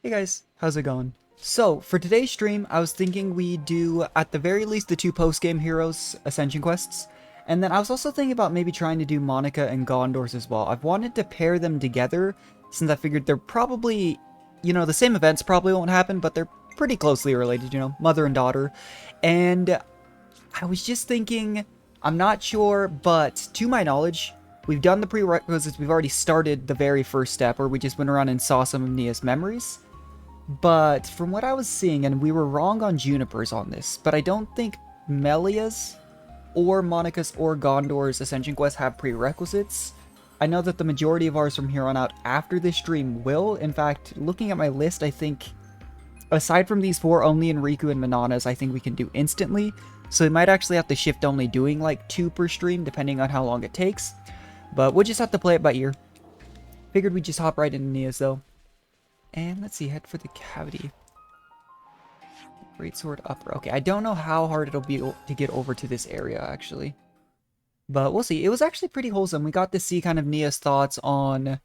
Hey guys, how's it going? So, for today's stream, I was thinking we do, at the very least, the two post-game heroes Ascension quests. And then I was also thinking about maybe trying to do Monica and Ghondor's as well. I've wanted to pair them together, since I figured they're probably, the same events probably won't happen, but they're pretty closely related, mother and daughter. And I was just thinking, I'm not sure, but to my knowledge, we've done the prerequisites, we've already started the very first step, where we just went around and saw some of Nia's memories. But from what I was seeing, and we were wrong on Juniper's on this, but I don't think Melia's or Monica's or Gondor's Ascension quests have prerequisites. I know that the majority of ours from here on out after this stream will. In fact, looking at my list, I think aside from these four, only Enriku and Manana's I think we can do instantly. So we might actually have to shift only doing like 2 per stream depending on how long it takes. But we'll just have to play it by ear. Figured we'd just hop right into Nia's though. And let's see, head for the cavity. Greatsword upper. Okay, I don't know how hard it'll be to get over to this area, actually. But we'll see. It was actually pretty wholesome. We got to see kind of Nia's thoughts on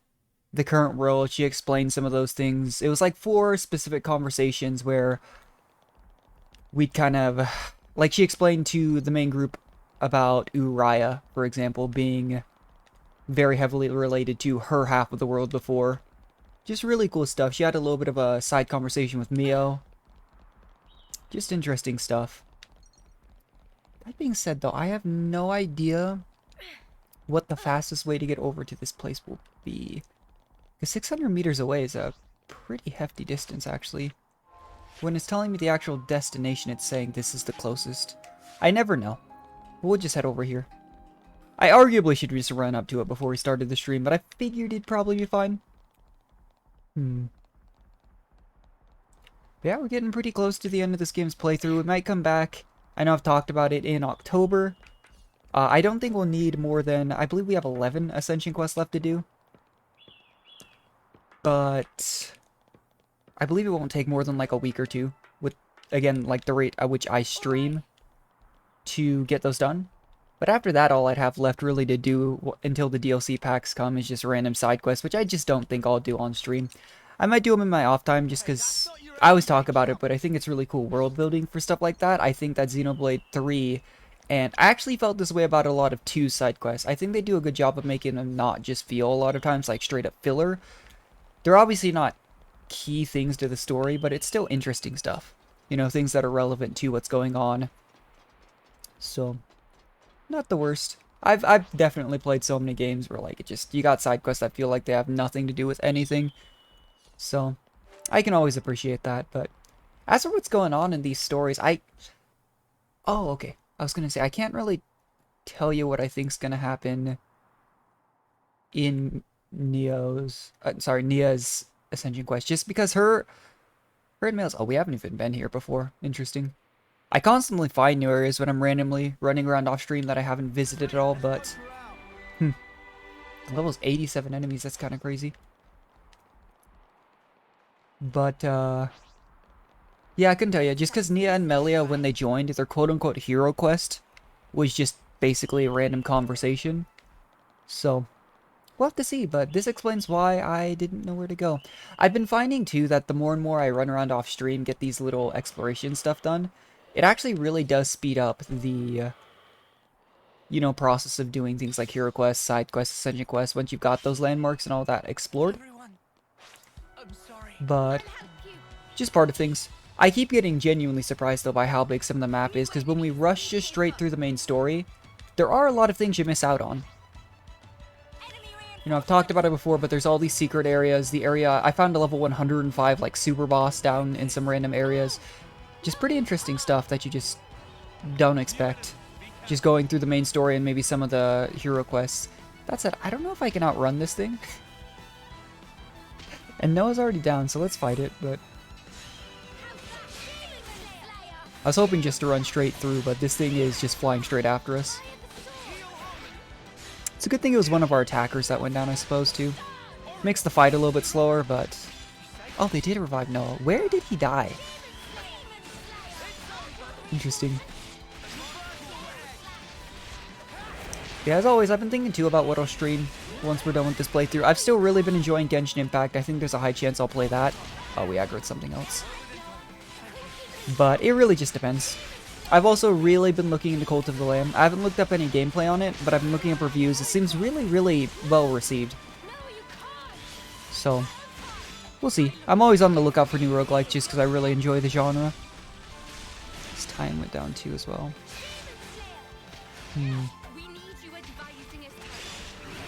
the current world. She explained some of those things. It was like 4 specific conversations where we'd kind of... Like, she explained to the main group about Uriah, for example, being very heavily related to her half of the world before. Just really cool stuff. She had a little bit of a side conversation with Mio. Just interesting stuff. That being said, though, I have no idea what the fastest way to get over to this place will be. Because 600 meters away is a pretty hefty distance, actually. When it's telling me the actual destination, it's saying this is the closest. I never know. We'll just head over here. I arguably should just run up to it before we started the stream, but I figured it'd probably be fine. Yeah, we're getting pretty close to the end of this game's playthrough. We might come back. I know I've talked about it in October. I don't think we'll need more than... I believe we have 11 Ascension quests left to do. But... I believe it won't take more than like a week or two. With, again, like the rate at which I stream to get those done. But after that, all I'd have left really to do until the DLC packs come is just random side quests, which I just don't think I'll do on stream. I might do them in my off time just because I always talk about it, but I think it's really cool world building for stuff like that. I think that Xenoblade 3, and I actually felt this way about a lot of 2 side quests. I think they do a good job of making them not just feel a lot of times like straight up filler. They're obviously not key things to the story, but it's still interesting stuff. You know, things that are relevant to what's going on. So... not the worst. I've definitely played so many games where like you got side quests that feel like they have nothing to do with anything. So I can always appreciate that, but as for what's going on in these stories, oh, okay. I was gonna say I can't really tell you what I think's gonna happen in Nia's Ascension quest, just because her and Male's... Oh, we haven't even been here before. Interesting. I constantly find new areas when I'm randomly running around off stream that I haven't visited at all, but... The level's 87 enemies, that's kind of crazy. But, yeah, I couldn't tell you. Just because Nia and Melia, when they joined, their quote-unquote hero quest was just basically a random conversation. So, we'll have to see, but this explains why I didn't know where to go. I've been finding, too, that the more and more I run around off stream, get these little exploration stuff done, it actually really does speed up the, process of doing things like hero quests, side quests, ascension quests, once you've got those landmarks and all that explored. But, just part of things. I keep getting genuinely surprised, though, by how big some of the map is, because when we rush just straight through the main story, there are a lot of things you miss out on. You know, I've talked about it before, but there's all these secret areas. The area, I found a level 105, like, super boss down in some random areas. Just pretty interesting stuff that you just don't expect. Just going through the main story and maybe some of the hero quests. That said, I don't know if I can outrun this thing. And Noah's already down, so let's fight it, but... I was hoping just to run straight through, but this thing is just flying straight after us. It's a good thing it was one of our attackers that went down, I suppose, too. Makes the fight a little bit slower, but... Oh, they did revive Noah. Where did he die? Interesting. Yeah, as always, I've been thinking too about what I'll stream once we're done with this playthrough. I've still really been enjoying Genshin Impact. I think there's a high chance I'll play that. Oh, we aggroed something else. But it really just depends. I've also really been looking into Cult of the Lamb. I haven't looked up any gameplay on it, but I've been looking up reviews. It seems really, really well received. So, we'll see. I'm always on the lookout for new roguelikes just because I really enjoy the genre. This time went down too as well.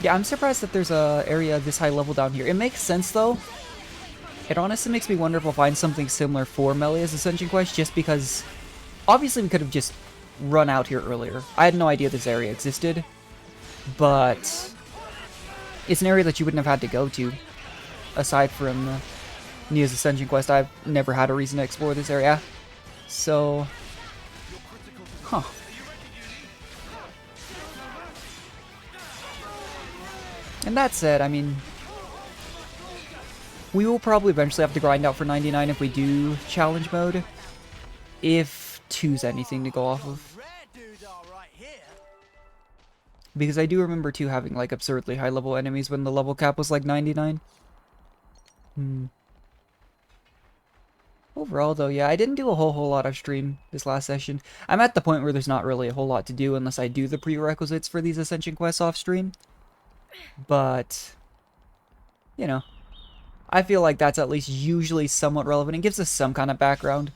Yeah, I'm surprised that there's a area this high level down here. It makes sense though. It honestly makes me wonder if we'll find something similar for Melia's Ascension quest, just because obviously we could have just run out here earlier. I had no idea this area existed, but it's an area that you wouldn't have had to go to. Aside from Nia's Ascension quest, I've never had a reason to explore this area. So, huh. And that said, I mean, we will probably eventually have to grind out for 99 if we do challenge mode. If 2's anything to go off of. Because I do remember 2 having like absurdly high level enemies when the level cap was like 99. Overall though, yeah, I didn't do a whole lot of stream this last session. I'm at the point where there's not really a whole lot to do unless I do the prerequisites for these Ascension quests off stream. But, you know, I feel like that's at least usually somewhat relevant. It gives us some kind of background.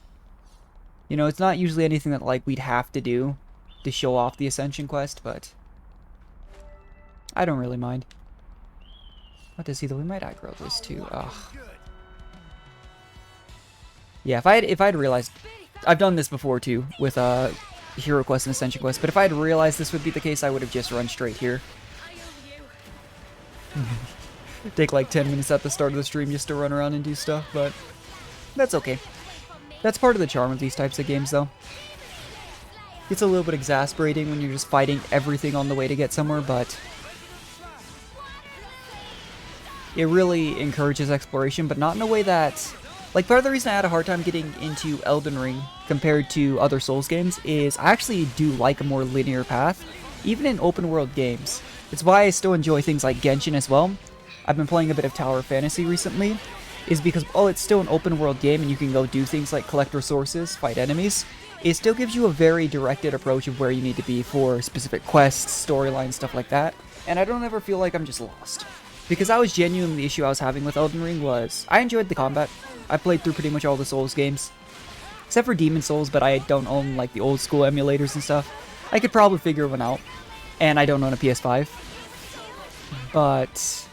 You know, it's not usually anything that, like, we'd have to do to show off the Ascension quest, but I don't really mind. What does he, though? We might aggro this, too. Ugh. Yeah, if I'd realized... I've done this before, too, with Hero Quest and Ascension Quest, but if I'd realized this would be the case, I would have just run straight here. Take like 10 minutes at the start of the stream just to run around and do stuff, but that's okay. That's part of the charm of these types of games, though. It's a little bit exasperating when you're just fighting everything on the way to get somewhere, but it really encourages exploration, but not in a way that... Like, part of the reason I had a hard time getting into Elden Ring compared to other Souls games is I actually do like a more linear path, even in open-world games. It's why I still enjoy things like Genshin as well. I've been playing a bit of Tower of Fantasy recently, is because, oh, it's still an open-world game and you can go do things like collect resources, fight enemies. It still gives you a very directed approach of where you need to be for specific quests, storylines, stuff like that. And I don't ever feel like I'm just lost. Because that was genuinely the issue I was having with Elden Ring was, I enjoyed the combat. I played through pretty much all the Souls games. Except for Demon Souls, but I don't own like the old school emulators and stuff. I could probably figure one out. And I don't own a PS5. But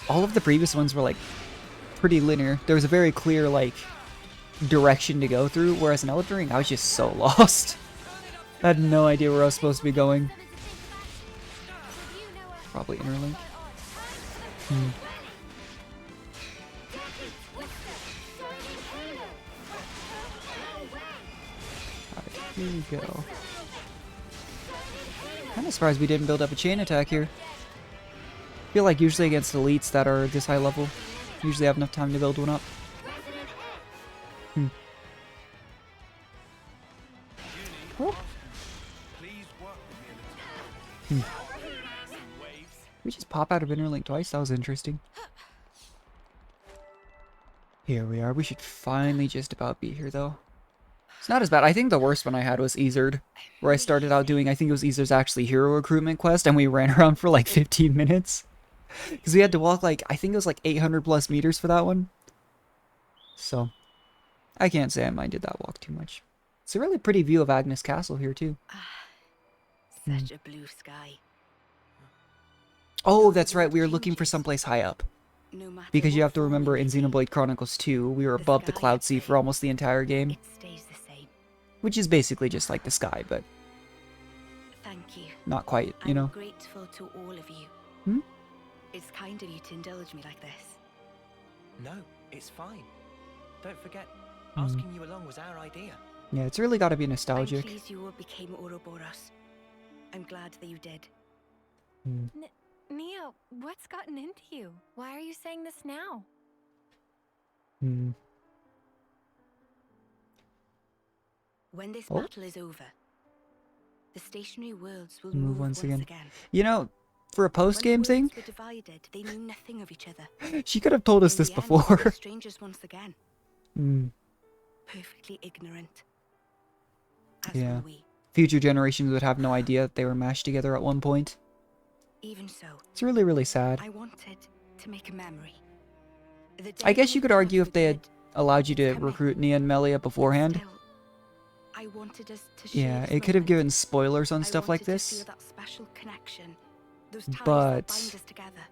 all of the previous ones were like pretty linear. There was a very clear like direction to go through, whereas in Elden Ring I was just so lost. I had no idea where I was supposed to be going. Probably interlink. Alright, here we go. Kinda surprised we didn't build up a chain attack here. I feel like usually against elites that are this high level, usually have enough time to build one up. Oh. We just pop out of interlink twice? That was interesting. Here we are. We should finally just about be here, though. It's not as bad. I think the worst one I had was Ezerd, where I started out doing, I think it was Ezerd's actually hero recruitment quest, and we ran around for like 15 minutes. Because we had to walk like, I think it was like 800 plus meters for that one. So, I can't say I minded that walk too much. It's a really pretty view of Agnes Castle here, too. Such a blue sky. Oh, that's right. We were looking for someplace high up. Because you have to remember, in Xenoblade Chronicles 2, we were above the cloud sea for almost the entire game. It stays the same. Which is basically just like the sky, but Thank you. not quite, you know? I'm grateful to all of you. Hmm? It's kind of you to indulge me like this. No, it's fine. Don't forget, asking you along was our idea. Yeah, it's really got to be I'm nostalgic. pleased you all became Ouroboros. I'm glad that you did. Nia, what's gotten into you? Why are you saying this now? When this Oh. battle is over, the stationary worlds will Move move once once again. again. You know, for a post-game When the thing, worlds were divided, they knew nothing of each other. she could have told us In this the end, before. they were strangers once again, Hmm, perfectly ignorant. As yeah. were we. Future generations would have no idea that they were mashed together at one point. Even so, It's really, really sad. I wanted to make a memory. The I day guess when you we could thought argue we if they had could, allowed you to it's coming. recruit Nia and Melia beforehand. Still, I wanted us to share Yeah, this it could have moment. given spoilers on I stuff like wanted to feel this. that special connection, those ties that But bind us together.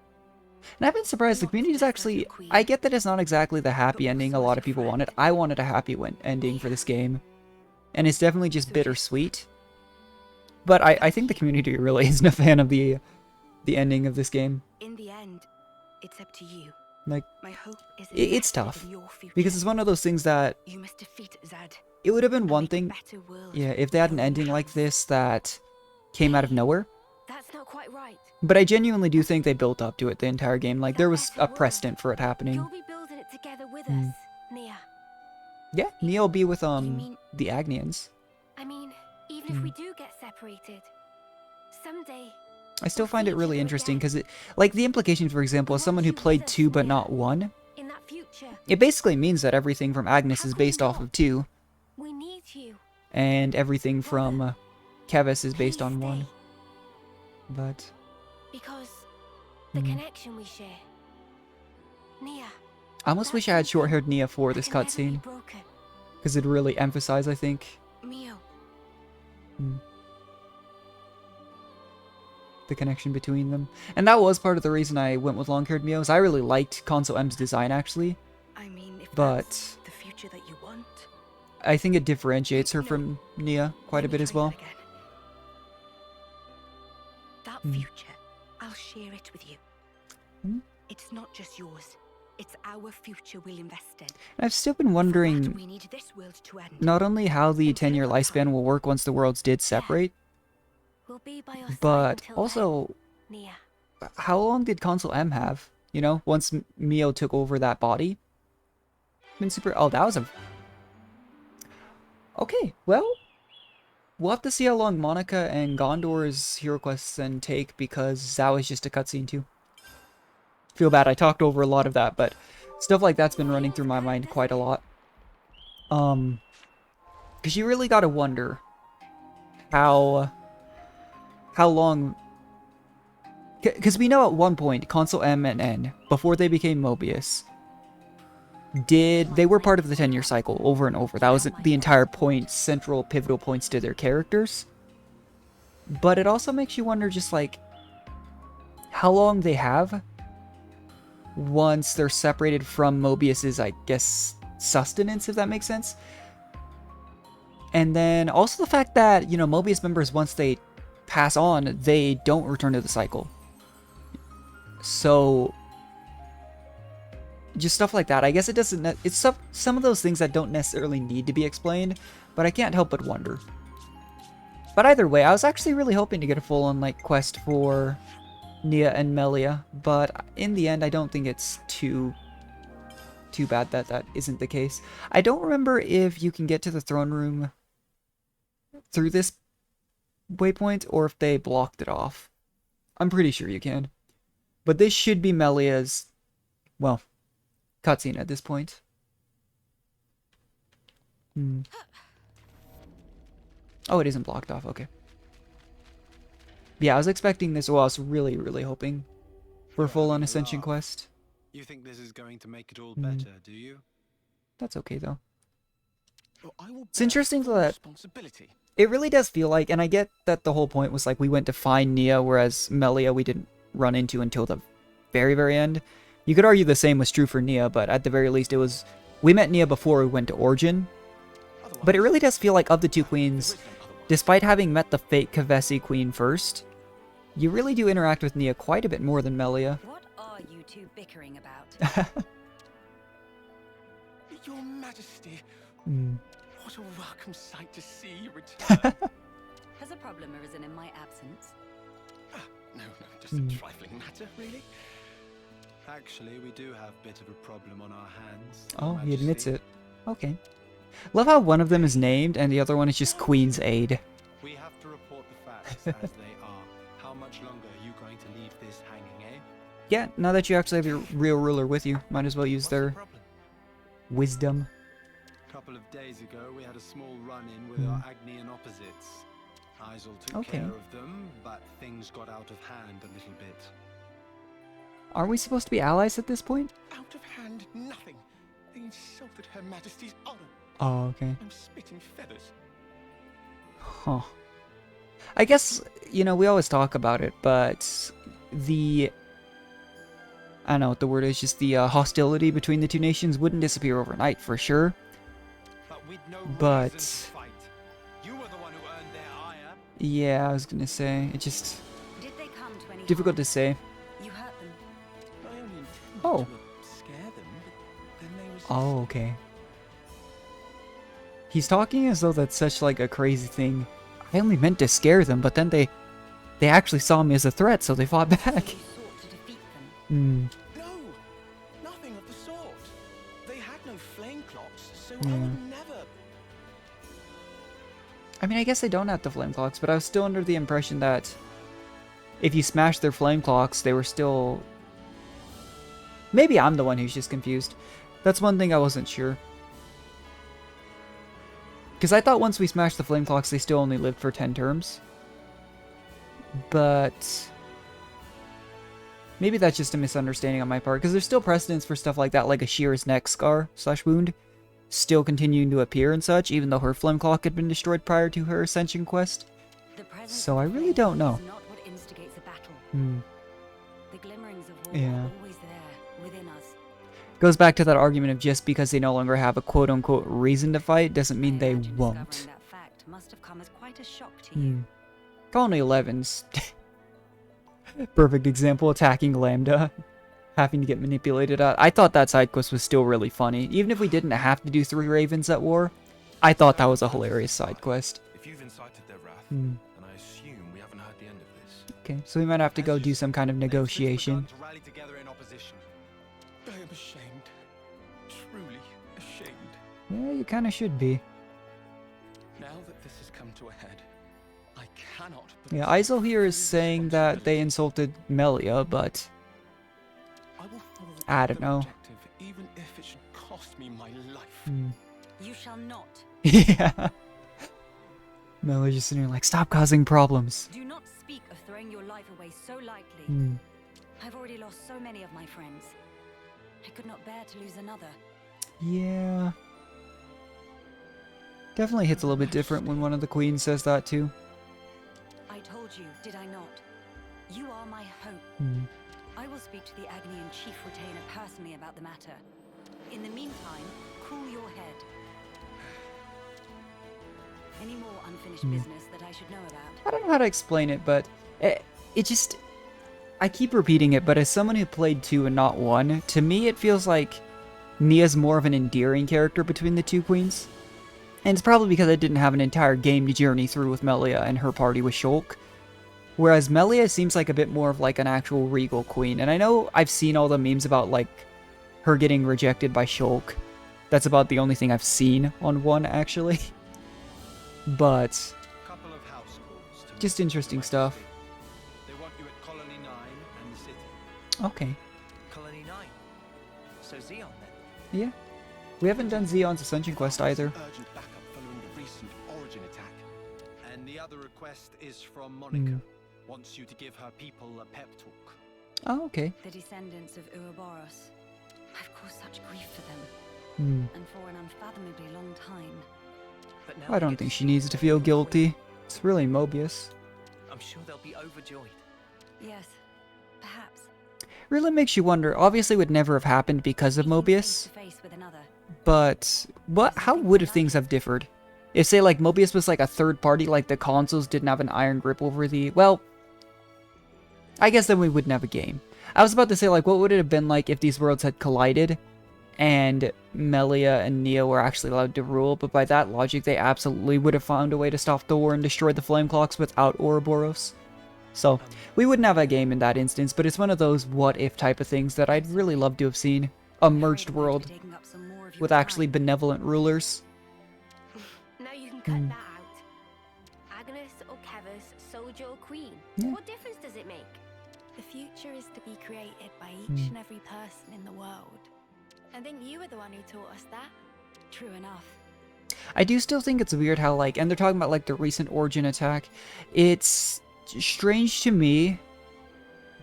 and I've been surprised. The Not community is just as actually. a queen, I get that it's not exactly the happy but ending a also lot as of a people wanted. friend. I wanted a happy ending for this game, and it's definitely just So bittersweet. But I think the community really isn't a fan of the ending of this game. In the end, it's up to you. Like, My hope is it's invested tough in your future. because it's one of those things that You must defeat Zed. it would have been and one make a thing, better world yeah, if with they had your an own ending like hands. this that came out of nowhere. That's not quite right. But I genuinely do think they built up to it the entire game. Like, there was That a better precedent for it happening. You'll be building it together with Hmm. us, Nia. Yeah, Nia will be with mean- the Agnians. I mean, even if we do get separated, someday. I still we'll find see it each really other interesting again. because like the implication, for example, as someone who played 2 but not 1, In that future, it basically means that everything from Agnes How is could we based off not? of 2, we need you. and everything from Kevis is based Please on stay, 1. But because the Hmm. connection we share. Nia. I almost wish I had short-haired Nia for this cutscene because it'd really emphasize, I think, Mio, the connection between them. And that was part of the reason I went with long-haired Mio, is I really liked Console M's design, actually. I mean, if But that's the future that you want, I think it differentiates her No. from Nia quite let a me bit as try well. that again. That Hmm. future, I'll share it with you. Hmm. It's not just yours. It's our future we'll invest in. And I've still been For that, wondering we need this world to end. not only how the Until 10-year that lifespan time. will work once the worlds did separate, We'll be by your side but until also, then, Nia. how long did Console M have? You know, once Mio took over that body? Been super... Oh, that was a... Okay, well, we'll have to see how long Monica and Gondor's hero quests then take, because that was just a cutscene too. Feel bad, I talked over a lot of that, but stuff like that's been running through my mind quite a lot. Because you really gotta wonder how long... Because we know at one point, Console M and N, before they became Mobius, they were part of the 10-year cycle over and over. That was the entire point, central pivotal points to their characters. But it also makes you wonder just like how long they have once they're separated from Mobius's, I guess, sustenance, if that makes sense. And then also the fact that, you know, Mobius members, once they pass on, they don't return to the cycle. So just stuff like that. I guess it doesn't... It's some of those things that don't necessarily need to be explained, but I can't help but wonder. But either way, I was actually really hoping to get a full-on like quest for Nia and Melia, but in the end, I don't think it's too bad that that isn't the case. I don't remember if you can get to the throne room through this waypoint or if they blocked it off. I'm pretty sure you can. But this should be Melia's, well, cutscene at this point. Oh, it isn't blocked off, okay. Yeah, I was expecting this, well, I was really, really hoping for a full-on Ascension quest. You think this is going to make it all better, do you? That's okay, though. Well, I will It's bear interesting full that responsibility. it really does feel like, and I get that the whole point was like we went to find Nia, whereas Melia we didn't run into until the very, very end. You could argue the same was true for Nia, but at the very least it was... We met Nia before we went to Origin. But it really does feel like of the two queens, despite having met the fake Kavesi queen first, you really do interact with Nia quite a bit more than Melia. What are you two bickering about? Your Majesty, Hmm. what a welcome sight to see you return. Has a problem arisen in my absence? No, just a trifling matter, really. Actually, we do have a bit of a problem on our hands. Your Oh, he admits Majesty. it. Okay. Love how one of them is named and the other one is just Queen's Aid. We have to report the facts as they are. How much longer are you going to leave this hanging, eh? Yeah, now that you actually have your real ruler with you, might as well use What's the their problem? wisdom. A couple of days ago, we had a small run-in with our Agnian opposites. Isel took Okay. care of them, but things got out of hand a little bit. Aren't we supposed to be allies at this point? Out of hand, nothing. They insulted Her Majesty's honor. Oh, okay. I'm spitting feathers. Huh. I guess, you know, we always talk about it, but the... I don't know what the word is, just the hostility between the two nations wouldn't disappear overnight, for sure. But with no But- reason to fight. You were the one who earned their ire. Yeah, I was gonna say, it's just Did they come to any difficult harm? to say. You hurt them. I only intended Oh. to scare them, but then they resisted. Oh, okay. He's talking as though that's such like a crazy thing. I only meant to scare them, but then they actually saw me as a threat, so they fought So back. you sought to defeat them. Hmm. No, nothing of the sort. They had no flame clocks, so Yeah. I would never. I mean, I guess they don't have the flame clocks, but I was still under the impression that if you smashed their flame clocks, they were still... Maybe I'm the one who's just confused. That's one thing I wasn't sure. Because I thought once we smashed the flame clocks, they still only lived for 10 terms. But... maybe that's just a misunderstanding on my part, because there's still precedence for stuff like that, like Ashira's neck scar / wound still continuing to appear and such, even though her flame clock had been destroyed prior to her Ascension quest. The presence So of I the really flame don't know. is not what instigates a battle. Hmm. The glimmerings of war Yeah. are always there, within us. Goes back to that argument of just because they no longer have a quote-unquote reason to fight doesn't mean I they imagine won't. discovering that fact must have come as quite a shock to Hmm. you. Colony 11's perfect example, attacking Lambda, having to get manipulated out. I thought that side quest was still really funny. Even if we didn't have to do 3 Ravens at war, I thought that was a hilarious side quest. If you've incited their wrath, Hmm. then I assume we haven't heard the end of this. Okay, so we might have to go do some kind of negotiation. To rally together in opposition. I am ashamed. Truly ashamed. Yeah, you kind of should be. Now that this has come to a head, I cannot. but Yeah, Isel here is saying that they insulted Melia, but I will forward I don't the know. objective, even if it should cost me my life. Hmm. You shall not. Yeah. Melia's just sitting there like, stop causing problems. Do not speak of throwing your life away so lightly. Hmm. I've already lost so many of my friends. I could not bear to lose another. Yeah. Definitely hits a little bit different when one of the queens says that too. I told you, did I not? You are my hope. Hmm. I will speak to the Agnian chief retainer personally about the matter. In the meantime, cool your head. Any more unfinished business that I should know about? I don't know how to explain it, but it just... I keep repeating it, but as someone who played 2 and not 1, to me it feels like Nia's more of an endearing character between the two queens. And it's probably because I didn't have an entire game to journey through with Melia and her party with Shulk. Whereas Melia seems like a bit more of like an actual regal queen. And I know I've seen all the memes about like her getting rejected by Shulk. That's about the only thing I've seen on 1 actually. But Couple of house calls to just make interesting my stuff. city. They want you at Colony 9 and the city. Okay. Colony 9. So Xeon then? Yeah. We haven't done Xeon's Ascension quest either. Urgent backup following the recent Origin attack. And the other request is from Monica. Wants you to give her people a pep talk. Oh, okay. The descendants of Ouroboros. I've caused such grief for them, Hmm. and for an unfathomably long time. But now I they don't get think to she see needs the to feel queen. guilty. It's really Mobius. I'm sure they'll be overjoyed. Yes, perhaps. Really makes you wonder. Obviously, it would never have happened because of Meeting Mobius. face to face with another. But how would have things have differed? If, say, like, Mobius was like a third party, like the consoles didn't have an iron grip over the... Well, I guess then we wouldn't have a game. I was about to say, like, what would it have been like if these worlds had collided and Melia and Nia were actually allowed to rule? But by that logic, they absolutely would have found a way to stop the war and destroy the flame clocks without Ouroboros. So, we wouldn't have a game in that instance, but it's one of those what-if type of things that I'd really love to have seen. A merged Afraid I'm going world to be taking up some more of your with actually time. benevolent rulers. Now you can cut that out. Agnes each and every person in the world. I think you were the one who taught us that. True enough. I do still think it's weird how, like, and they're talking about, like, the recent Origin attack. It's strange to me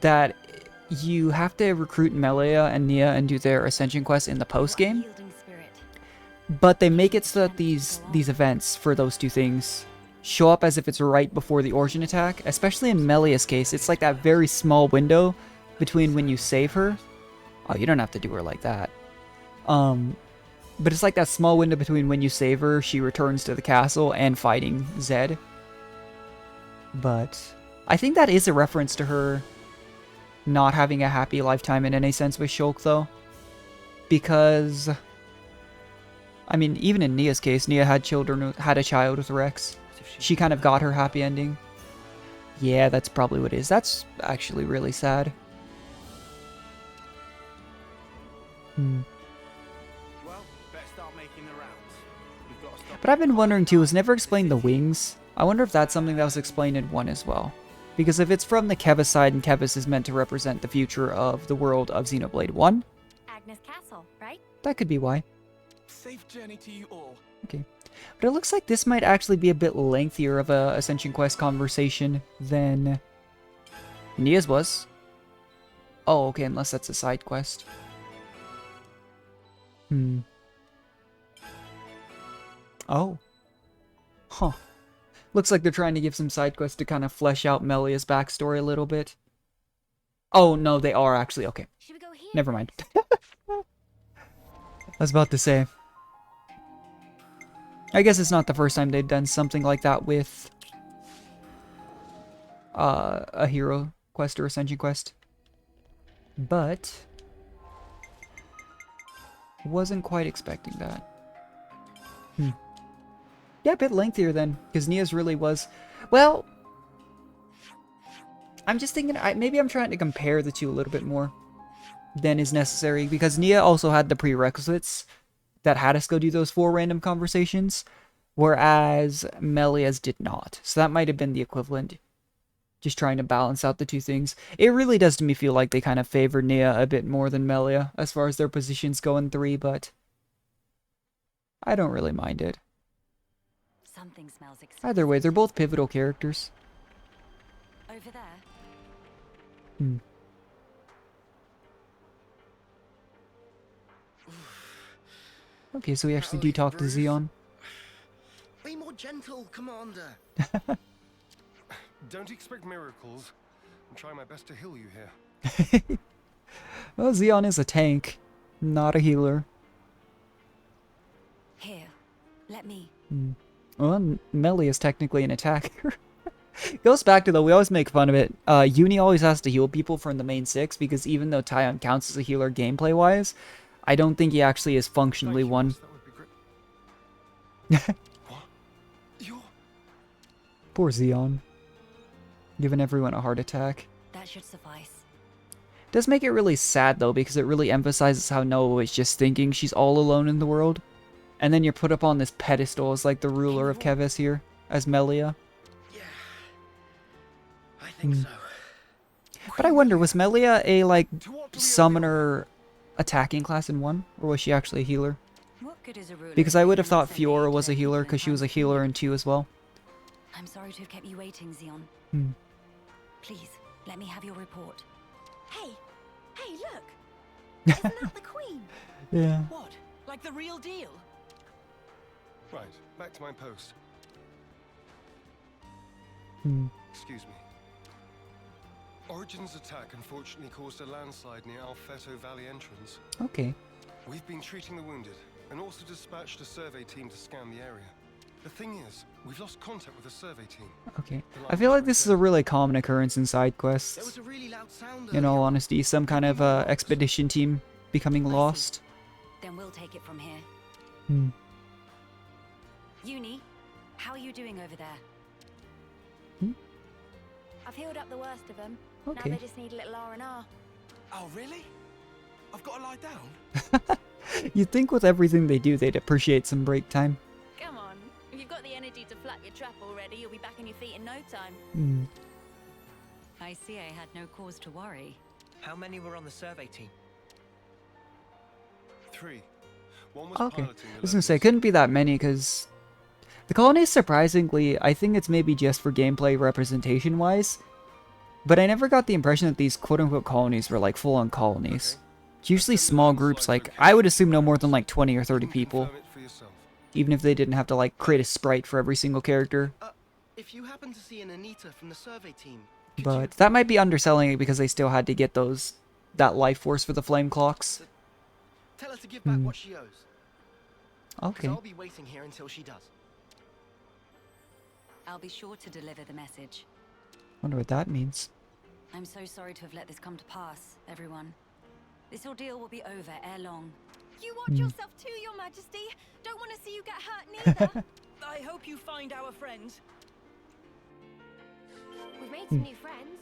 that you have to recruit Melia and Nia and do their Ascension quests in the post-game, Yielding spirit. but they make it so that these events for those two things show up as if it's right before the Origin attack, especially in Melia's case. It's like that very small window between when you save her. Oh, you don't have to do her like that. But it's like that small window between when you save her, she returns to the castle, and fighting Zed. But I think that is a reference to her not having a happy lifetime in any sense with Shulk, though. Because, I mean, even in Nia's case, Nia had a child with Rex. She kind of got her happy ending. Yeah, that's probably what it is. That's actually really sad. Well, better start making the rounds. We've got to stop. But I've been wondering too, was never explained the wings. I wonder if that's something that was explained in 1 as well. Because if it's from the Kevis side and Kevis is meant to represent the future of the world of Xenoblade 1, Agnes Castle, right? that could be why. Safe journey to you all. Okay. But it looks like this might actually be a bit lengthier of a Ascension Quest conversation than Nia's was. Oh, okay, unless that's a side quest. Oh. Huh. Looks like they're trying to give some side quests to kind of flesh out Melia's backstory a little bit. Oh, no, they are actually. Okay. Should we go here? Never mind. I was about to say. I guess it's not the first time they've done something like that with a hero quest or Ascension quest. But wasn't quite expecting that. Yeah, a bit lengthier then, because Nia's really was... Well, I'm just thinking, maybe I'm trying to compare the two a little bit more than is necessary, because Nia also had the prerequisites that had us go do those 4 random conversations, whereas Melia's did not. So that might have been the equivalent, just trying to balance out the two things. It really does to me feel like they kind of favor Nia a bit more than Melia, as far as their positions go in 3, but I don't really mind it. Something smells exciting. Either way, they're both pivotal characters. Over there. Okay, so we actually do talk to Xeon. Be more gentle, Commander. Don't expect miracles. I'm trying my best to heal you here. Well, Xeon is a tank, not a healer. Here. Let me. Well, Melee is technically an attacker. Goes back to, though, we always make fun of it. Uni always has to heal people from the main 6, because even though Tyon counts as a healer gameplay-wise, I don't think he actually is functionally one. That would be great. What? You're... Poor Xeon. Giving everyone a heart attack. That should suffice. Does make it really sad, though, because it really emphasizes how Noah is just thinking she's all alone in the world. And then you're put up on this pedestal as, like, the ruler of Kevis here, as Melia. Yeah, I think so. But I wonder, was Melia a, like, summoner attacking class in 1? Or was she actually a healer? What good is a ruler Because if I you would have cannot thought send Fiora aid was to a healer, people in because she was a conflict? healer in 2 as well. I'm sorry to have kept you waiting, Xeon. Please, let me have your report. Hey, look! Isn't that the Queen? Yeah. What? Like the real deal? Right, back to my post. Excuse me. Origin's attack unfortunately caused a landslide near Alfeto Valley entrance. Okay. We've been treating the wounded, and also dispatched a survey team to scan the area. The thing is, we've lost contact with the survey team. Okay. I feel like this is a really common occurrence in side There quests. was a really loud sound In all earlier. honesty, some kind of expedition team becoming lost. Then we'll take it from here. Uni, how are you doing over there? I've healed up the worst of them. Okay. Now they just need a little R&R. Oh, really? I've got to lie down? You'd think with everything they do, they'd appreciate some break time. Come on. If you've got the energy to flap your trap already, you'll be back on your feet in no time. I see I had no cause to worry. How many were on the survey team? 3. One was Okay. I piloting the was gonna say, it locals. couldn't be that many, because the colonies, surprisingly, I think it's maybe just for gameplay representation-wise, but I never got the impression that these quote-unquote colonies were, like, full-on colonies. Okay. It's usually Send the small landslide groups, like, location I would to assume no more than, barracks. like, 20 or You 30 can people, confirm it for yourself. even if they didn't have to, like, create a sprite for every single character. If you happen to see an Anita from the survey team, could you But that might be underselling it because they still had to get that life force for the flame clocks. tell her to give back what she owes? Because Okay. I'll be waiting here until she does. I'll be sure to deliver the message. Wonder what that means. I'm so sorry to have let this come to pass, everyone. This ordeal will be over ere long. You watch yourself too, Your Majesty. Don't want to see you get hurt neither. I hope you find our friends. We've made some new friends.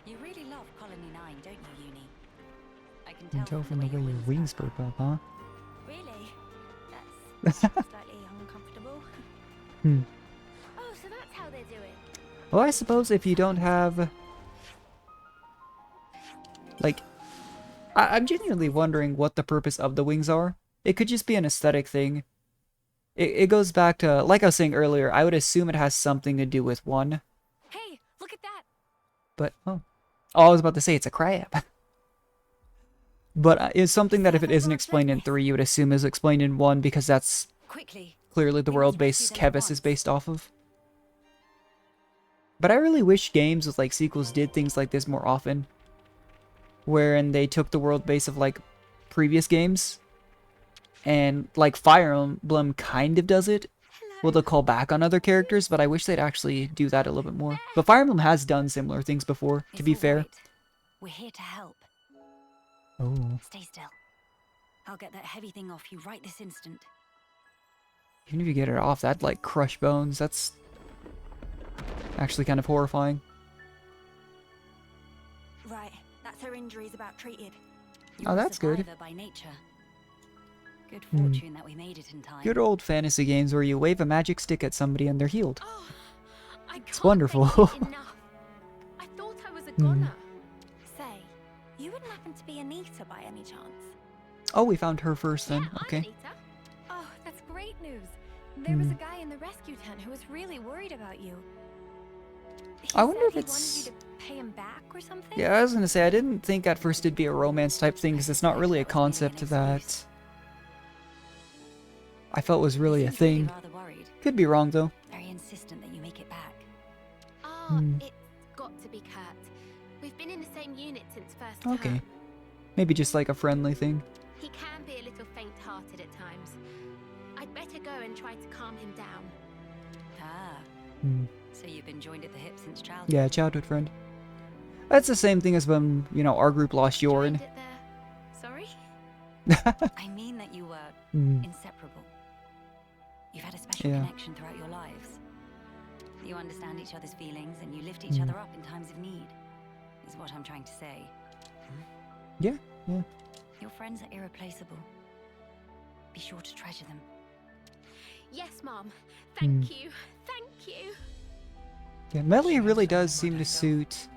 You really love Colony 9, don't you, Uni? I can You can tell tell from the way your wings perk spoke up, huh? Really? That's slightly uncomfortable. Hmm. Oh, so that's how they do it. Well, I suppose if you don't have... Like, I'm genuinely wondering what the purpose of the wings are. It could just be an aesthetic thing. It goes back to, like I was saying earlier, I would assume it has something to do with one. Hey, look at that. But, oh. I was about to say it's a crab. But it's something that if it isn't explained in 3, you would assume is explained in 1, because that's Quickly. clearly the We world must base rescue them at Kevis is once. based off of. But I really wish games with like sequels did things like this more often. Wherein they took the world base of like previous games. And like Fire Emblem kind of does it. Well, they'll call back on other characters, but I wish they'd actually do that a little bit more. But Fire Emblem has done similar things before, to It's be all fair. right. We're here to help. Oh. Stay still. I'll get that heavy thing off you right this instant. Even if you get it off, that'd like crush bones. That's actually kind of horrifying. Right, that's her injuries about treated. Oh, that's good. Survivor by nature. Good fortune that we made it in time. Good old fantasy games where you wave a magic stick at somebody and they're healed. Oh, I It's can't wonderful. thank you enough. I thought I was a goner. Say, you wouldn't happen to be Anita by any chance? Oh, we found her first then. Yeah, Okay. I'm Anita. Oh, that's great news. There was a guy in the rescue tent who was really worried about you. He I wonder said if he it's- wanted you to pay him back or something. Yeah, I was gonna say, I didn't think at first it'd be a romance type thing, because it's not really a concept that I felt was really a He seems really thing. rather worried. Could be wrong, though. Very insistent that you make it back. Oh, it's got to be Kurt. We've been in the same unit since first term. Okay. Maybe just like a friendly thing. He can be a little faint-hearted at times. I'd better go and try to calm him down. Ah, Hmm. so you've been joined at the hip since childhood. Yeah, childhood friend. That's the same thing as when, you know, our group lost Yorin. Joined at the... Sorry? I mean that you were Hmm. inseparable. You've had a special Yeah. connection throughout your lives. You understand each other's feelings and you lift each other up in times of need, is what I'm trying to say. Yeah, yeah. Your friends are irreplaceable. Be sure to treasure them. Yes, Mom. Thank you. Thank you. Yeah, Melee really does seem to suit...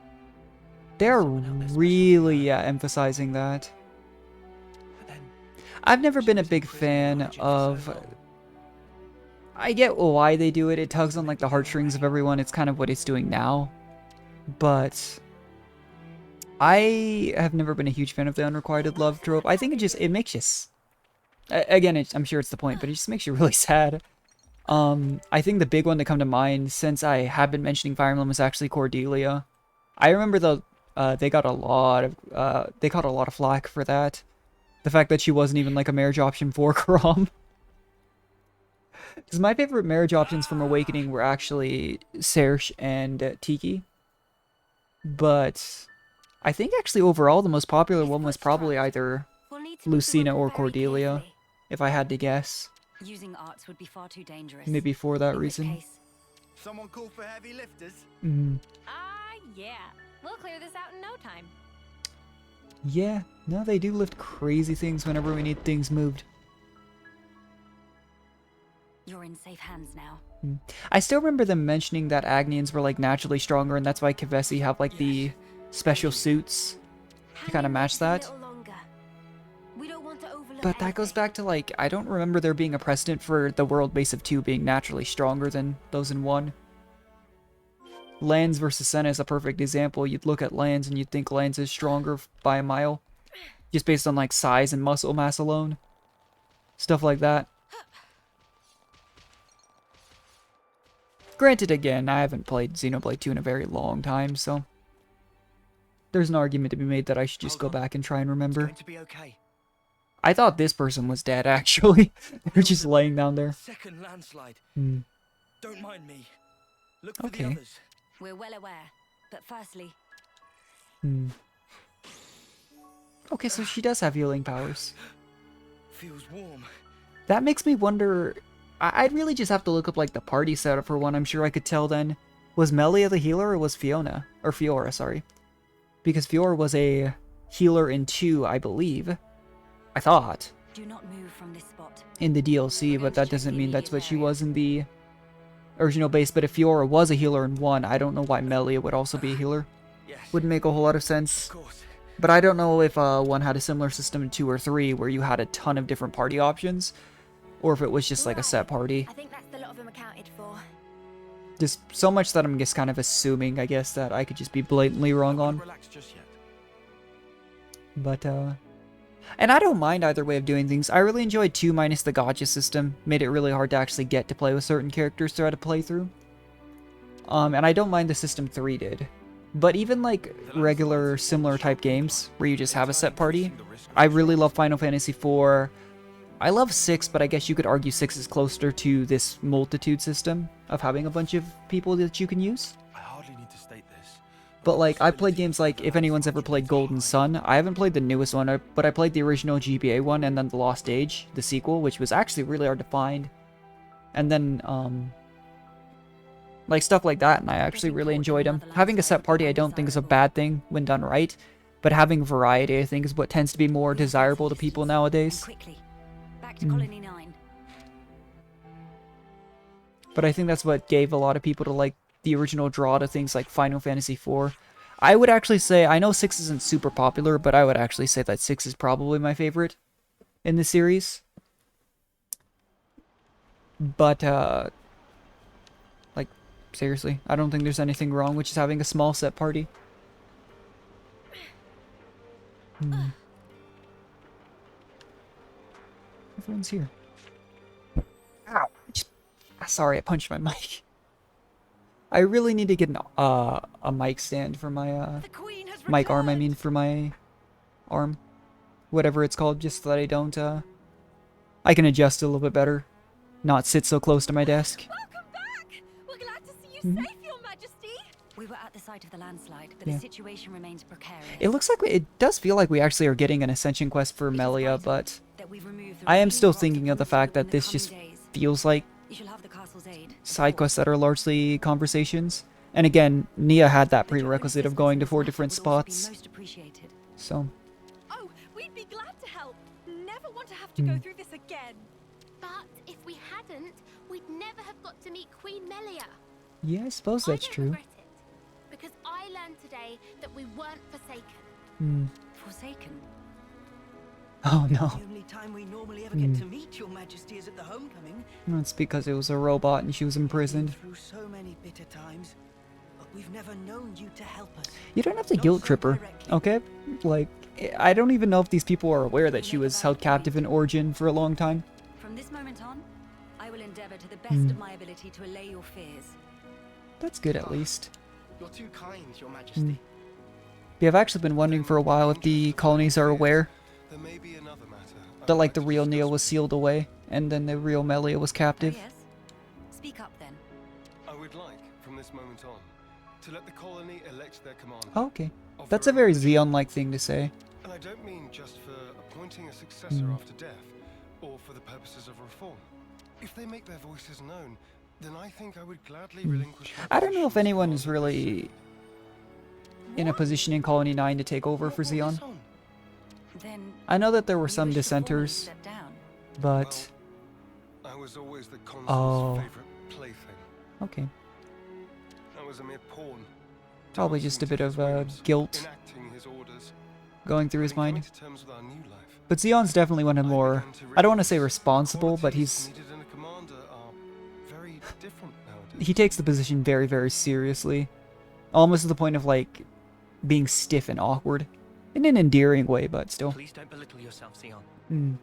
They're really emphasizing that. But then, I've never she been a was in big prison fan behind you for so of... long. I get why they do it. It tugs on like the heartstrings of everyone. It's kind of what it's doing now. But I have never been a huge fan of the unrequited love trope. I think it makes you... Again, I'm sure it's the point, but it just makes you really sad. I think the big one to come to mind, since I have been mentioning Fire Emblem, was actually Cordelia. I remember they got a lot of flack for that. The fact that she wasn't even like a marriage option for Chrom. Because my favorite marriage options from Awakening were actually Serge and Tiki. But I think actually overall the most popular one was probably either We'll need to make the Lucina weapon or very Cordelia, carefully. if I had to guess. Using arts would be far too dangerous. Maybe for that In which reason. case, Someone call for heavy lifters? Mm. Yeah. We'll clear this out in no time. Yeah, no, they do lift crazy things whenever we need things moved. you're in safe hands now. I still remember them mentioning that Agnians were like naturally stronger, and that's why Kevesi have like the special suits to kind of match that. We don't want to overlook But that goes anything. back to, like, I don't remember there being a precedent for the world base of 2 being naturally stronger than those in 1. Lands versus Senna is a perfect example. You'd look at Lands and you'd think Lands is stronger by a mile. Just based on, like, size and muscle mass alone. Stuff like that. Granted, again, I haven't played Xenoblade 2 in a very long time, so... There's an argument to be made that I should just go back and try and It's remember. going to be okay. I thought this person was dead, actually. They're just laying down there. Second landslide. Hmm. Don't mind me. Look for Okay. the others. We're well aware. But firstly, Hmm. Okay, so she does have healing powers. Feels warm. That makes me wonder... I'd really just have to look up, like, the party setup for one. I'm sure I could tell then. Was Melia the healer or was Fiona? Or Fiora, sorry. Because Fiora was a healer in 2, I believe. I thought. do not move from this spot. In the DLC, but that doesn't mean that's what she was in the original base. But if Fiora was a healer in 1, I don't know why Melia would also be a healer. Yes. Wouldn't make a whole lot of sense. Of course. But I don't know if 1 had a similar system in 2 or 3 where you had a ton of different party options. Or if it was just like a set party. I think that's a lot of them accounted for. Just so much that I'm just kind of assuming, I guess, that I could just be blatantly wrong on. Relax just yet. But, and I don't mind either way of doing things. I really enjoyed 2 minus the gotcha system. Made it really hard to actually get to play with certain characters throughout a playthrough. And I don't mind the system 3 did. But even like regular similar type games where you just have a set party, I really love Final Fantasy IV. I love 6, but I guess you could argue 6 is closer to this multitude system of having a bunch of people that you can use. I hardly need to state this. But like, I've played games like, if anyone's ever played Golden Sun, I haven't played the newest one, but I played the original GBA one and then The Lost Age, the sequel, which was actually really hard to find. And then, like stuff like that, and I actually really enjoyed them. Having a set party I don't think is a bad thing when done right, but having variety I think is what tends to be more desirable to people nowadays. Quickly. Back to Colony 9. But I think that's what gave a lot of people to like the original draw to things like Final Fantasy IV. I would actually say, I know 6 isn't super popular, but I would actually say that 6 is probably my favorite in the series. But, like, seriously, I don't think there's anything wrong with just having a small set party. Everyone's here. Ow! Sorry, I punched my mic. I really need to get a mic stand for my, The Queen has mic arm, I returned! mean, for my arm. Whatever it's called, just so that I don't, I can adjust it a little bit better. Not sit so close to my desk. Welcome back! We're glad to see you safe, Your Majesty! We were at the site of the landslide, but Yeah. the situation remains precarious. It looks like it does feel like we actually are getting an Ascension quest for It is Melia, vital but that we remove the I am remaining still rot thinking of the from fact in that the this coming just days. feels like You shall have the castle's aid. side quests that are largely conversations. And again, Nia had that The prerequisite of assistance going to in 4 this different matter would also be spots. most appreciated. So, Oh, we'd be glad to help. Never want to have to go through this again. But if we hadn't, we'd never have got to meet Queen Melia. yeah, I suppose that's I don't true. regret it, because I learned today that we weren't forsaken. Forsaken. Oh no. The only time we normally ever get to meet Your Majesty is at the homecoming. That's because it was a robot and she was imprisoned. Through so many bitter times, but we've never known you to help us. You don't have to Not guilt so trip her, directly. okay? Like, I don't even know if these people are aware that she was held captive in Origin for a long time. From this moment on, I will endeavor to the best of my ability to allay your fears. That's good at least. You're too kind, Your Majesty. Yeah, I've actually been wondering for a while if the colonies are aware There may be another matter. that like the real Neil was sealed away and then the real Melia was Oh, captive. yes? Speak up then. I would like, from this moment on, to let the colony elect their commander. Oh, okay. of That's their a very own Xeon-like thing to say. And I don't mean just for appointing a successor after death, or for the purposes of reform. If they make their voices known, then I think I would gladly relinquish my I don't know if position as anyone is commander. really in a position in Colony 9 to take over for What Xeon. is on? Then I know that there were you some wish to formally dissenters, step down. but... I was always the consul's Oh. favorite plaything. Okay. I was a mere pawn. Probably just a dancing bit to of his whims, guilt enacting his orders. going through his Having mind. come to terms with our new life, But Xeon's definitely one of the more, I don't want to say responsible, but qualities he's, needed in a commander are very different nowadays. he takes the position very, very seriously. Almost to the point of, like, being stiff and awkward. In an endearing way, but still. Please don't belittle yourself, Xeon. Mm.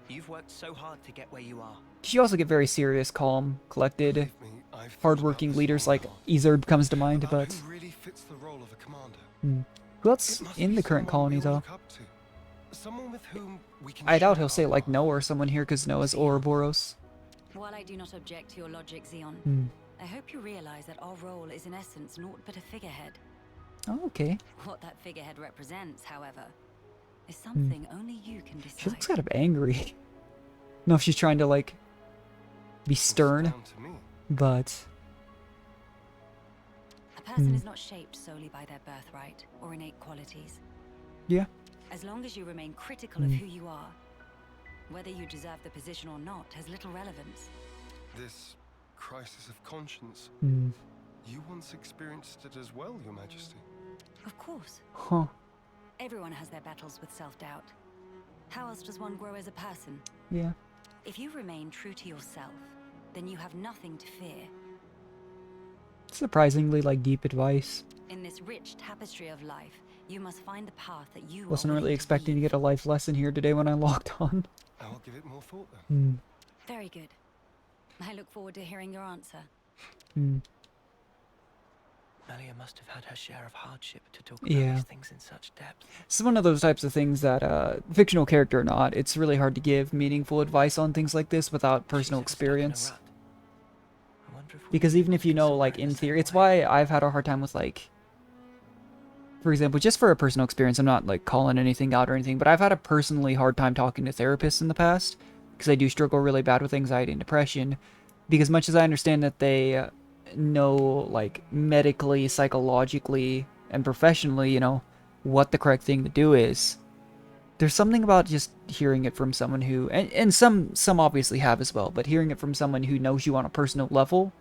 You've worked so hard to get where you are. You also get very serious, calm, collected, Believe me, I've thought hardworking about this leaders long like and hard. Ezerb comes to mind, About but who really fits the role of a commander. who else It must in be the current someone we colony, all though? look up to. Someone with whom we can I doubt share he'll say, our like, path. Noah or someone here, because Noah's Ouroboros. While I do not object to your logic, Xeon, Hmm. I hope you realize that our role is in essence naught but a figurehead. Oh, okay. What that figurehead represents, however, is something only you can decide. She looks kind of angry. I don't know if she's trying to, like, be It's stern, down to me. but... A person is not shaped solely by their birthright or innate qualities. Yeah. As long as you remain critical of who you are, whether you deserve the position or not has little relevance. This crisis of conscience, Hmm. you once experienced it as well, Your Majesty. Of course, Huh. everyone has their battles with self-doubt. How else does one grow as a person? Yeah. If you remain true to yourself, then you have nothing to fear. Surprisingly, like, deep advice. In this rich tapestry of life, you must find the path that you Wasn't are really willing expecting to leave. get a life lesson here today when I logged on. I'll give it more thought then. Hmm. Very good. I look forward to hearing your answer. Hmm. Melia must have had her share of hardship to talk about Yeah. these things in such depth. This is one of those types of things that, fictional character or not, it's really hard to give meaningful advice on things like this without personal She's ever stuck in a experience. rut. I wonder if we Because can even if you get know, somewhere like, the in same theory, it's way. why I've had a hard time with, like, for example, just for a personal experience, I'm not, like, calling anything out or anything, but I've had a personally hard time talking to therapists in the past, because I do struggle really bad with anxiety and depression, because much as I understand that they know, like, medically, psychologically, and professionally, you know, what the correct thing to do is, there's something about just hearing it from someone who, and some obviously have as well, but hearing it from someone who knows you on a personal level,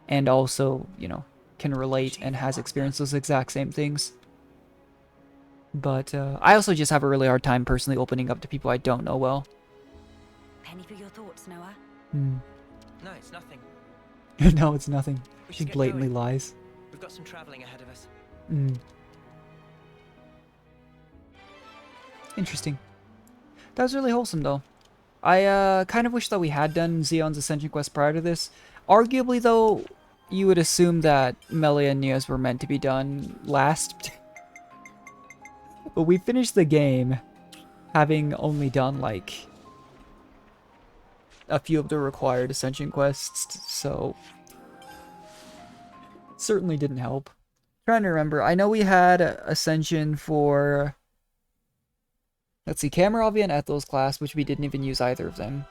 and also, you know, can relate and has experienced those exact same things. But I also just have a really hard time personally opening up to people I don't know well. Penny for your thoughts, Noah. Hmm. No, it's nothing. No, it's nothing. We She should get blatantly going. lies. We've got some traveling ahead of us. Hmm. Interesting. That was really wholesome, though. I kind of wish that we had done Xeon's Ascension quest prior to this. Arguably, though, you would assume that Melia and Nea's were meant to be done last. But we finished the game having only done, like, a few of the required Ascension quests, so it certainly didn't help. Trying to remember. I know we had Ascension for, let's see, Kamarovia and Ethel's class, which we didn't even use either of them.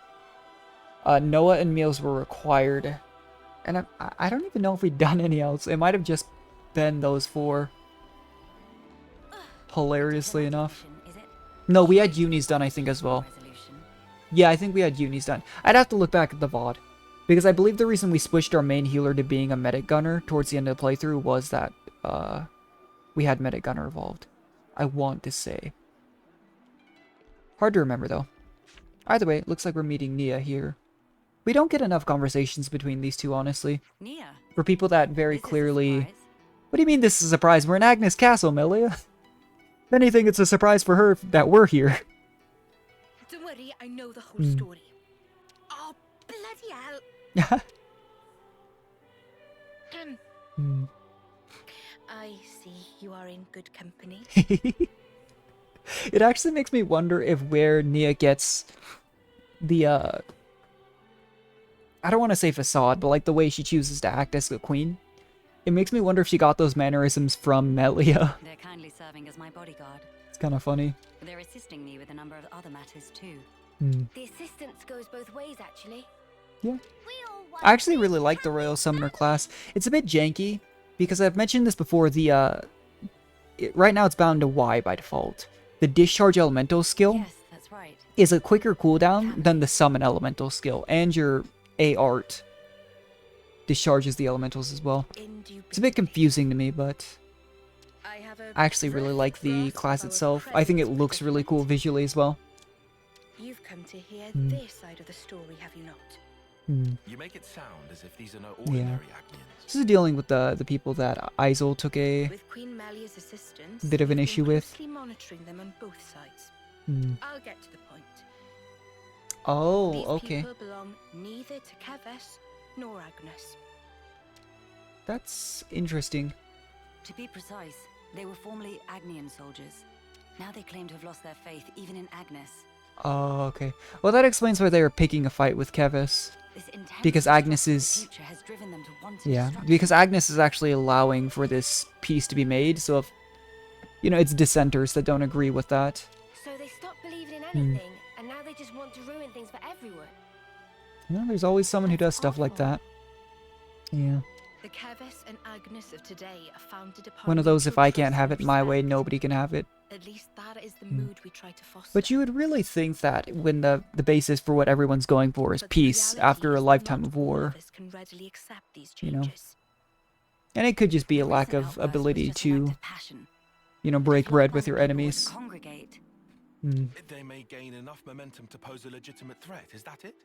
Noah and Meals were required. And I don't even know if we'd done any else. It might have just been those four. Hilariously enough. Is it? No, we had unis done, I think, as well. Resolution. Yeah, I think we had unis done. I'd have to look back at the VOD. Because I believe the reason we switched our main healer to being a medic gunner towards the end of the playthrough was that we had medic gunner evolved. I want to say. Hard to remember, though. Either way, it looks like we're meeting Nia here. We don't get enough conversations between these two, honestly. Nia. For people that very This is a clearly... surprise. What do you mean this is a surprise? We're in Agnes Castle, Melia. If anything, it's a surprise for her that we're here. Don't worry, I know the whole Hmm. story. Oh, bloody hell. Hmm. I see you are in good company. It actually makes me wonder if where Nia gets the, I don't want to say facade, but like the way she chooses to act as the queen. It makes me wonder if she got those mannerisms from Melia. They're kindly serving as my bodyguard. It's kind of funny. They're assisting me with a number of other matters too. Hmm. The assistance goes both ways, actually. Yeah. We all want I actually really like the Royal Summoner class. It's a bit janky, because I've mentioned this before, right now it's bound to Y by default. The Discharge Elemental skill Yes, that's right. is a quicker cooldown than the Summon Elemental skill, and your A-Art discharges the elementals as well. It's a bit confusing to me, but I actually really like the class itself. I think it looks really cool visually as well. You've come to hear their side of the story, have you not? You make it sound as if these are no Yeah. ordinary Agnians. This is dealing with the people that Isol took a With Queen Melia's assistance, bit of an you've issue been with. closely monitoring them on both sides. I'll get to the point. Oh, These okay. people belong neither to Keves nor Agnes. That's interesting. To be precise, they were formerly Agnian soldiers. Now they claim to have lost their faith even in Agnes. Oh, okay. Well, that explains why they were picking a fight with Keves. This intense Because distrust Agnes of the is... future has driven them to want to Yeah, destruction. because Agnes is actually allowing for this peace to be made, so if... You know, it's dissenters that don't agree with that. So they stopped believing in anything, and now they just want to ruin things for everyone. Well, there's always someone who does stuff like that. Yeah. The Keves and Agnes of today are founded upon One of those, if mutual I can't trust have and it my way, respect. nobody can have it. At least that is the mood we try to foster. But you would really think that when the basis for what everyone's going for is But the peace reality after a is that lifetime not of all war. of us can readily accept these You know. changes. And it could just be a The lack recent of outburst was ability just an act to, of passion. you know, If break bread with like-minded your people would enemies. Congregate. They may gain enough momentum to pose a legitimate threat, is that it?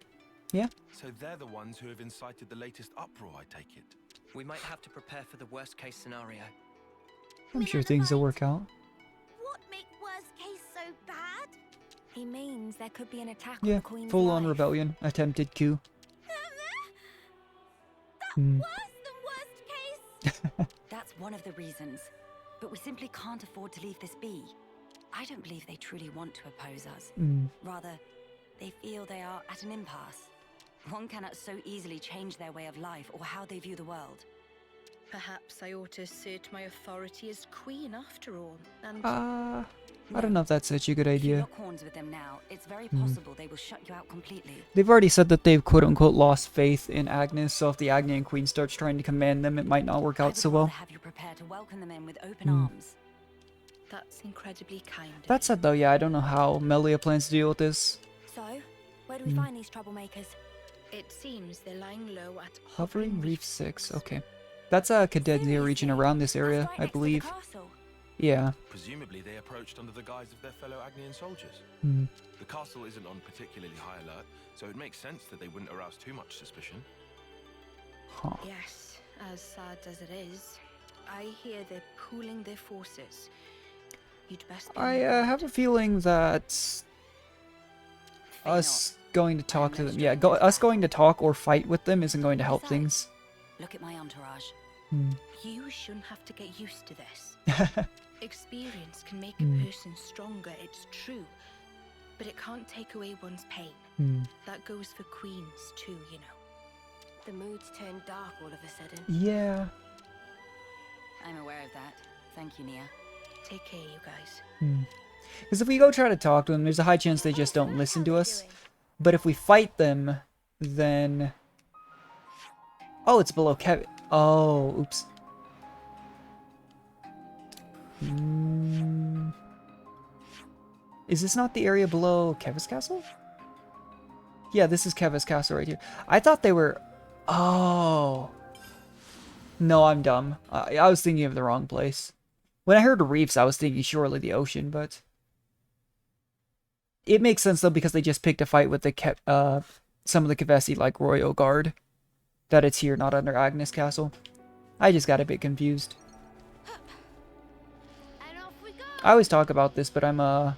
Yeah. So they're the ones who have incited the latest uproar, I take it. We might have to prepare for the worst case scenario. I'm sure things will work out. What make worst case so bad? He means there could be an attack Yeah, on the Queen's full-on life. rebellion, attempted coup. Worse than worst case? That's one of the reasons. But we simply can't afford to leave this be. I don't believe they truly want to oppose us. Rather, they feel they are at an impasse. One cannot so easily change their way of life or how they view the world. Perhaps I ought to assert my authority as queen after all, and I don't know if that's such a good If you idea. lock horns with them now, it's very possible they will shut you out completely. They've already said that they've quote-unquote lost faith in Agnes, so if the Agnian Queen starts trying to command them, it might not work I out would so rather well. have you prepare to welcome them in with open arms. that's incredibly kind of That said though, yeah, I don't know how Melia plans to deal with this. So, where do we find these troublemakers? you. It seems they're lying low at Hovering Reef 6, okay. That's a Cadencia region around this area, That's right I next to the believe. castle. Yeah. Presumably they approached under the guise of their fellow Agnian soldiers. The castle isn't on particularly high alert, so it makes sense that they wouldn't arouse too much suspicion. Huh. Yes, as sad as it is, I hear they're pooling their forces. You'd best be I on guard. have a feeling that Fear us going to talk am to no them, yeah, stranger to us that. going to talk or fight with them isn't going to help things. not. Look at my entourage. You shouldn't have to get used to this. Experience can make a person stronger, it's true. But it can't take away one's pain. That goes for queens too, you know. The mood's turned dark all of a sudden. Yeah. I'm aware of that. Thank you, Nia. Take care, you guys. Because if we go try to talk to them, there's a high chance they just don't listen to us. But if we fight them, then... Oh, it's below Kevin. Oh, oops. Is this not the area below Kevis Castle? Yeah, this is Kevis Castle right here. I thought they were... Oh. No, I'm dumb. I was thinking of the wrong place. When I heard reefs, I was thinking surely the ocean, but... It makes sense, though, because they just picked a fight with the some of the Kevesi, like Royal Guard. That it's here, not under Agnes Castle. I just got a bit confused. And off we go. I always talk about this, but I'm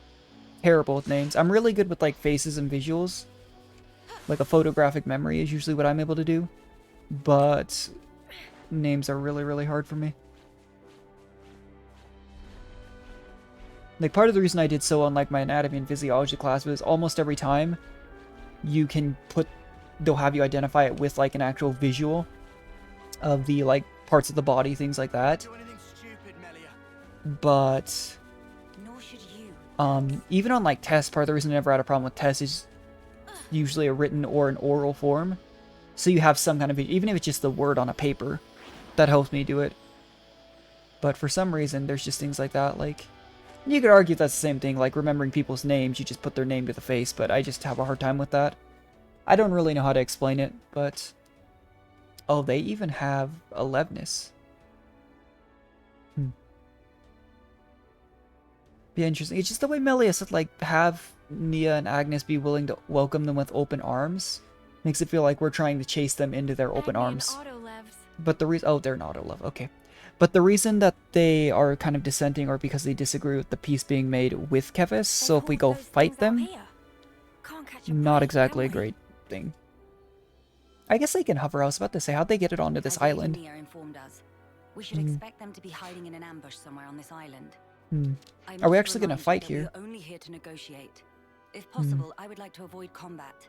terrible with names. I'm really good with like faces and visuals. Like a photographic memory is usually what I'm able to do. But names are really, really hard for me. Like part of the reason I did so on like my anatomy and physiology class was almost every time you can put, they'll have you identify it with like an actual visual of the like parts of the body, things like that. Do anything stupid, Melia. But Nor should you. even on like tests, part of the reason I never had a problem with tests is usually a written or an oral form. So you have some kind of, even if it's just the word on a paper, that helps me do it. But for some reason, there's just things like that, like, you could argue that's the same thing, like remembering people's names, you just put their name to the face, but I just have a hard time with that. I don't really know how to explain it, but... Oh, they even have Alevnis. Be interesting. It's just the way Melia said, like, have Nia and Agnes be willing to welcome them with open arms. Makes it feel like we're trying to chase them into their open arms. But the reason... Oh, they're not auto love. Okay. But the reason that they are kind of dissenting or because they disagree with the peace being made with Keves. So if we go fight them, not exactly a great thing. I guess they can hover. I was about to say, how'd they get it onto this island? Nia informed us. We should expect them to be hiding in an ambush somewhere on this island. Are we actually going to fight here? We're only here to negotiate. If possible, I would like to avoid combat.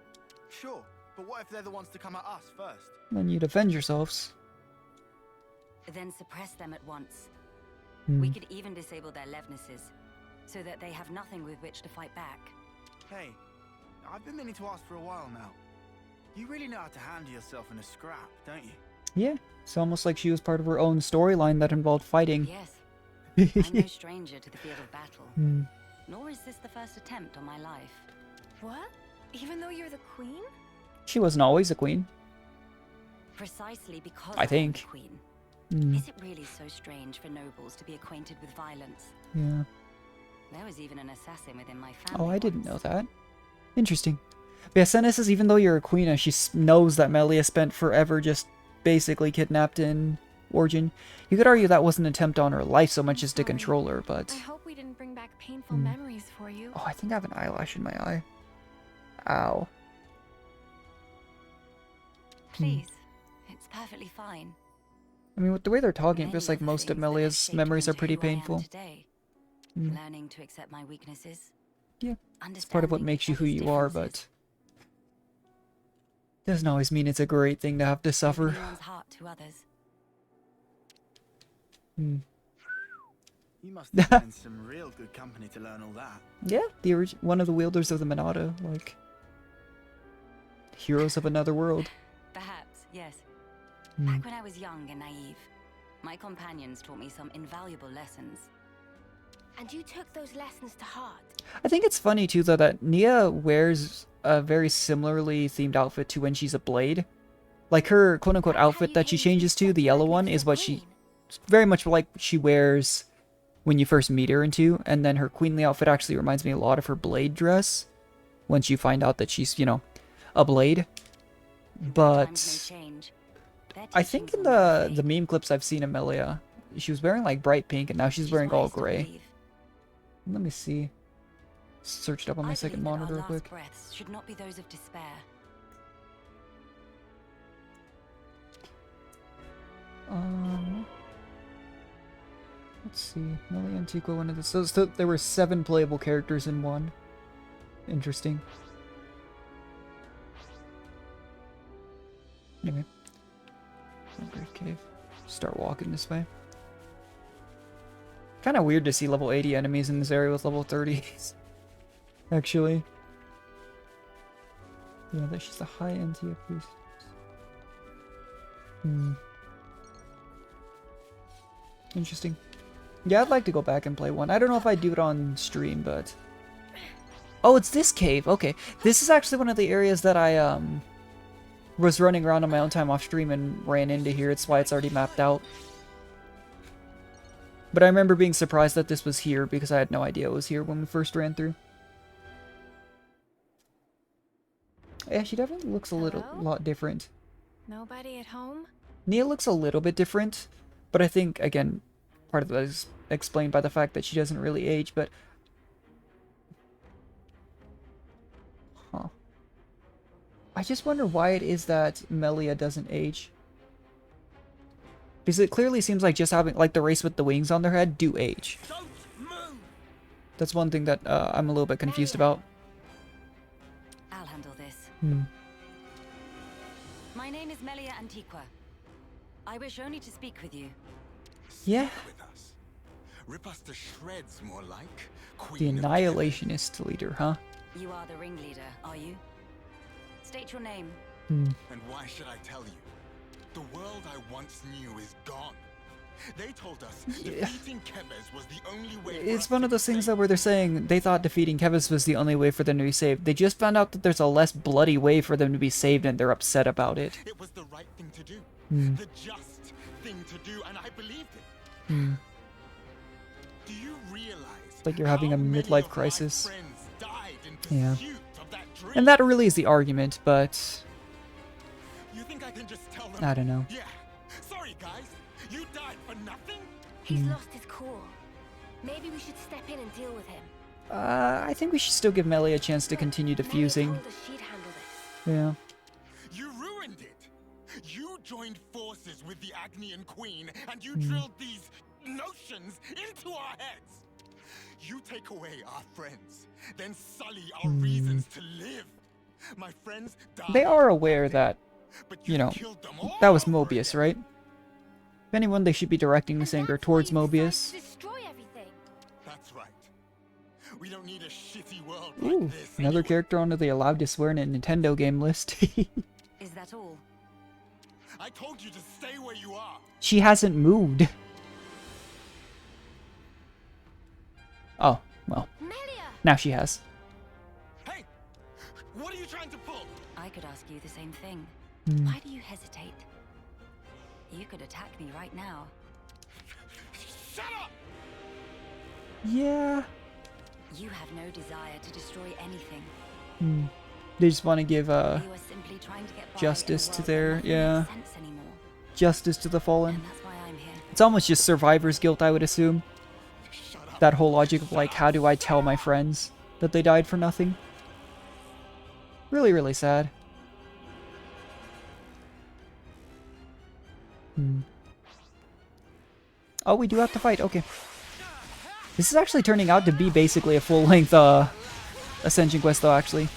Sure, but what if they're the ones to come at us first? Then you defend yourselves. Then suppress them at once. We could even disable their levnesses, so that they have nothing with which to fight back. Hey, I've been meaning to ask for a while now. You really know how to handle yourself in a scrap, don't you? Yeah, it's almost like she was part of her own storyline that involved fighting. Yes. I'm no stranger to the field of battle. Nor is this the first attempt on my life. What? Even though you're the queen? She wasn't always a queen. Precisely because I think. I'm the queen. Is it really so strange for nobles to be acquainted with violence? Yeah. There was even an assassin within my family. Oh, I didn't know that. Interesting. But yeah, Senna says even though you're a queen, she knows that Melia spent forever just basically kidnapped in Origin. You could argue that wasn't an attempt on her life so much as to control her, but... I hope we didn't bring back painful memories for you. Oh, I think I have an eyelash in my eye. Ow. Please. It's perfectly fine. I mean, with the way they're talking, it feels Many like the most of things that have Melia's shaped memories me are pretty into who I am painful. today. Learning to accept my weaknesses. Yeah, it's part of what makes you who you are, but... doesn't always mean it's a great thing to have to suffer. Heart to others. You must have been in some real good company to learn all that. Yeah, one of the wielders of the Monado, like... heroes of another world. Perhaps, yes. Back when I was young and naive, my companions taught me some invaluable lessons. And you took those lessons to heart. I think it's funny too, though, that Nia wears a very similarly themed outfit to when she's a blade. Like her quote-unquote outfit that she changes to, the yellow one, is what she... very much like she wears when you first meet her in 2, and then her queenly outfit actually reminds me a lot of her blade dress. Once you find out that she's, you know, a blade. But... I think in the meme clips I've seen of Melia, she was wearing like bright pink, and now she's wearing all gray. Let me see. Search it up on my second monitor real quick. Breaths should not be those of despair. Let's see. Melia Antigua, one of the... So there were 7 playable characters in 1. Interesting. Anyway. Great cave. Start walking this way. Kind of weird to see level 80 enemies in this area with level 30s. Actually. Yeah, that she's the high NTA priest. Interesting. Yeah, I'd like to go back and play one. I don't know if I'd do it on stream, but... oh, it's this cave. Okay. This is actually one of the areas that I, was running around on my own time off stream and ran into here. It's why it's already mapped out. But I remember being surprised that this was here because I had no idea it was here when we first ran through. Yeah, she definitely looks a lot different. Nobody at home? Nia looks a little bit different, but I think, again, part of that is explained by the fact that she doesn't really age, but... huh. I just wonder why it is that Melia doesn't age. Because it clearly seems like just having, like, the race with the wings on their head do age. That's one thing that I'm a little bit confused about. I'll handle this. My name is Melia Antigua. I wish only to speak with you. Yeah. With us. Rip us to shreds, more like. The Queen annihilationist leader, huh? You are the ringleader, are you? State your name. And why should I tell you? The world I once knew is gone. They told us defeating Keves was the only way. It's one of those things that where they're saying they thought defeating Keves was the only way for them to be saved. They just found out that there's a less bloody way for them to be saved, and they're upset about it. It was the right thing to do. The just thing to do, and I believed it. Do you realize It's like you're having a How many midlife of my crisis. friends died in Yeah. pursuit of that dream? And that really is the argument, but You think I can just tell them? I don't know. Yeah. Sorry, guys. You died for nothing? He's lost his cool. Maybe we should step in and deal with him. I think we should still give Melee a chance to continue diffusing. Melia told us she'd handle this. Yeah. You ruined it. You joined forces with the Agnian Queen, and you drilled these notions into our heads. You take away our friends, then sully our reasons to live. My friends died. They are aware that, but you know, killed them all that was over Mobius, again. right? If anyone, they should be directing this anger towards Mobius. Destroy everything. That's right. We don't need a shitty world Ooh, like this. another anyway. character onto the allowed to swear in a Nintendo game list. Is that all? I told you to stay where you are. She hasn't moved. Oh, well, Melia! now she has. Hey, what are you trying to pull? I could ask you the same thing. Hmm. Why do you hesitate? You could attack me right now. Shut up! Yeah. You have no desire to destroy anything. They just want to give You are simply trying to get by justice in a to world their- where nothing yeah. makes sense anymore. justice to the fallen. And that's why I'm here. It's almost just survivor's guilt, I would assume. Shut up. That whole logic of like, how do I tell my friends that they died for nothing? Really, really sad. Oh, we do have to fight. Okay. This is actually turning out to be basically a full-length Ascension quest, though, actually.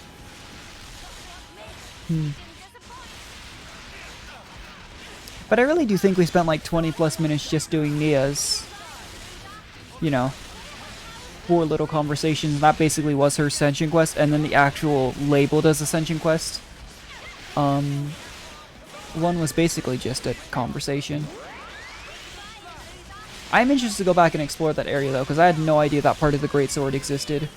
But I really do think we spent like 20 plus minutes just doing Nia's, you know, 4 little conversations. And that basically was her Ascension quest, and then the actual labeled as Ascension quest. One was basically just a conversation. I'm interested to go back and explore that area though, because I had no idea that part of the Greatsword existed.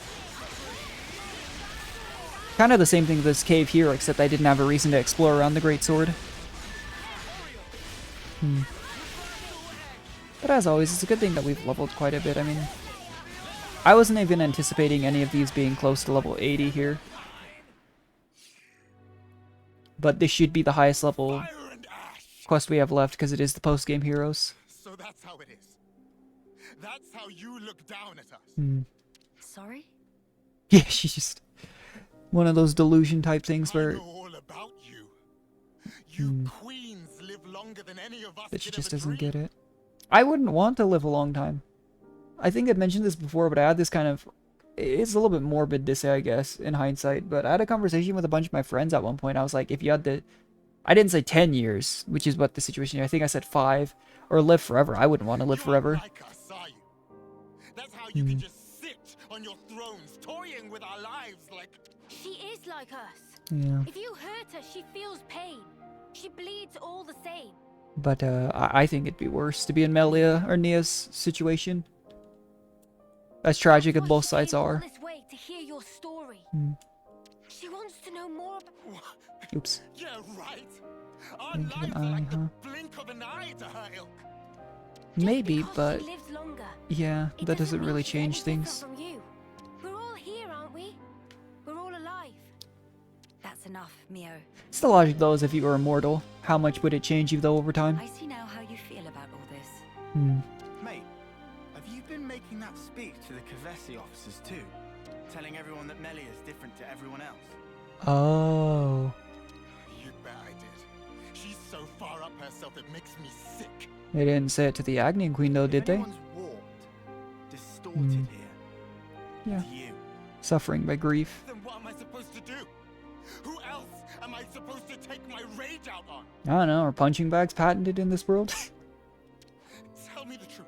Kind of the same thing with this cave here, except I didn't have a reason to explore around the Greatsword. But as always, it's a good thing that we've leveled quite a bit. I mean, I wasn't even anticipating any of these being close to level 80 here. But this should be the highest level Fire and ash. quest we have left, because it is the post-game heroes. So that's how it is. That's how you look down at us. Sorry? Yeah, she's just one of those delusion type things I where know all about you. You queens live longer than any of us that she could just ever doesn't dream. get it. I wouldn't want to live a long time. I think I've mentioned this before, but I had this kind of... It's a little bit morbid to say, I guess, in hindsight, but I had a conversation with a bunch of my friends at one point. I was like, if you had to... I didn't say 10 years, which is what the situation is. I think I said 5. Or live forever. I wouldn't want to live You're forever. like us, are you? That's how you can just sit on your thrones, toying with our lives like... She is like us. Yeah. If you hurt her, she feels pain. She bleeds all the same. But I think it'd be worse to be in Melia or Nia's situation. As tragic as That's why both she sides came all are. this way to hear your story. She wants to know more about... Oops. Yeah, right. Our Blink of an lives are eye, like huh? the blink of an eye to her ilk. Maybe, Because but... she lives longer, Yeah, it that doesn't mean really she's any change different things. from you. We're all here, aren't we? We're all alive. That's enough, Mio. It's the logic though, as if you were immortal. How much would it change you though over time? I see now how you feel about all this. Mate, have you been making that speech to the Kavesi officers too? Telling everyone that Melia is different to everyone else? Oh. You bet I did. She's so far up herself it makes me sick. They didn't say it to the Agnian Queen though, did If they? anyone's warped, distorted here, Yeah. it's you. Suffering by grief. Then what am I supposed to do? Who else am I supposed to take my rage out on? I don't know, are punching bags patented in this world? Tell me the truth.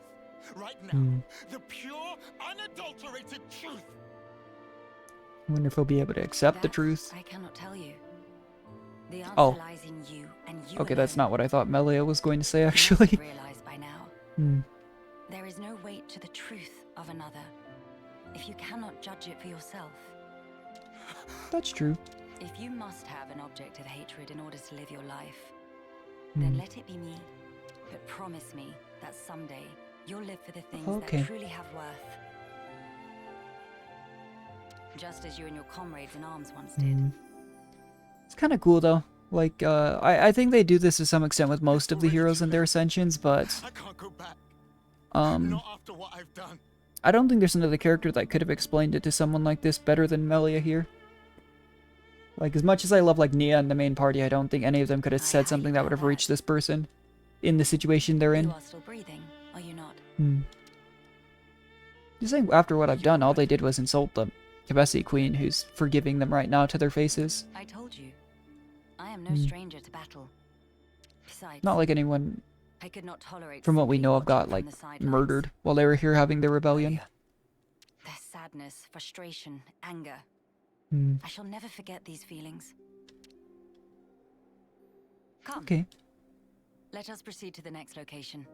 Right now. The pure, unadulterated truth. I wonder if he'll be able to accept the That truth. I cannot tell you. The answer Oh. lies in you and you Okay, that's alone. not what I thought Melia was going to say, You must actually. have realized by now. Hmm. There is no weight to the truth of another if you cannot judge it for yourself. That's true. If you must have an object of hatred in order to live your life, then let it be me. But promise me that someday you'll live for the things Okay. that truly have worth. just as you and your comrades in arms once did. It's kind of cool though. Like, I think they do this to some extent with most of the heroes and their ascensions, but I can't go back. um, Not after what I've done. I don't think there's another character that could have explained it to someone like this better than Melia here. Like, as much as I love, like, Nia and the main party, I don't think any of them could have said something that would have reached this person in the situation they're in. You are still breathing, are you not? Just saying, after what I've done, all they did was insult the Kavesi Queen, who's forgiving them right now to their faces. I told you. I am no stranger to battle. Besides, Not like anyone, I could not tolerate from what we simply know, of watching got, from like, the sidelines. murdered while they were here having their rebellion. Their sadness, frustration, anger. I shall never forget these feelings. Come. Okay. Let us proceed to the next location.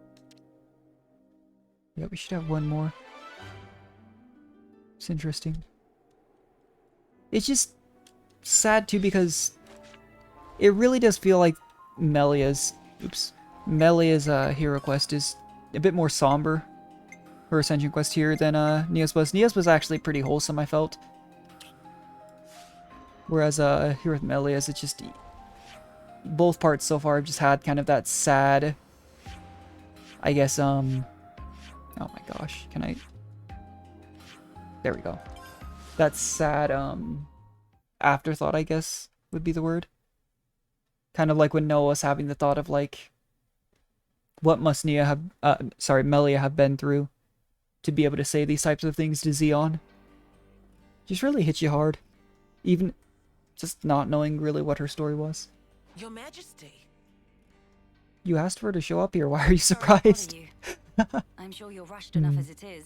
Yeah, we should have one more. It's interesting. It's just sad too because it really does feel like Melia's hero quest is a bit more somber. Her ascension quest here than Nia's was. Nia's was actually pretty wholesome, I felt. Whereas here with Melia's, it's just both parts so far have just had kind of that sad, I guess, oh my gosh, can I, there we go. That sad, afterthought, I guess, would be the word. Kind of like when Noah's having the thought of, like, what must Melia have been through to be able to say these types of things to Xeon. Just really hits you hard. Even just not knowing really what her story was. Your Majesty. You asked for her to show up here. Why are you surprised? I'm sure you're rushed enough as it is.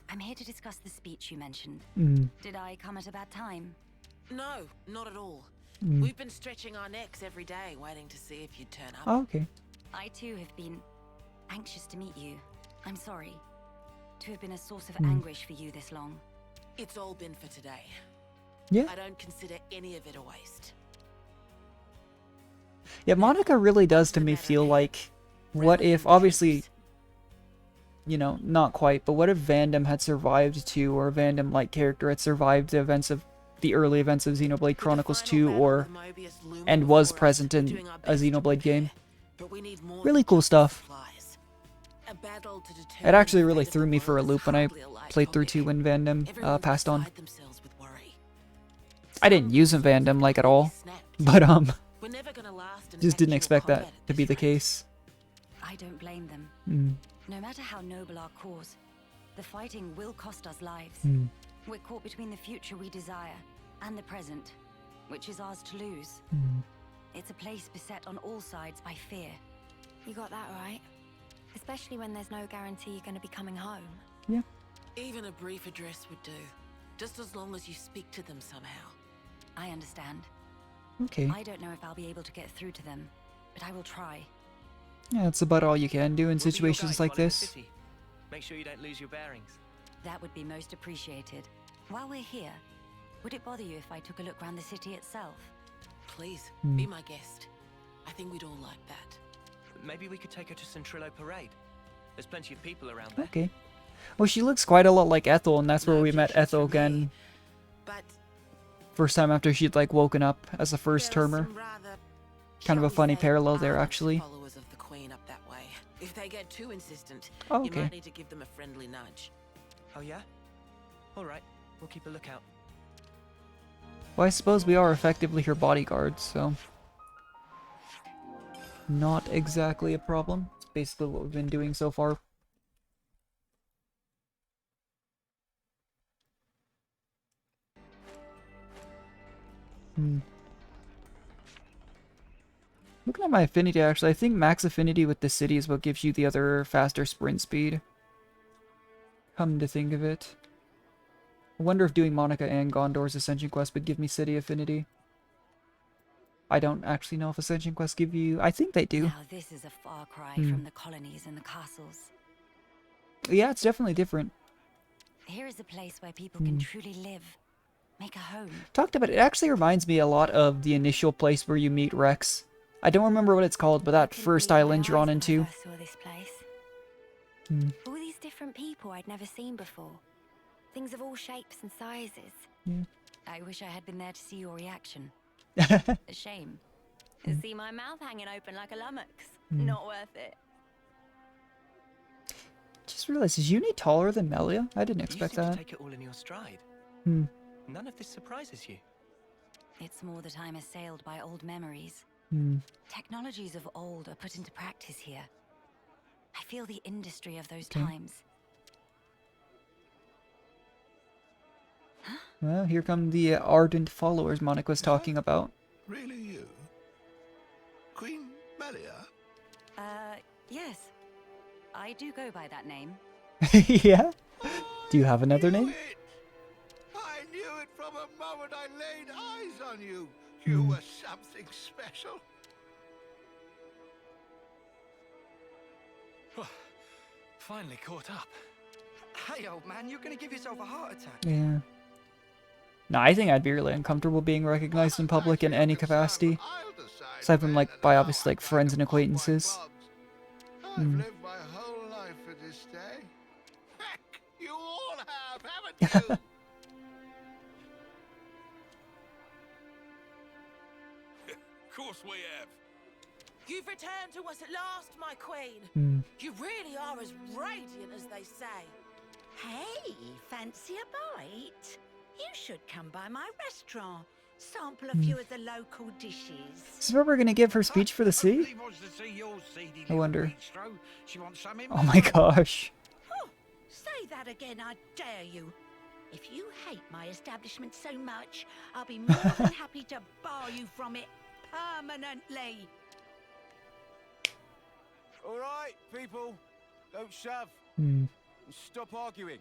I'm here to discuss the speech you mentioned. Did I come at a bad time? No, not at all. We've been stretching our necks every day, waiting to see if you'd turn up. Oh, okay. I too have been anxious to meet you. I'm sorry to have been a source of anguish for you this long. It's all been for today. Yeah. I don't consider any of it a waste. Yeah, Monica really does to me feel like, what if, obviously, you know, not quite, but what if Vandam had survived too, or a Vandam-like character had survived the early events of Xenoblade Chronicles 2, or, and was present in a Xenoblade game. Really cool stuff. It actually really threw me for a loop when I played through 2 when Vandam passed on. I didn't use a Vandam, like, at all, but, just didn't expect that to be the case. I don't blame them. No matter how noble our cause, the fighting will cost us lives. We're caught between the future we desire and the present, which is ours to lose. It's a place beset on all sides by fear. You got that right. Especially when there's no guarantee you're going to be coming home. Yeah. Even a brief address would do, just as long as you speak to them somehow. I understand. Okay. I don't know if I'll be able to get through to them, but I will try. Yeah, that's about all you can do in situations like this. Make sure you don't lose your bearings. That would be most appreciated. While we're here, would it bother you if I took a look around the city itself? Please, be my guest. I think we'd all like that. Maybe we could take her to Centrillo Parade. There's plenty of people around there. Okay. Well, she looks quite a lot like Ethel, and that's where we met Ethel again. But First time after she'd, like, woken up as a first termer. Kind of a funny parallel there, actually. Followers of the Queen up that way. If they get too insistent, Oh, you okay. might need to give them a friendly nudge. Oh yeah? Alright, we'll keep a lookout. Well, I suppose we are effectively her bodyguards, so... not exactly a problem. It's basically what we've been doing so far. Looking at my affinity, actually, I think max affinity with the city is what gives you the other faster sprint speed. Come to think of it. I wonder if doing Monica and Ghondor's Ascension quest would give me city affinity. I don't actually know if Ascension quests give you... I think they do. Now this is a far cry from the colonies and the castles. Yeah, it's definitely different. Here is a place where people can truly live. Make a home. Talked about it. It actually reminds me a lot of the initial place where you meet Rex. I don't remember what it's called, but that first island you're on into. I saw this place. All these different people I'd never seen before. Things of all shapes and sizes. Yeah. I wish I had been there to see your reaction. A shame. See my mouth hanging open like a lummox. Not worth it. Just realized, is Uni taller than Melia? I didn't expect You seem that. to take it all in your stride. None of this surprises you. It's more that I'm assailed by old memories. Technologies of old are put into practice here. I feel the industry of those times. Well, here come the ardent followers Monica was talking about. Really you? Queen Melia? Yes. I do go by that name. Yeah? Do you have another name? I knew it from the moment I laid eyes on you. You were something special. Finally caught up. Hey, old man, you're gonna give yourself a heart attack. Yeah. No, I think I'd be really uncomfortable being recognized in public in any capacity. Aside from, like, by obviously, like, friends and acquaintances. I've lived my whole life for this day. Heck, you all have, haven't you? Of course we have. You've returned to us at last, my queen. You really are as radiant as they say. Hey, fancy a bite? You should come by my restaurant. Sample a few of the local dishes. Is this where we're gonna give her speech for the sea? I wonder. Oh my gosh. Oh, say that again, I dare you. If you hate my establishment so much, I'll be more than happy to bar you from it permanently. All right, people, don't shove. Stop arguing.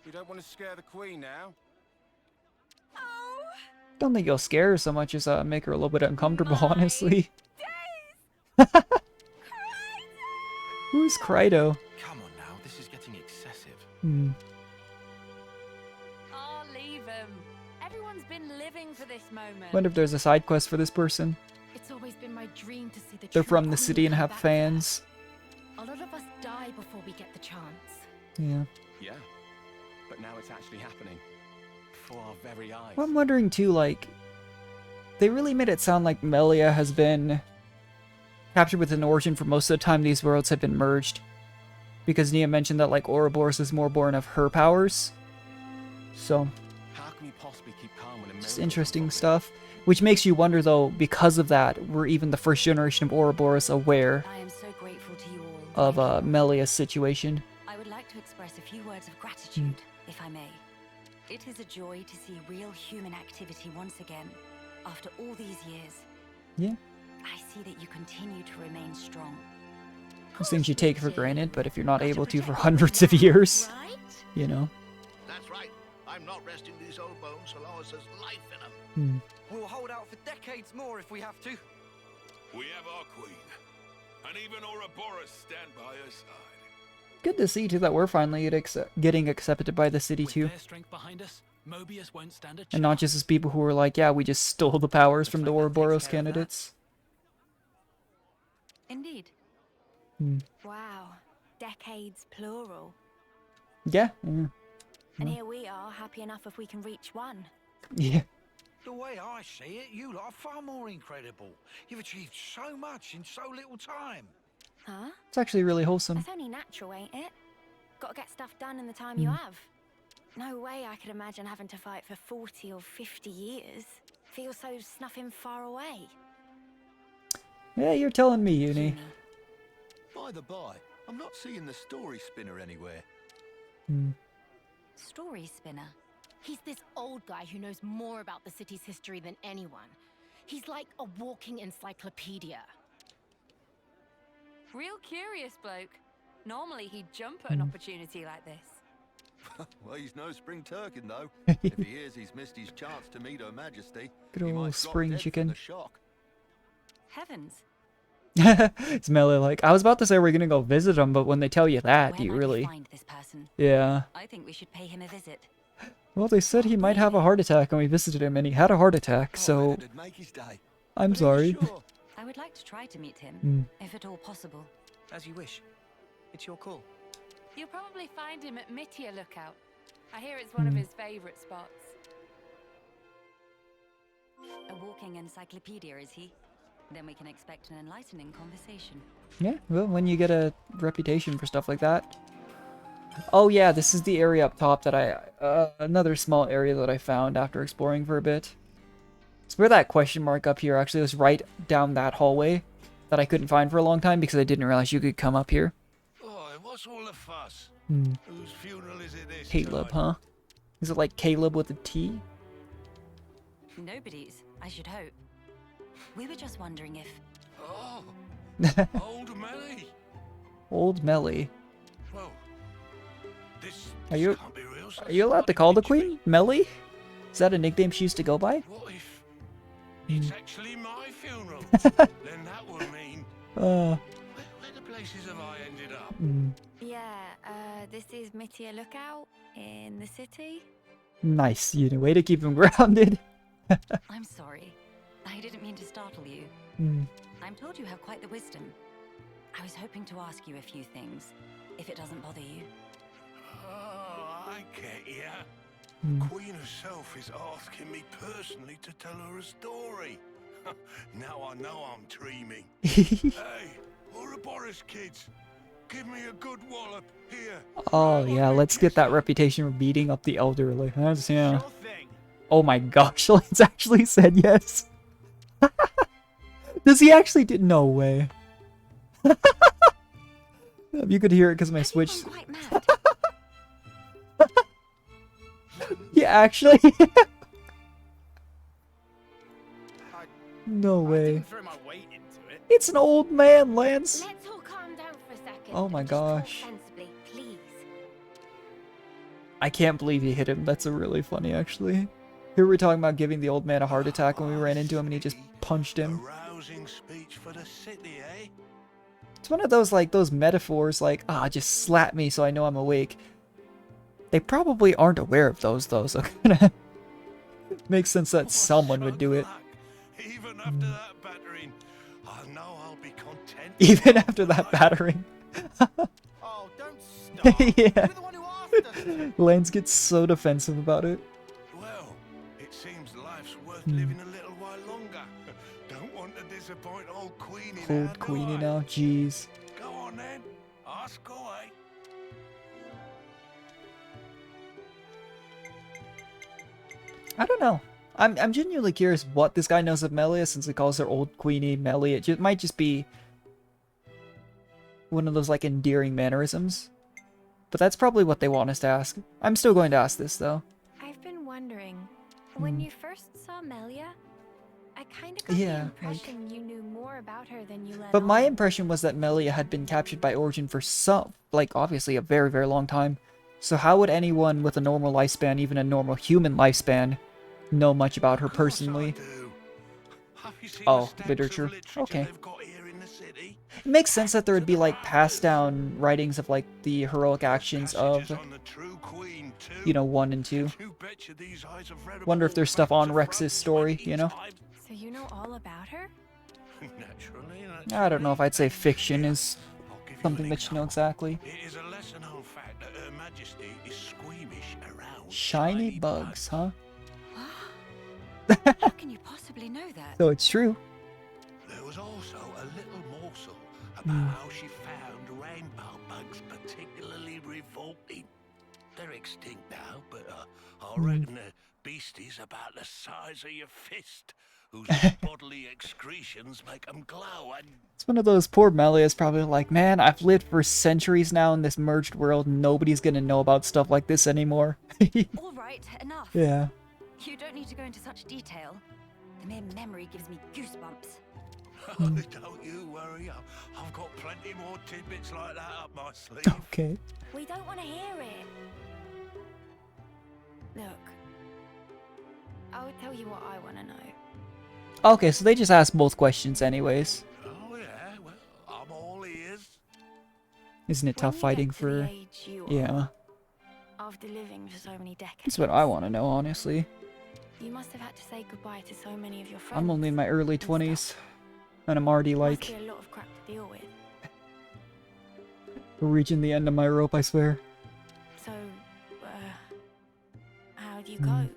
We don't want to scare the queen now. Oh, Don't think you'll scare her so much as make her a little bit uncomfortable, honestly. Who's Krydo? Come on now, this is getting excessive. Oh, leave him. Everyone's been living for this moment. Wonder if there's a side quest for this person. It's always been my dream to see the They're true from the queen city and come have back. fans. A lot of us die before we get the chance. Yeah. Yeah, but now it's actually happening. Before our very eyes. Well, I'm wondering too, like, they really made it sound like Melia has been captured with an origin for most of the time these worlds have been merged. Because Nia mentioned that, like, Ouroboros is more born of her powers. So, How can we possibly keep calm when just interesting stuff. Which makes you wonder, though, because of that, were even the first generation of Ouroboros aware I am so grateful to you all. of Melia's situation? I would like to express a few words of gratitude, if I may. It is a joy to see real human activity once again, after all these years. Yeah. I see that you continue to remain strong. Those things you take for granted, but if you're not able to for hundreds of years, you know. That's right. I'm not resting these old bones so long as there's life in them. We'll hold out for decades more if we have to. We have our queen, and even Ouroboros stand by her side. Good to see, too, that we're finally getting accepted by the city, too. And not just as people who were like, yeah, we just stole the powers from the Ouroboros candidates. Indeed. Wow. Decades plural. Yeah. And here we are, happy enough if we can reach one. Yeah. The way I see it, you lot are far more incredible. You've achieved so much in so little time. Huh? It's actually really wholesome. That's only natural, ain't it? Gotta get stuff done in the time you have. No way I could imagine having to fight for 40 or 50 years. Feels so snuffing far away. Yeah, you're telling me, Uni. By the by, I'm not seeing the story spinner anywhere. Story spinner. He's this old guy who knows more about the city's history than anyone. He's like a walking encyclopedia. Real curious bloke. Normally he'd jump at an opportunity like this. Well, he's no spring turkin, though. If he hears he's missed his chance to meet Her Majesty, Good he old might drop spring dead from chicken. the shock. Heavens. It's Melia like, I was about to say we're gonna go visit him, but when they tell you that, Where do you might we really? find this person? Yeah. I think we should pay him a visit. Well, they said he might have a heart attack, and we visited him, and he had a heart attack, so... I'm sorry. I would like to try to meet him, if at all possible. As you wish. It's your call. You'll probably find him at Mittia Lookout. I hear it's one of his favorite spots. A walking encyclopedia, is he? Then we can expect an enlightening conversation. Yeah, well, when you get a reputation for stuff like that. Oh yeah, this is the area up top that another small area that I found after exploring for a bit. It's where that question mark up here actually was right down that hallway that I couldn't find for a long time because I didn't realize you could come up here. Oh, what's all the fuss? Hmm. Whose funeral is it this Caleb, time? huh? Is it like Caleb with a T? Nobody's, I should hope. We were just wondering if... Oh, old Melly. Old Melly. Well, this Are you can't be real. are you allowed to call the queen Melly? Is that a nickname she used to go by? What if it's actually my funeral? Then that will mean... Where the places have I ended up? Yeah, this is Mittia Lookout in the city. Nice, you know, way to keep him grounded. I'm sorry. I didn't mean to startle you. I'm told you have quite the wisdom. I was hoping to ask you a few things, if it doesn't bother you. Oh, I get ya. Queen herself is asking me personally to tell her a story. Now I know I'm dreaming. Hey, Ouroboros kids, give me a good wallop here. Oh yeah, let's get that reputation for beating up the elderly. That's yeah. Oh my gosh, Lance actually said yes. Does he actually do? No way. You could hear it because my Switch. Yeah, actually. No way. It's an old man, Lance. Let's all calm down for a second. Oh my and just talk gosh. sensibly, please. I can't believe he hit him. That's a really funny, actually. Here we're talking about giving the old man a heart attack when we ran into him and he just punched him. Rousing speech for the city, eh? It's one of those, like, those metaphors, like, just slap me so I know I'm awake. They probably aren't aware of those, though, so it makes sense that someone would do it. Even after that battering, I know I'll be content. Even after that battering. Oh, don't stop. Yeah. You're the one who asked us. Lance gets so defensive about it. Well, it seems life's worth living a little while longer. Don't want to disappoint old Queenie now, Old do Queenie I? now, jeez. Go on then, ask away. I don't know. I'm genuinely curious what this guy knows of Melia since he calls her Old Queenie Melly. It might just be one of those, like, endearing mannerisms. But that's probably what they want us to ask. I'm still going to ask this, though. I've been wondering, when you first saw Melia, I kind of got Yeah, the like- impression you knew more about her than you let But my on. impression was that Melia had been captured by Origin for some, like, obviously a very, very long time. So how would anyone with a normal lifespan, even a normal human lifespan, know much about her personally? Oh, literature. Okay. It makes sense that there would be, like, passed down writings of, like, the heroic actions of, you know, 1 and 2. Wonder if there's stuff on Rex's story, you know? So you know all about her? Naturally. I don't know if I'd say fiction is something that you know exactly. It is a lesser known fact that Her Majesty is squeamish around Shiny bugs, huh? How can you possibly know that? So it's true. There was also a little morsel about how she found rainbow bugs particularly revolting. They're extinct now, but I reckon they're beasties about the size of your fist, whose bodily excretions make them glow, and... It's one of those poor Melia's probably like, man, I've lived for centuries now in this merged world. Nobody's gonna know about stuff like this anymore. All right, enough. Yeah. You don't need to go into such detail. The mere memory gives me goosebumps. Don't you worry, I've got plenty more tidbits like that up my sleeve. Okay. We don't want to hear it. Look, I'll tell you what I want to know. Okay, so they just asked both questions anyways. Oh yeah, well, I'm all ears. Isn't it tough fighting to the for... age you Yeah. are, after living for so many decades, That's what I want to know, honestly. you must have had to say goodbye to so many of your friends. I'm only in my early 20s. And I'm already, Must like, be a lot of crap to deal with. reaching the end of my rope, I swear. So, how do you cope?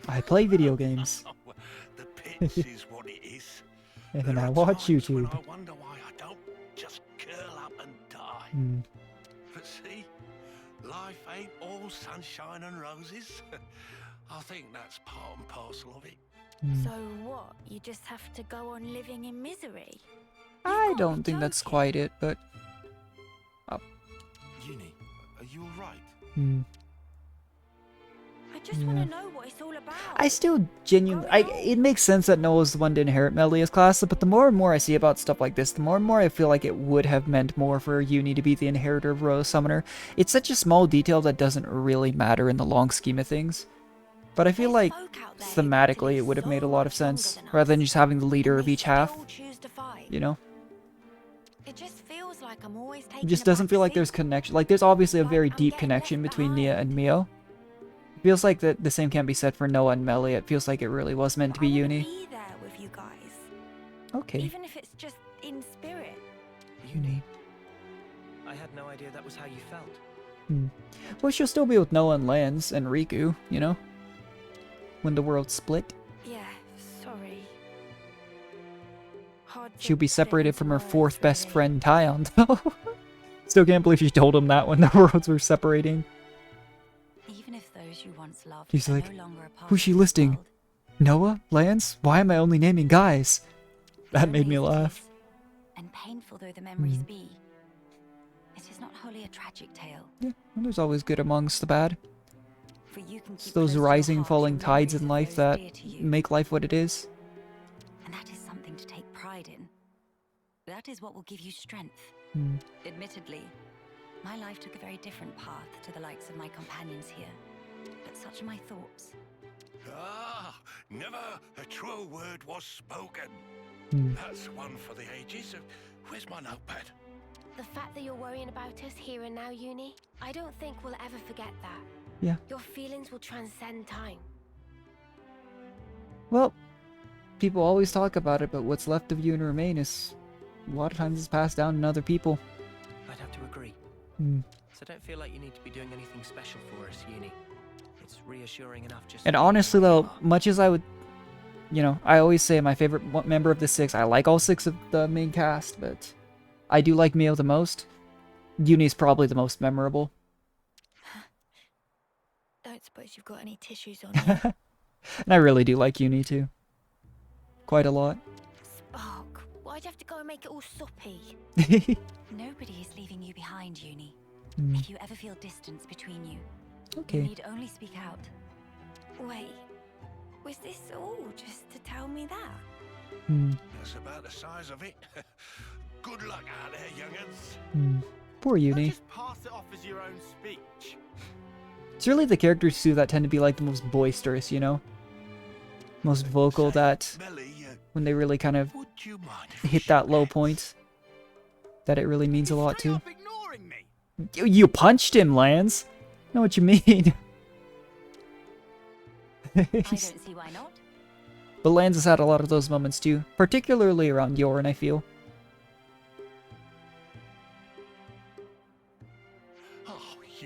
I play video games. The This is what it is. And I watch YouTube. I wonder why I don't just curl up and die. But see, life ain't all sunshine and roses. I think that's part and parcel of it. So what? You just have to go on living in misery? I don't think that's quite it, but... Uni, are you alright? I just want to know what it's all about. I still genuinely... it makes sense that Noah's the one to inherit Melia's class, but the more and more I see about stuff like this, the more and more I feel like it would have meant more for Uni to be the inheritor of Royal Summoner. It's such a small detail that doesn't really matter in the long scheme of things. But I feel like, thematically, it would have made a lot of sense, rather than just having the leader of each half, you know? It just feels like I'm always It taking just doesn't feel like there's connection. Like, there's obviously a very deep connection between Nia and Mio. It feels like that the same can be said for Noah and Melia. It feels like it really was meant to be Uni. be there with you guys. Okay. Even if it's just in spirit. Uni. I had no idea that was how you felt. Well, she'll still be with Noah and Lance and Riku, you know? When the world split. Yeah, sorry. She'll be separated from her fourth best friend, Tyon, though. Still can't believe she told him that when the worlds were separating. Even if those you once loved He's are like, no longer a part who's she listing? Noah? Lance? Why am I only naming guys? That made me laugh. and painful though the memories be, it is not wholly a tragic tale. Yeah, well, there's always good amongst the bad. For you can It's keep those close to your rising, heart falling the tides in memories life of that those dear to you. make life what it is. And that is something to take pride in. That is what will give you strength. Admittedly, my life took a very different path to the likes of my companions here. But such are my thoughts. Ah, never a truer word was spoken. That's one for the ages. Where's my notepad? The fact that you're worrying about us here and now, Uni, I don't think we'll ever forget that. Yeah. Your feelings will transcend time. Well, people always talk about it, but what's left of you and remain is a lot of times it's passed down to other people. I'd have to agree. So don't feel like you need to be doing anything special for us, Uni. It's reassuring enough just. And honestly, though, much as I would, you know, I always say my favorite member of the six, I like all six of the main cast, but I do like Mio the most. Uni's probably the most memorable. Don't suppose you've got any tissues on you. And I really do like Uni too. Quite a lot. Spark, why'd you have to go and make it all soppy? Nobody is leaving you behind, Uni. Mm. If you ever feel distance between you, Okay. you need only speak out. Wait, was this all just to tell me that? That's about the size of it. Good luck out there, young'uns. Poor Uni. Just pass it off as your own speech. It's really the characters too that tend to be like the most boisterous, you know? Most vocal, that when they really kind of hit that low point, that it really means a lot to. You punched him, Lance. Know what you mean? I don't see why not. But Lance has had a lot of those moments too, particularly around Yorin, I feel.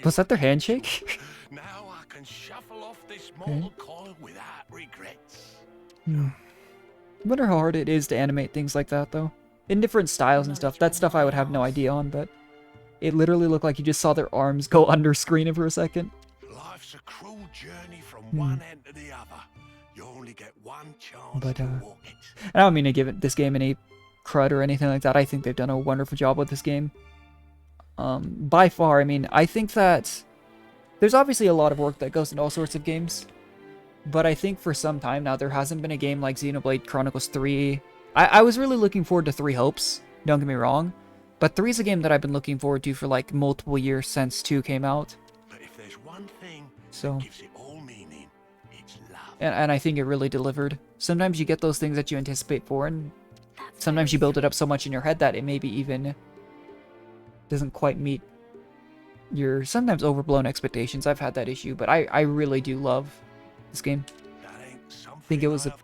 Was that their handshake? Now I can shuffle off this mortal coil without regrets. Wonder how hard it is to animate things like that, though. In different styles and stuff. That stuff I would have no idea on, but it literally looked like you just saw their arms go under screen for a second. Life's a cruel journey from one end to the other. You only get one chance But, to walk it. I don't mean to give this game any crud or anything like that. I think they've done a wonderful job with this game. By far, I mean, I think that there's obviously a lot of work that goes into all sorts of games. But I think for some time now, there hasn't been a game like Xenoblade Chronicles 3. I was really looking forward to 3 Hopes, don't get me wrong. But 3 is a game that I've been looking forward to for like multiple years since 2 came out. But if there's one thing So, that gives it all meaning, it's love. and I think it really delivered. Sometimes you get those things that you anticipate for, and sometimes you build it up so much in your head that it maybe even doesn't quite meet your sometimes overblown expectations. I've had that issue, but I really do love this game. I think it was a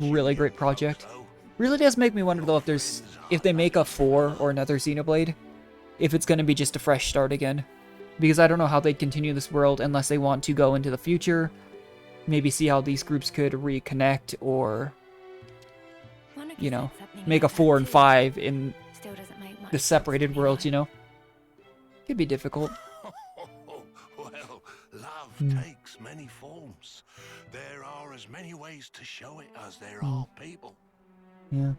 really great project. Really does make me wonder though if they make a 4 or another Xenoblade, if it's going to be just a fresh start again. Because I don't know how they'd continue this world unless they want to go into the future, maybe see how these groups could reconnect, or you know, make a 4 and 5 in the separated worlds, you know? Could be difficult. Well, love takes many forms. There are as many ways to show it as there are people. Yeah.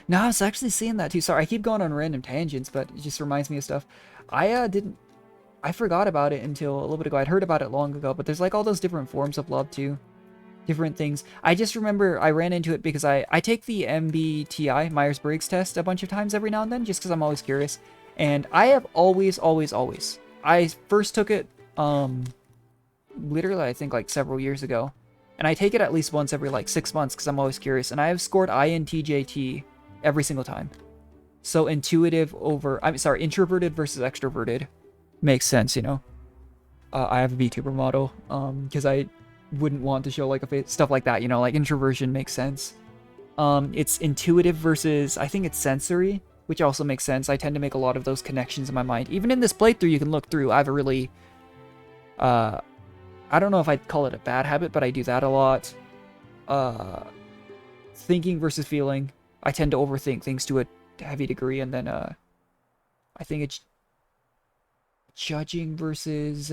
No, I was actually seeing that too. Sorry, I keep going on random tangents, but it just reminds me of stuff. I forgot about it until a little bit ago. I'd heard about it long ago, but there's like all those different forms of love too. Different things. I just remember I ran into it because I take the MBTI, Myers-Briggs test, a bunch of times every now and then, just because I'm always curious. And I have always, I first took it, literally I think like several years ago. And I take it at least once every like 6 months because I'm always curious. And I have scored INTJT every single time. So intuitive over, introverted versus extroverted. Makes sense, you know. I have a VTuber model, because I wouldn't want to show like a face, stuff like that, you know, like introversion makes sense. It's intuitive versus, I think it's sensory, which also makes sense. I tend to make a lot of those connections in my mind. Even in this playthrough, you can look through. I have a really, I don't know if I'd call it a bad habit, but I do that a lot. Thinking versus feeling. I tend to overthink things to a heavy degree, and then, I think it's judging versus,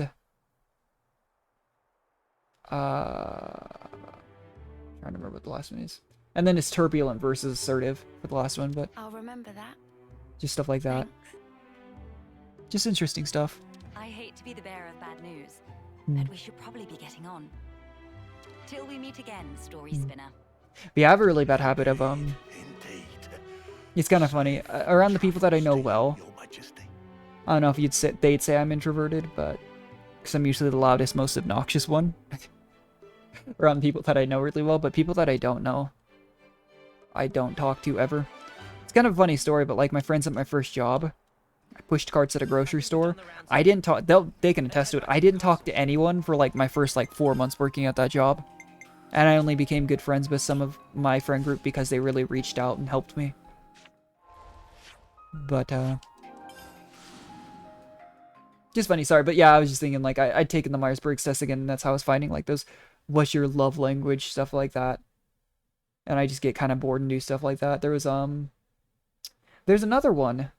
trying to remember what the last one is. And then it's turbulent versus assertive for the last one, but I'll remember that. just stuff like that. Just interesting stuff. I hate to be the bearer of bad news, Hmm. but we should probably be getting on. Till we meet again, story spinner. But yeah, I have a really bad habit of, it's kind of funny. Around the people that I know well, I don't know if they'd say I'm introverted, but because I'm usually the loudest, most obnoxious one. Around people that I know really well, but people that I don't know, I don't talk to ever. It's kind of a funny story, but like my friends at my first job, I pushed carts at a grocery store. I didn't talk, they can attest to it. I didn't talk to anyone for like my first like 4 months working at that job. And I only became good friends with some of my friend group because they really reached out and helped me. But, just funny, sorry, but yeah, I was just thinking, like, I'd taken the Myers-Briggs test again, and that's how I was finding, like, those, what's your love language, stuff like that. And I just get kind of bored and do stuff like that. There was, there's another one.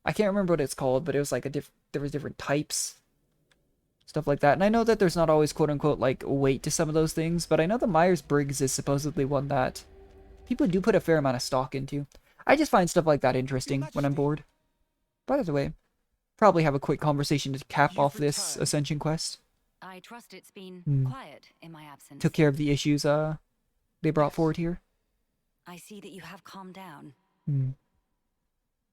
I can't remember what it's called, but it was, like, there was different types. Stuff like that. And I know that there's not always, quote-unquote, like, weight to some of those things, but I know the Myers-Briggs is supposedly one that people do put a fair amount of stock into. I just find stuff like that interesting when I'm bored. By the way, probably have a quick conversation to cap off this Ascension quest. I trust it's been quiet in my absence. Took care of the issues they brought forward here. I see that you have calmed down.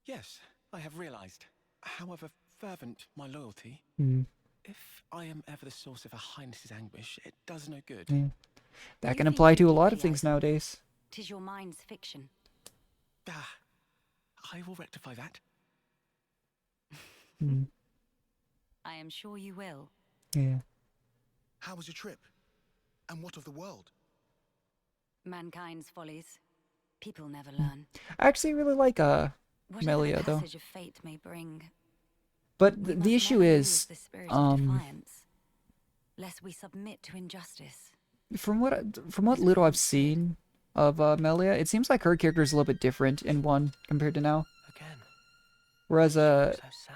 Yes, I have realized. However fervent my loyalty, if I am ever the source of Her Highness's anguish, it does no good. Yeah. That can apply to a lot of things nowadays. 'Tis your mind's fiction. I will rectify that. I am sure you will. Yeah. How was your trip? And what of the world? Mankind's follies. People never learn. I actually really like Whatever Melia the though. passage of fate may bring, But we the must issue never is, lose the spirit of defiance, lest we submit to injustice. from what little I've seen of Melia, it seems like her character is a little bit different in 1 compared to now. Again. Whereas So sad.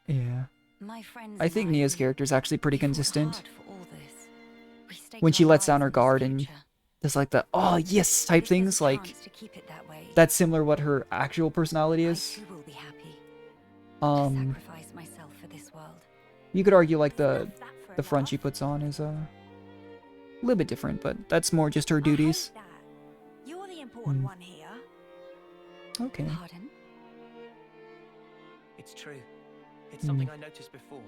yeah. My friends I think and Nia's character is actually pretty consistent. hard for all this. We staked When she our lets down lives her on this guard and future. does like the oh yes type If there's things, a like chance to keep it that way, that's similar what her actual personality is. I too will be happy. Um, Sacrifice myself for this world. you could argue like the front she puts on is a little bit different, but that's more just her duties. You're the important one here. Okay. Pardon? It's true. It's something I noticed before.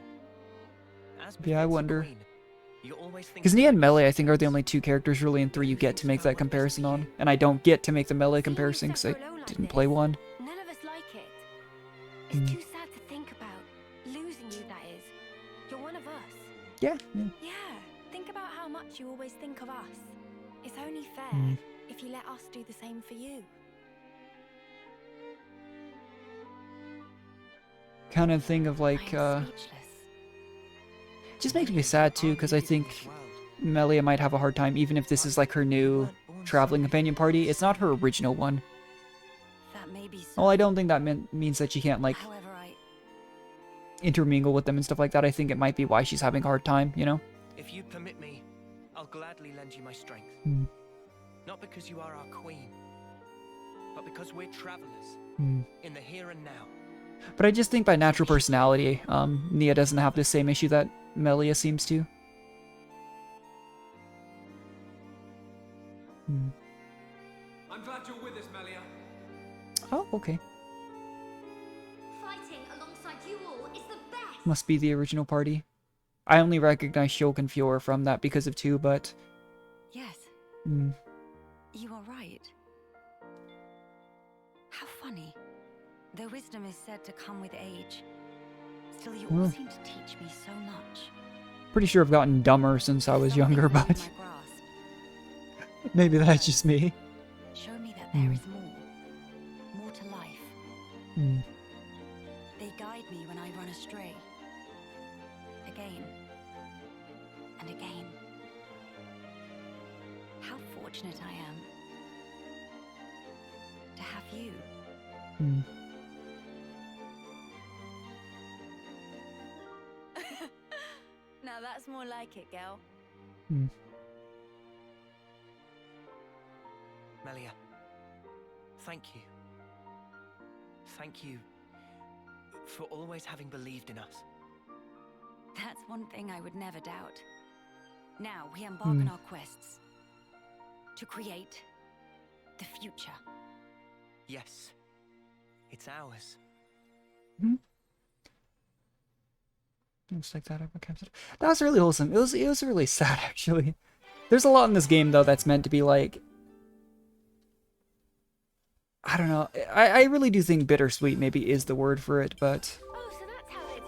As Yeah, I befits a wonder. queen, you always think Because Nia and Melee, I think, are the only 2 characters really in 3 you get to make that comparison on. And I don't get to make the Melee comparison because I didn't play 1. None of us like it. It's too sad to think about. Losing you, that is. You're one of us. Yeah. Yeah, think about how much you always think of us. It's only fair if you let us do the same for you. Kind of thing of like, just makes me sad too, because I think Melia might have a hard time, even if this is like her new traveling companion party. It's not her original one. Maybe so. Well, I don't think that means that she can't, like, However, intermingle with them and stuff like that. I think it might be why she's having a hard time, you know? If you permit me, I'll gladly lend you my strength. Not because you are our queen, but because we're travelers in the here and now. But I just think by natural personality, Nia doesn't have the same issue that Melia seems to. I'm glad you're with us, Melia. Oh, okay. Fighting alongside you all is the best. Must be the original party. I only recognize Shulk and Fior from that because of 2, but... Yes. You are right. How funny. Though wisdom is said to come with age, still you all seem to teach me so much. Pretty sure I've gotten dumber since I was younger, but... maybe that's just me. Show me that there is more to life. They guide me when I run astray. Again and again. How fortunate I am to have you. Now that's more like it, girl. Melia, thank you. Thank you for always having believed in us. That's one thing I would never doubt. Now we embark on our quests to create the future. Yes, it's ours. Looks like that. That was really wholesome. It was really sad, actually. There's a lot in this game, though, that's meant to be like... I don't know. I really do think bittersweet maybe is the word for it, but... Oh, so that's how they're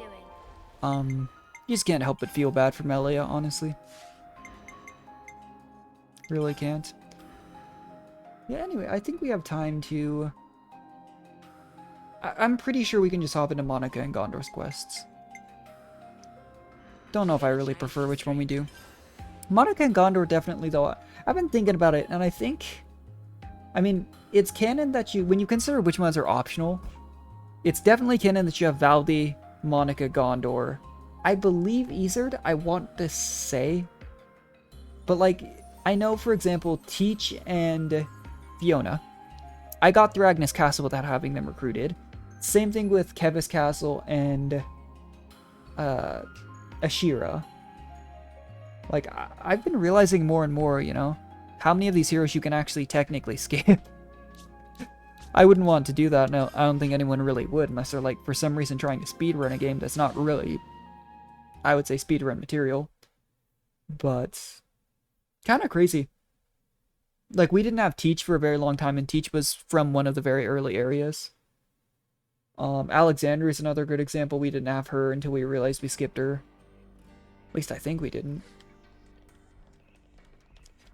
doing. You just can't help but feel bad for Melia, honestly. Really can't. Yeah, anyway, I think we have time to... I'm pretty sure we can just hop into Monica and Ghondor's quests. Don't know if I really prefer which one we do. Monica and Ghondor definitely, though. I've been thinking about it, and I think... I mean, it's canon that you... When you consider which ones are optional, it's definitely canon that you have Valdi, Monica, Ghondor. I believe Izard, I want to say. But, like, I know, for example, Teach and Fiona. I got through Agnes Castle without having them recruited. Same thing with Kevis Castle and Ashira. Like, I've been realizing more and more, you know, how many of these heroes you can actually technically skip. I wouldn't want to do that. No, I don't think anyone really would, unless they're, like, for some reason trying to speedrun a game that's not really, I would say, speedrun material. But, kind of crazy. Like, we didn't have Teach for a very long time, and Teach was from one of the very early areas. Alexandria is another good example. We didn't have her until we realized we skipped her. At least I think we didn't.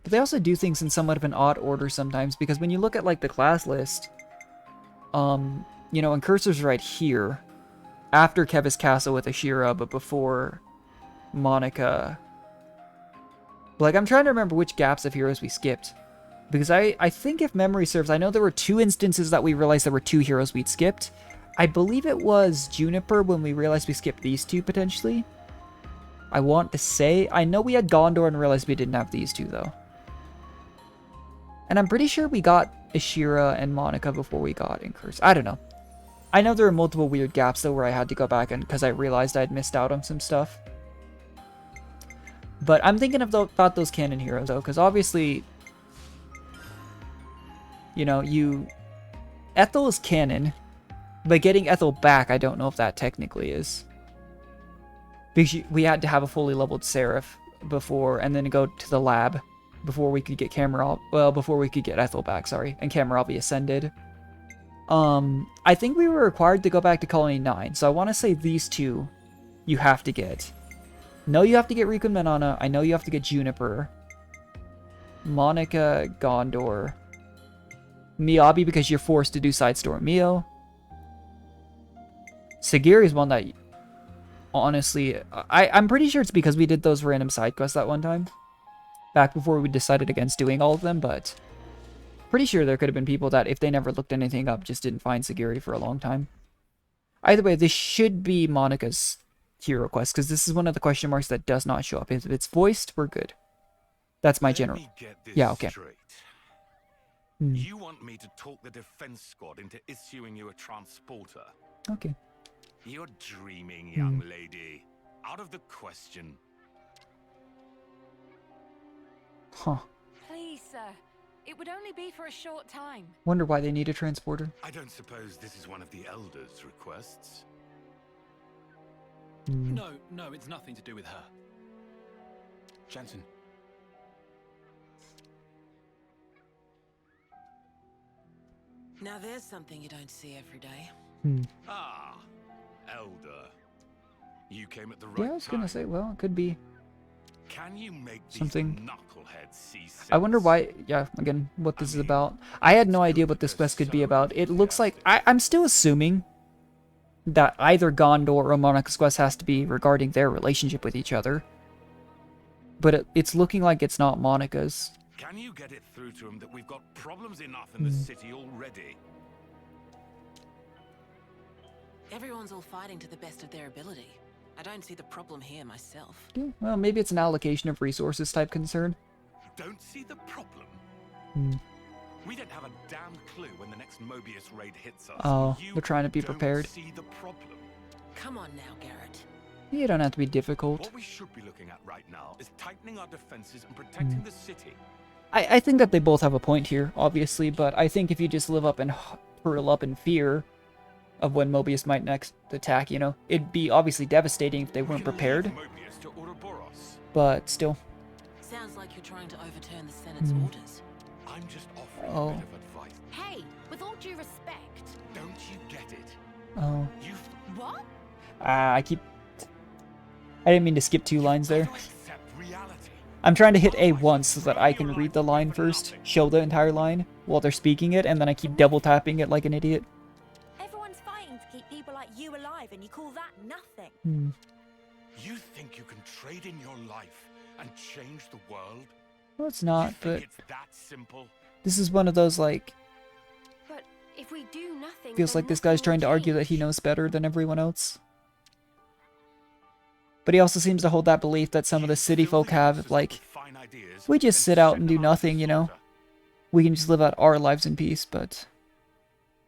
But they also do things in somewhat of an odd order sometimes, because when you look at, like, the class list, you know, and Cursor's right here, after Kevis Castle with Ashira, but before Monica. Like, I'm trying to remember which gaps of heroes we skipped. Because I think if memory serves, I know there were 2 instances that we realized there were 2 heroes we'd skipped. I believe it was Juniper when we realized we skipped these 2 potentially. I want to say, I know we had Ghondor and realized we didn't have these 2 though. And I'm pretty sure we got Ashira and Monica before we got Incurse. I don't know. I know there are multiple weird gaps though where I had to go back and because I realized I had missed out on some stuff. But I'm thinking about those canon heroes though, because obviously, you know, Ethel is canon, but getting Ethel back, I don't know if that technically is. Because we had to have a fully leveled Seraph before, and then go to the lab before we could get before we could get Ethel back, sorry, and Cameralvi ascended. I think we were required to go back to Colony 9, so I want to say these 2 you have to get. No, you have to get Riku and Manana. I know you have to get Juniper. Monica, Ghondor. Miyabi because you're forced to do Side Store Mio. Segiri is one that, honestly, I'm pretty sure it's because we did those random side quests that one time. Back before we decided against doing all of them, but Pretty sure there could have been people that, if they never looked anything up, just didn't find Segiri for a long time. Either way, this should be Monica's hero quest, because this is one of the question marks that does not show up. If it's voiced, we're good. That's my general. Yeah, okay. You want me to talk the defense squad into issuing you a transporter? Okay. You're dreaming, young lady. Out of the question. Huh. Please, sir. It would only be for a short time. Wonder why they need a transporter. I don't suppose this is one of the elders' requests? No, it's nothing to do with her. Jensen. Now there's something you don't see every day. Ah, elder. You came at the right Yeah, I was gonna say, well, it could be Can you make something. knuckleheads see sense? I wonder why, yeah, again, what this is about. I had no idea what this quest could be about. It looks like, I'm still assuming that either Ghondor or Monica's quest has to be regarding their relationship with each other. But it's looking like it's not Monica's. Can you get it through to him that we've got problems enough in the city already? Everyone's all fighting to the best of their ability. I don't see the problem here myself. Yeah, well, maybe it's an allocation of resources type concern. Don't see the problem? We don't have a damn clue when the next Mobius raid hits us. Oh, they're trying to be prepared. See the problem? Come on now, Garrett. You don't have to be difficult. What we should be looking at right now is tightening our defenses and protecting the city. I think that they both have a point here, obviously, but I think if you just live up and curl up in fear of when Mobius might next attack, you know, it'd be obviously devastating if they weren't prepared. But still. Sounds like you're trying to overturn the Senate's orders. I'm just offering a bit of advice. Hey, with all due respect. Don't you get it? Oh. What? I didn't mean to skip 2 lines there. I'm trying to hit A once so that I can read the line first, show the entire line while they're speaking it, and then I keep double tapping it like an idiot. Everyone's fighting to keep people like you alive, and you call that nothing? You think you can trade in your life and change the world? Well, it's not, but It's that simple. this is one of those, like, But if we do nothing, feels then like this guy's trying to argue that he knows better than everyone else. But he also seems to hold that belief that some of the city folk have, like, we just sit out and do nothing, you know? We can just live out our lives in peace, but...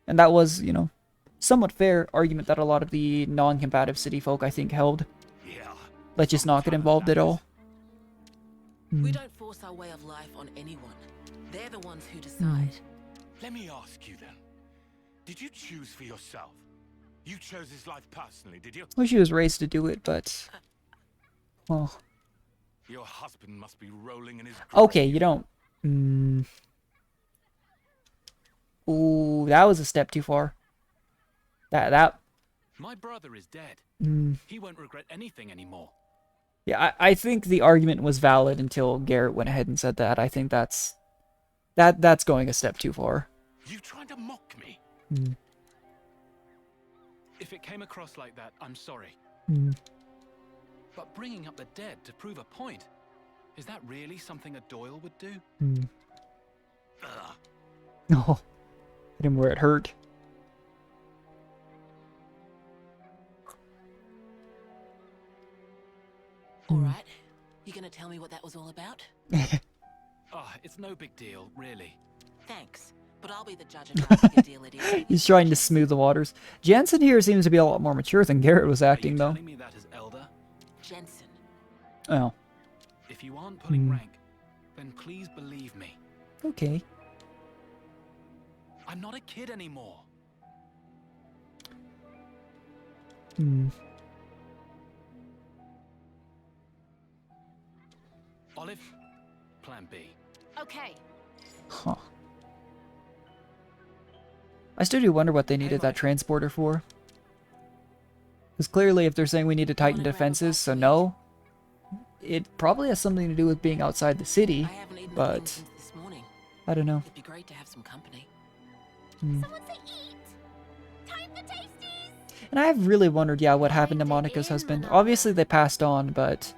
And that was, you know, somewhat fair argument that a lot of the non-combative city folk, I think, held. Let's just not get involved at all. We don't force our way of life on anyone. They're the ones who decide. Let me ask you then. Did you choose for yourself? You chose his life personally, did you? Well, she was raised to do it, but... Well... Your husband must be rolling in his... Okay, you don't... Ooh, that was a step too far. That... My brother is dead. He won't regret anything anymore. Yeah, I think the argument was valid until Garrett went ahead and said that. I think that's going a step too far. You trying to mock me? If it came across like that, I'm sorry. But bringing up the dead to prove a point, is that really something a Doyle would do? No. Hit him where it hurt. Alright, you gonna tell me what that was all about? It's no big deal, really. Thanks, but I'll be the judge of how big a deal it is. He's trying to smooth the waters. Jensen here seems to be a lot more mature than Garrett was acting, though. Telling me that as elder? Jensen. Oh. If you aren't pulling rank, then please believe me. Okay. I'm not a kid anymore. Olive, plan B. Okay. Huh. I still do wonder what they needed that transporter for. Because clearly if they're saying we need to tighten defenses, so no. It probably has something to do with being outside the city, but... I don't know. It'd be great to have some company. Someone say eat! Time for tasties! And I have really wondered, yeah, what happened to Monica's husband. Obviously they passed on, but...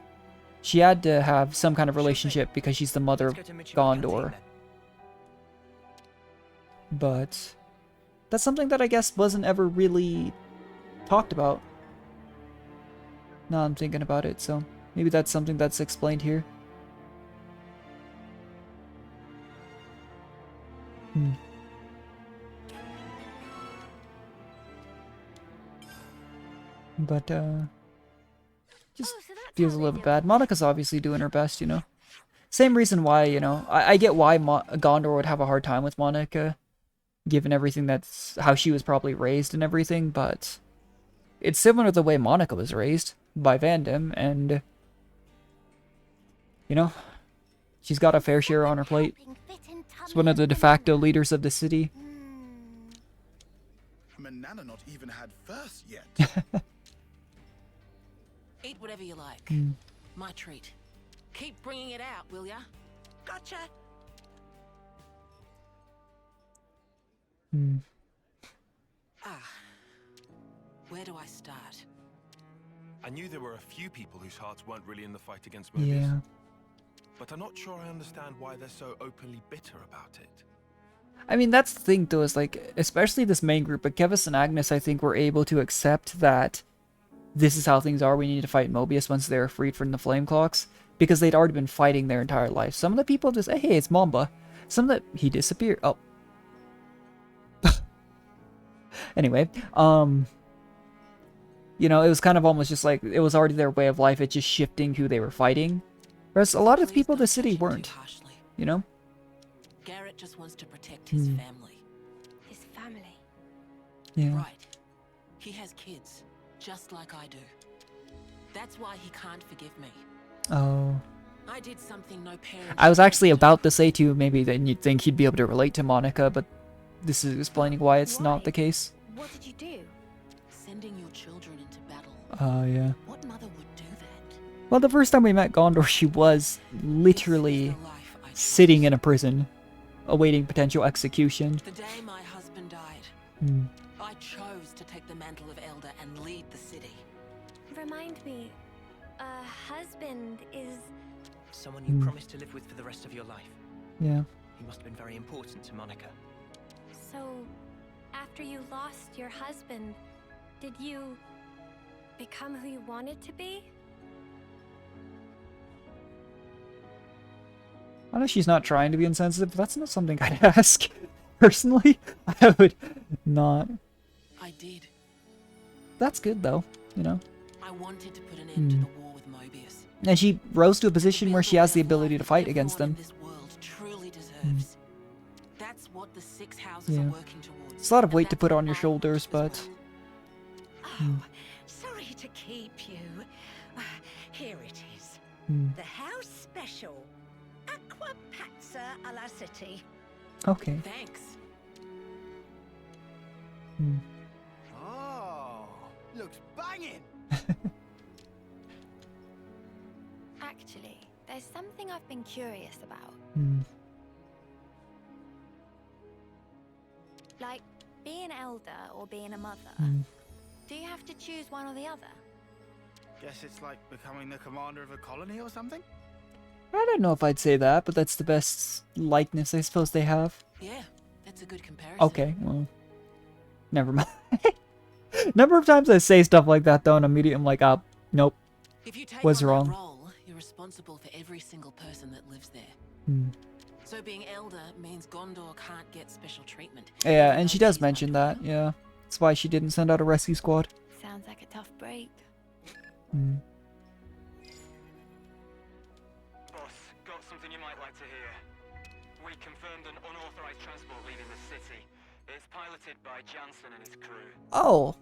She had to have some kind of relationship because she's the mother of Ghondor. But that's something that I guess wasn't ever really talked about. Now I'm thinking about it, so maybe that's something that's explained here. But just feels a little bit bad. Monica's obviously doing her best, you know. Same reason why, you know, I get why Gondor would have a hard time with Monica, given everything that's how she was probably raised and everything, but it's similar to the way Monica was raised by Vandem, and, you know, she's got a fair share on her plate. She's one of the de facto leaders of the city. Manana not even had first yet. Eat whatever you like. My treat. Keep bringing it out, will ya? Gotcha. Where do I start? I knew there were a few people whose hearts weren't really in the fight against Mobius. Yeah. But I'm not sure I understand why they're so openly bitter about it. I mean, that's the thing, though, is like, especially this main group, but Kevis and Agnes, I think, were able to accept that this is how things are. We need to fight Mobius once they're freed from the flame clocks, because they'd already been fighting their entire life. Some of the people just, hey, it's Mamba. Some of the, he disappeared. Oh. Anyway, you know, it was kind of almost just like, it was already their way of life. It's just shifting who they were fighting. Whereas a lot of the people in the city weren't, you know? Garrett just wants to protect his family. His family? Yeah. Right. He has kids, just like I do. That's why he can't forgive me. Oh. I did something no parent. I was actually about to say to you, maybe that you'd think he'd be able to relate to Monica, but this is explaining why it's not the case. What did you do? Sending your children into battle. Oh, yeah. What mother would do that? Well, the first time we met Gondor, she was literally sitting in a prison, awaiting potential execution. The day my husband died, I chose to take the mantle of Elder and lead the city. Remind me, a husband is... Someone you promised to live with for the rest of your life. Yeah. He must have been very important to Monica. So, after you lost your husband, did you become who you wanted to be? I know she's not trying to be insensitive, but that's not something I'd ask. Personally, I would not. I did. That's good, though, you know? I wanted to put an end to the war with Mobius. And she rose to a position where she has the ability to fight against them. This world truly deserves. That's what the 6 houses Yeah. are working towards. It's a lot of weight to put on your shoulders, but... Oh, sorry to keep you. Here it is. The house special. Aqua Pazza alla City. Okay. Thanks. Oh, looks banging. Actually, there's something I've been curious about. Like, being an elder or being a mother. Do you have to choose one or the other? Guess it's like becoming the commander of a colony or something? I don't know if I'd say that, but that's the best likeness I suppose they have. Yeah, that's a good comparison. Okay, well, never mind. Number of times I say stuff like that, though, and immediately I'm like, nope, If you take was on wrong. that role, you're responsible for every single person that lives there. So being elder means Gondor can't get special treatment. Yeah, and she does mention that, yeah. That's why she didn't send out a rescue squad. Sounds like a tough break. Boss, got something you might like to hear. We confirmed an unauthorized transport leaving the city. It's piloted by Jansen and his crew. Oh.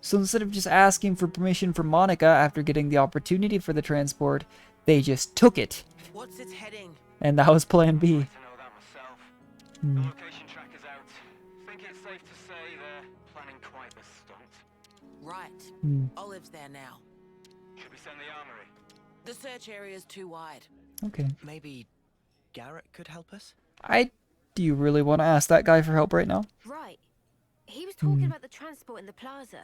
So instead of just asking for permission from Monica after getting the opportunity for the transport, they just took it. What's its heading? And that was plan B. To know that myself. The location tracker's out. Think it's safe to say they're planning quite the stunt. Right. Olive's there now. Should we send the armory? The search area's too wide. Okay. Maybe Garrett could help us? Do you really want to ask that guy for help right now? Right. He was talking about the transport in the plaza.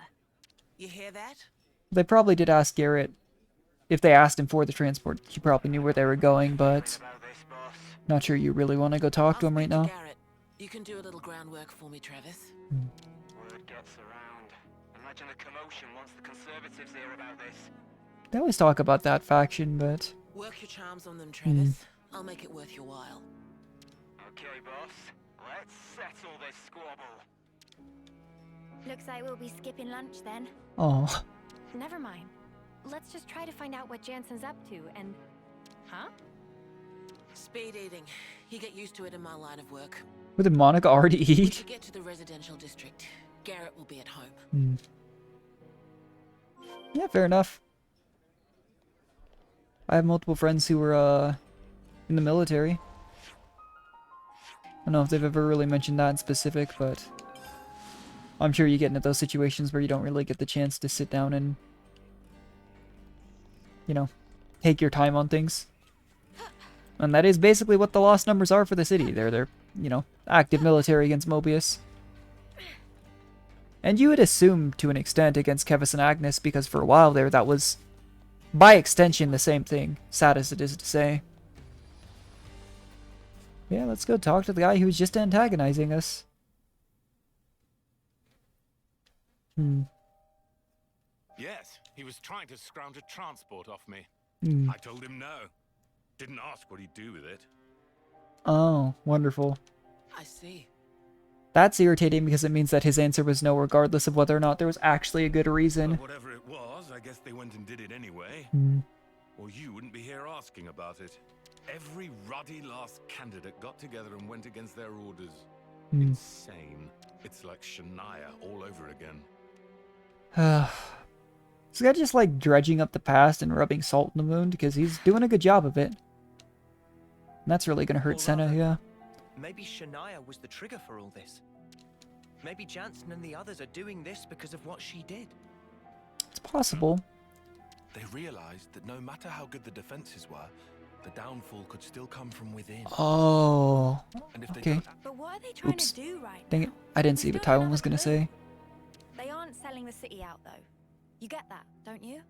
You hear that? They probably did ask Garrett. If they asked him for the transport, he probably knew where they were going, but... Not sure you really want to go talk to him right now. Garrett. You can do a little groundwork for me, Travis. Word gets around. Imagine the commotion once the Conservatives hear about this. They always talk about that faction, but... Work your charms on them, Travis. I'll make it worth your while. Okay, boss. Let's settle this squabble. Looks like we'll be skipping lunch then. Oh. Never mind. Let's just try to find out what Jansen's up to and... Huh? Speed eating. You get used to it in my line of work. What, did Monica already We eat? should get to the residential district. Garrett will be at home. Yeah, fair enough. I have multiple friends who were, in the military. I don't know if they've ever really mentioned that in specific, but... I'm sure you get into those situations where you don't really get the chance to sit down and... you know, take your time on things. And that is basically what the lost numbers are for the city. They're, you know, active military against Mobius. And you would assume, to an extent, against Kevis and Agnes, because for a while there, that was, by extension, the same thing. Sad as it is to say. Yeah, let's go talk to the guy who was just antagonizing us. Yes, he was trying to scrounge a transport off me. I told him no. Didn't ask what he'd do with it. Oh, wonderful. I see. That's irritating because it means that his answer was no regardless of whether or not there was actually a good reason. Well, whatever it was, I guess they went and did it anyway. Or you wouldn't be here asking about it. Every ruddy last candidate got together and went against their orders. Insane. It's like Shania all over again. This guy just like dredging up the past and rubbing salt in the wound because he's doing a good job of it. And that's really gonna hurt Senna, yeah. Maybe Shania was the trigger for all this. Maybe Jansen and the others are doing this because of what she did. It's possible. They realized that no matter how good the defenses were, the downfall could still come from within. Oh, And if they okay. But what are they trying Oops. to do right Dang it. I didn't see what Tywin was gonna say. They aren't selling the city out, though. You get that, don't you?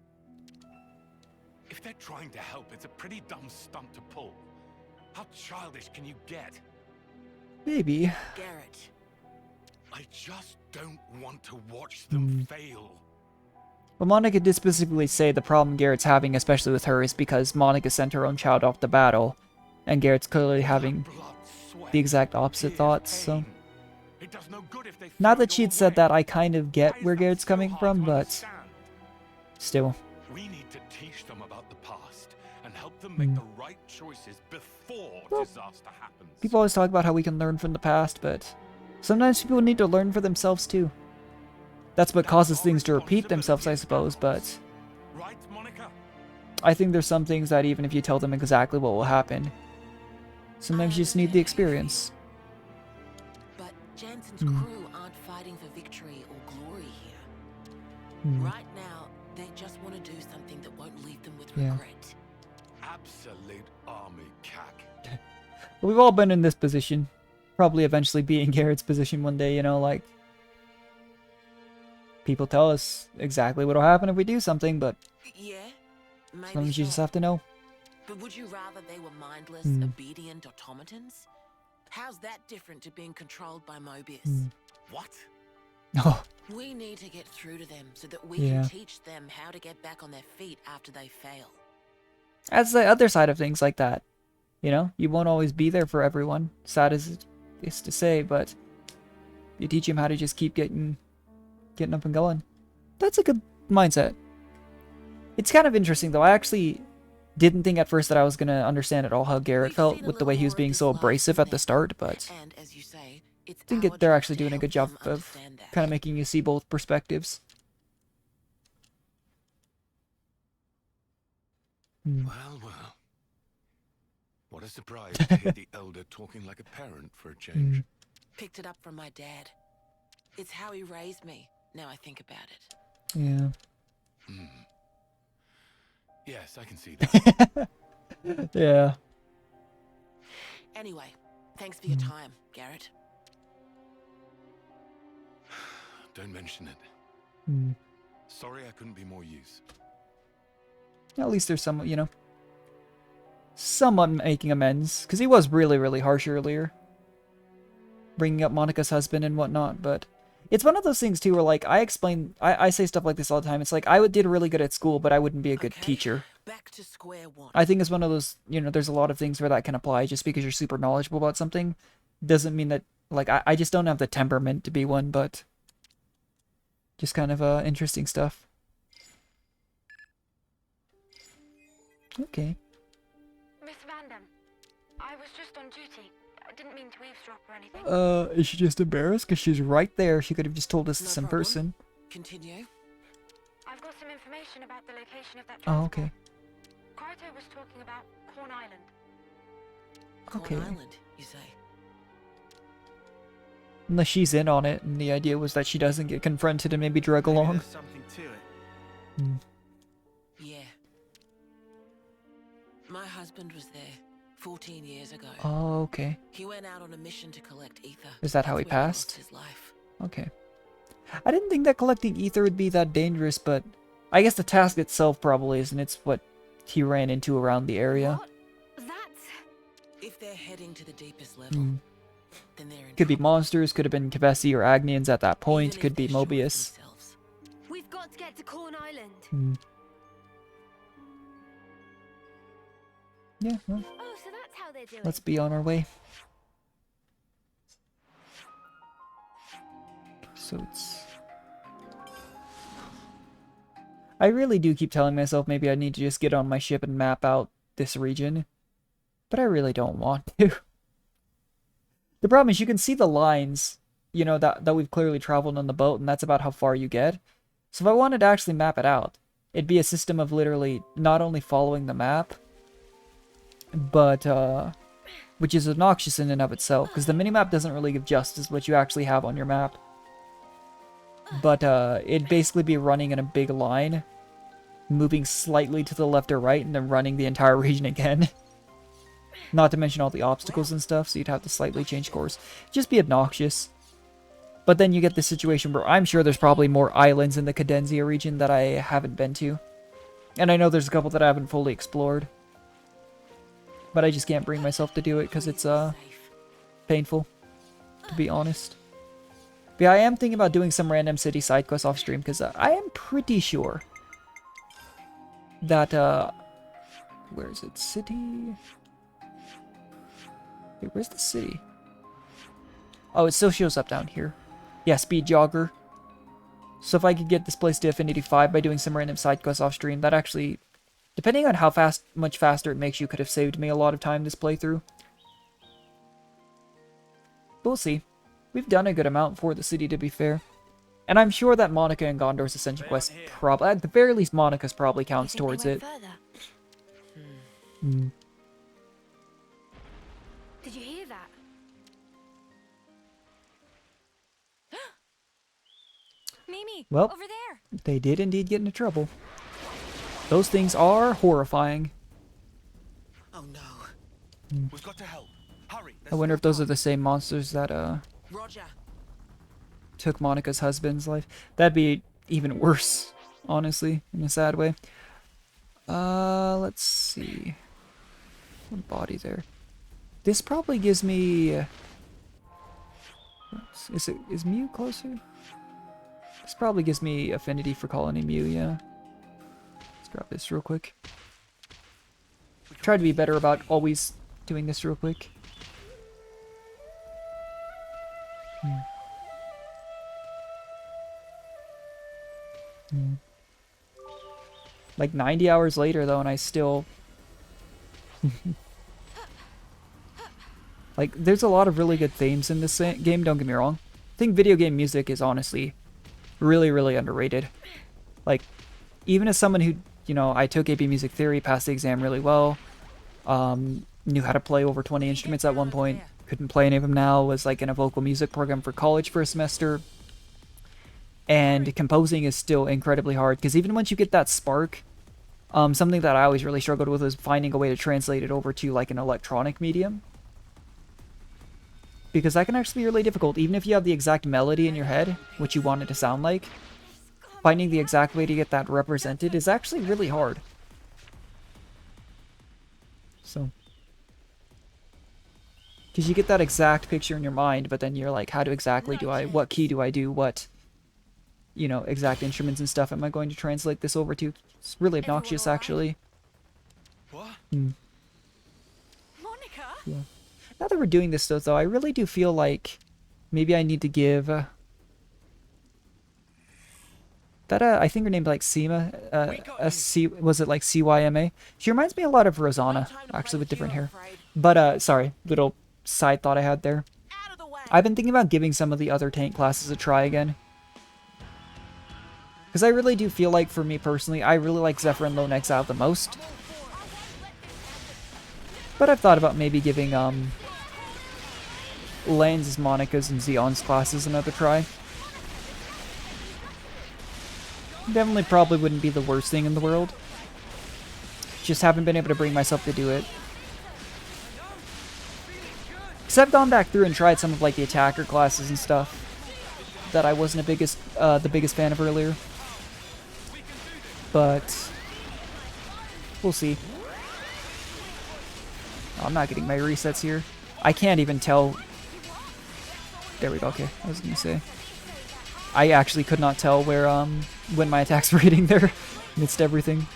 If they're trying to help, it's a pretty dumb stunt to pull. How childish can you get? Maybe. Garrett. I just don't want to watch them fail. But Monica did specifically say the problem Garrett's having, especially with her, is because Monica sent her own child off to battle. And Garrett's clearly having the exact opposite thoughts, so... Now that she'd said that, I kind of get where Garrett's coming from, but... Still. We need to teach them about the past and help them make the right choices before disaster happens. People always talk about how we can learn from the past, but... sometimes people need to learn for themselves, too. That's what causes things to repeat themselves, I suppose, but... Right, Monica? I think there's some things that even if you tell them exactly what will happen, sometimes you just need the experience. But Jansen's crew aren't fighting for victory or glory here. Right now, they just want to do something that won't leave them with regret. Absolute army cack. But we've all been in this position. Probably eventually be in Garrett's position one day, you know, like... people tell us exactly what will happen if we do something, but... yeah, maybe sometimes you just have to know. But would you rather they were mindless, obedient automatons? How's that different to being controlled by Mobius? What? Oh. We need to get through to them so that we Yeah. can teach them how to get back on their feet after they fail. That's the other side of things like that. You know, you won't always be there for everyone. Sad as it is to say, but... you teach them how to just keep getting up and going. That's a good mindset. It's kind of interesting, though. I actually didn't think at first that I was going to understand at all how Garrett felt with the way he was being so abrasive at the start, but And as you say, it's I think they're actually doing a good job of kind of making you see both perspectives. Well, well. What a surprise to hear the elder talking like a parent for a change. Picked it up from my dad. It's how he raised me, now I think about it. Yeah. Yes, I can see that. Yeah. Anyway, thanks for your time, Garrett. Don't mention it. Sorry I couldn't be more use. At least there's some, you know, someone making amends. Because he was really, really harsh earlier. bringing up Monica's husband and whatnot, but it's one of those things too where like I say stuff like this all the time. It's like I did really good at school, but I wouldn't be a good teacher. Back to square one. I think it's one of those, you know, there's a lot of things where that can apply. Just because you're super knowledgeable about something doesn't mean that, like, I just don't have the temperament to be one, but just kind of interesting stuff. Okay. Miss Vandam, I was just on duty. I didn't mean to eavesdrop or anything. Is she just embarrassed? Because she's right there. She could have just told us this in person. Continue. I've got some information about the location of that Oh, transport. okay. Kryto was talking about Corn Island. Okay. Corn Island, you say? Unless she's in on it, and the idea was that she doesn't get confronted and maybe drug along. There's something to it. Yeah. My husband was there 14 years ago. Oh, okay. He went out on a mission to collect ether. Is that how he That's where passed? lost his life. Okay. I didn't think that collecting ether would be that dangerous, but I guess the task itself probably isn't. It's what he ran into around the area. If they're heading to the deepest level, then they're in Could be monsters, could have been Kavesi or Agnians at that point, could be Mobius. We've got to get to Corn Island. Yeah, well, Oh, so that's how they're doing. let's be on our way. So it's... I really do keep telling myself maybe I need to just get on my ship and map out this region. But I really don't want to. The problem is you can see the lines, you know, that we've clearly traveled on the boat, and that's about how far you get. So if I wanted to actually map it out, it'd be a system of literally not only following the map, but, which is obnoxious in and of itself, because the minimap doesn't really give justice to what you actually have on your map. But, it'd basically be running in a big line, moving slightly to the left or right, and then running the entire region again. Not to mention all the obstacles and stuff, so you'd have to slightly change course. Just be obnoxious. But then you get this situation where I'm sure there's probably more islands in the Cadenzia region that I haven't been to. And I know there's a couple that I haven't fully explored. But I just can't bring myself to do it because it's painful, to be honest. But yeah, I am thinking about doing some random city side quests off stream because I am pretty sure that, where is it? City? Wait, where's the city? Oh, it still shows up down here. Yeah, speed jogger. So if I could get this place to Affinity 5 by doing some random side quests off stream, that actually, depending on how much faster it makes you, could have saved me a lot of time this playthrough. But we'll see. We've done a good amount for the city, to be fair. And I'm sure that Monica and Gondor's Ascension quest probably, at the very least, Monica's probably counts towards it. Did you hear that? Mimi, Well, over there. they did indeed get into trouble. Those things are horrifying. Oh no. We've got to help. Hurry. I wonder if those are the same monsters that Roger. took Monica's husband's life. That'd be even worse, honestly, in a sad way. Let's see. One body there. This probably gives me... Is Mew closer? This probably gives me affinity for Colony Mew, yeah. Let's grab this real quick. Try to be better about always doing this real quick. Like 90 hours later though, and I still... Like, there's a lot of really good themes in this game, don't get me wrong. I think video game music is honestly really, really underrated. Like, even as someone who, you know, I took AP Music Theory, passed the exam really well, knew how to play over 20 instruments at one point, couldn't play any of them now, was like in a vocal music program for college for a semester, and composing is still incredibly hard, because even once you get that spark, something that I always really struggled with was finding a way to translate it over to like an electronic medium. Because that can actually be really difficult, even if you have the exact melody in your head, what you want it to sound like. Finding the exact way to get that represented is actually really hard. So, Because you get that exact picture in your mind, but then you're like, how do exactly do I, what key do I do, what, you know, exact instruments and stuff am I going to translate this over to? It's really obnoxious, actually. What? Monica? Yeah. Now that we're doing this though, I really do feel like maybe I need to give that I think her name's like Seema, was it like CYMA? She reminds me a lot of Rosanna, actually, with different hair. But sorry, little side thought I had there. I've been thinking about giving some of the other tank classes a try again. Because I really do feel like, for me personally, I really like Zephyr and Lone Exile the most. But I've thought about maybe giving Lan's, Monica's, and Xeon's classes another try. Definitely probably wouldn't be the worst thing in the world. Just haven't been able to bring myself to do it. Because I've gone back through and tried some of like the attacker classes and stuff that I wasn't the biggest fan of earlier. But we'll see. Oh, I'm not getting my resets here. I can't even tell. There we go. Okay, I was gonna say. I actually could not tell where when my attacks were hitting there amidst everything.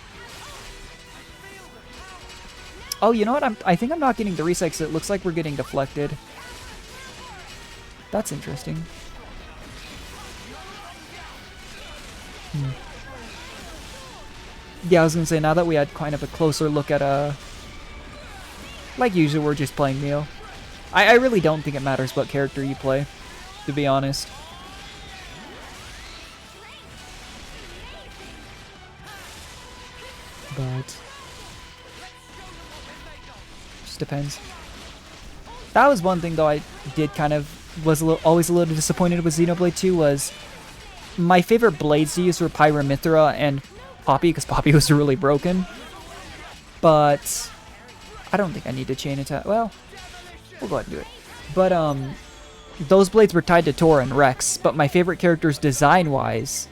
Oh, you know what? I think I'm not getting the resets. It looks like we're getting deflected. That's interesting. Yeah, I was gonna say, now that we had kind of a closer look at like usual, we're just playing Neo. I really don't think it matters what character you play, to be honest. But just depends. That was one thing though I did kind of was always a little disappointed with Xenoblade 2 was my favorite blades to use were Pyra/Mythra and Poppy, because Poppy was really broken. But I don't think I need to chain attack. Well, we'll go ahead and do it. But those blades were tied to Tora and Rex, but my favorite characters design-wise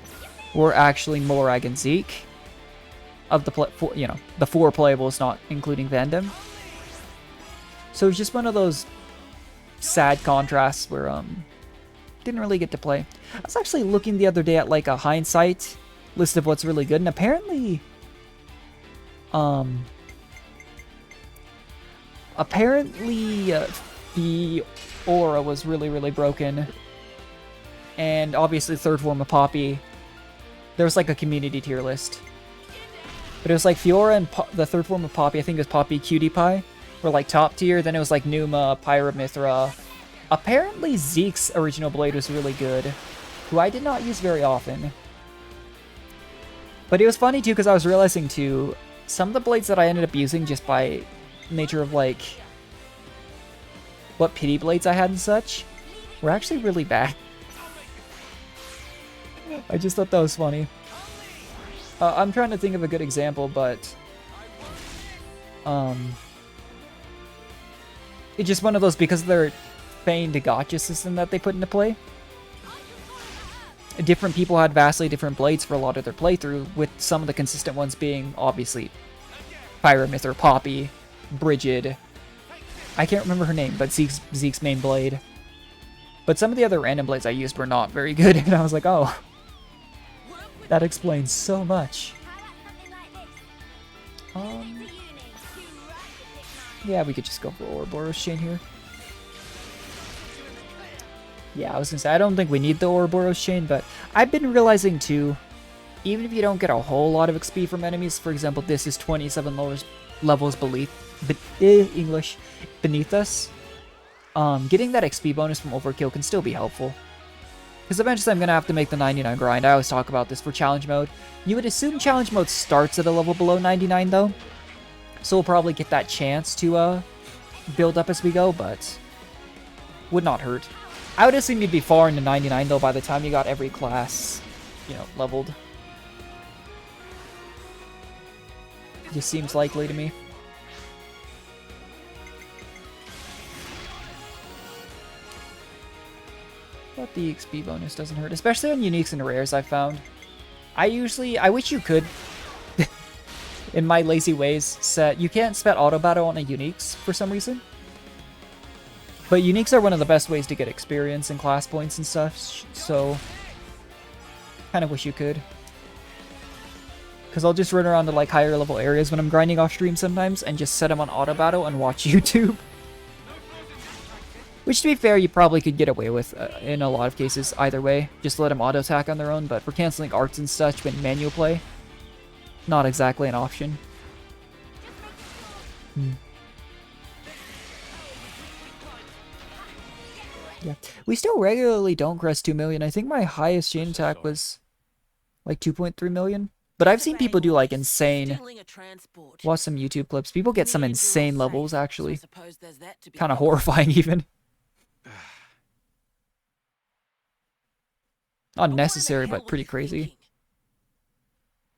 were actually Morag and Zeke. Of the the 4 playables, not including Vandem. So it was just one of those sad contrasts where didn't really get to play. I was actually looking the other day at like a hindsight list of what's really good, and apparently the Aura was really broken, and obviously third form of Poppy, there was like a community tier list. But it was like Fiora and the third form of Poppy, I think it was Poppy Cutie Pie, were like top tier. Then it was like Numa, Pyra/Mythra. Apparently Zeke's original blade was really good, who I did not use very often. But it was funny too, because I was realizing too, some of the blades that I ended up using just by nature of like what pity blades I had and such were actually really bad. I just thought that was funny. I'm trying to think of a good example, but it's just one of those, because of their feigned gotcha system that they put into play. Different people had vastly different blades for a lot of their playthrough, with some of the consistent ones being obviously Pyra/Mythra, Poppy, Brigid. I can't remember her name, but Zeke's main blade. But some of the other random blades I used were not very good, and I was like, oh. That explains so much. Yeah, we could just go for Ouroboros chain here. Yeah, I was gonna say, I don't think we need the Ouroboros chain, but I've been realizing too, even if you don't get a whole lot of XP from enemies, for example, this is 27 levels beneath us, getting that XP bonus from Overkill can still be helpful. Because eventually I'm going to have to make the 99 grind. I always talk about this for challenge mode. You would assume challenge mode starts at a level below 99 though. So we'll probably get that chance to build up as we go, but would not hurt. I would assume you'd be far into 99 though by the time you got every class, you know, leveled. Just seems likely to me. But the XP bonus doesn't hurt, especially on uniques and rares, I've found. I wish you could, in my lazy ways, you can't spec auto battle on a uniques for some reason. But uniques are one of the best ways to get experience and class points and stuff, so kind of wish you could. Because I'll just run around to like higher level areas when I'm grinding off stream sometimes and just set them on auto battle and watch YouTube. Which, to be fair, you probably could get away with in a lot of cases either way. Just let them auto attack on their own, but for canceling arts and such when manual play, not exactly an option. Yeah, we still regularly don't crest 2 million. I think my highest chain attack was like 2.3 million. But I've seen people do like insane. Watch some YouTube clips. People get some insane levels actually. Kind of horrifying even. Unnecessary, but pretty crazy.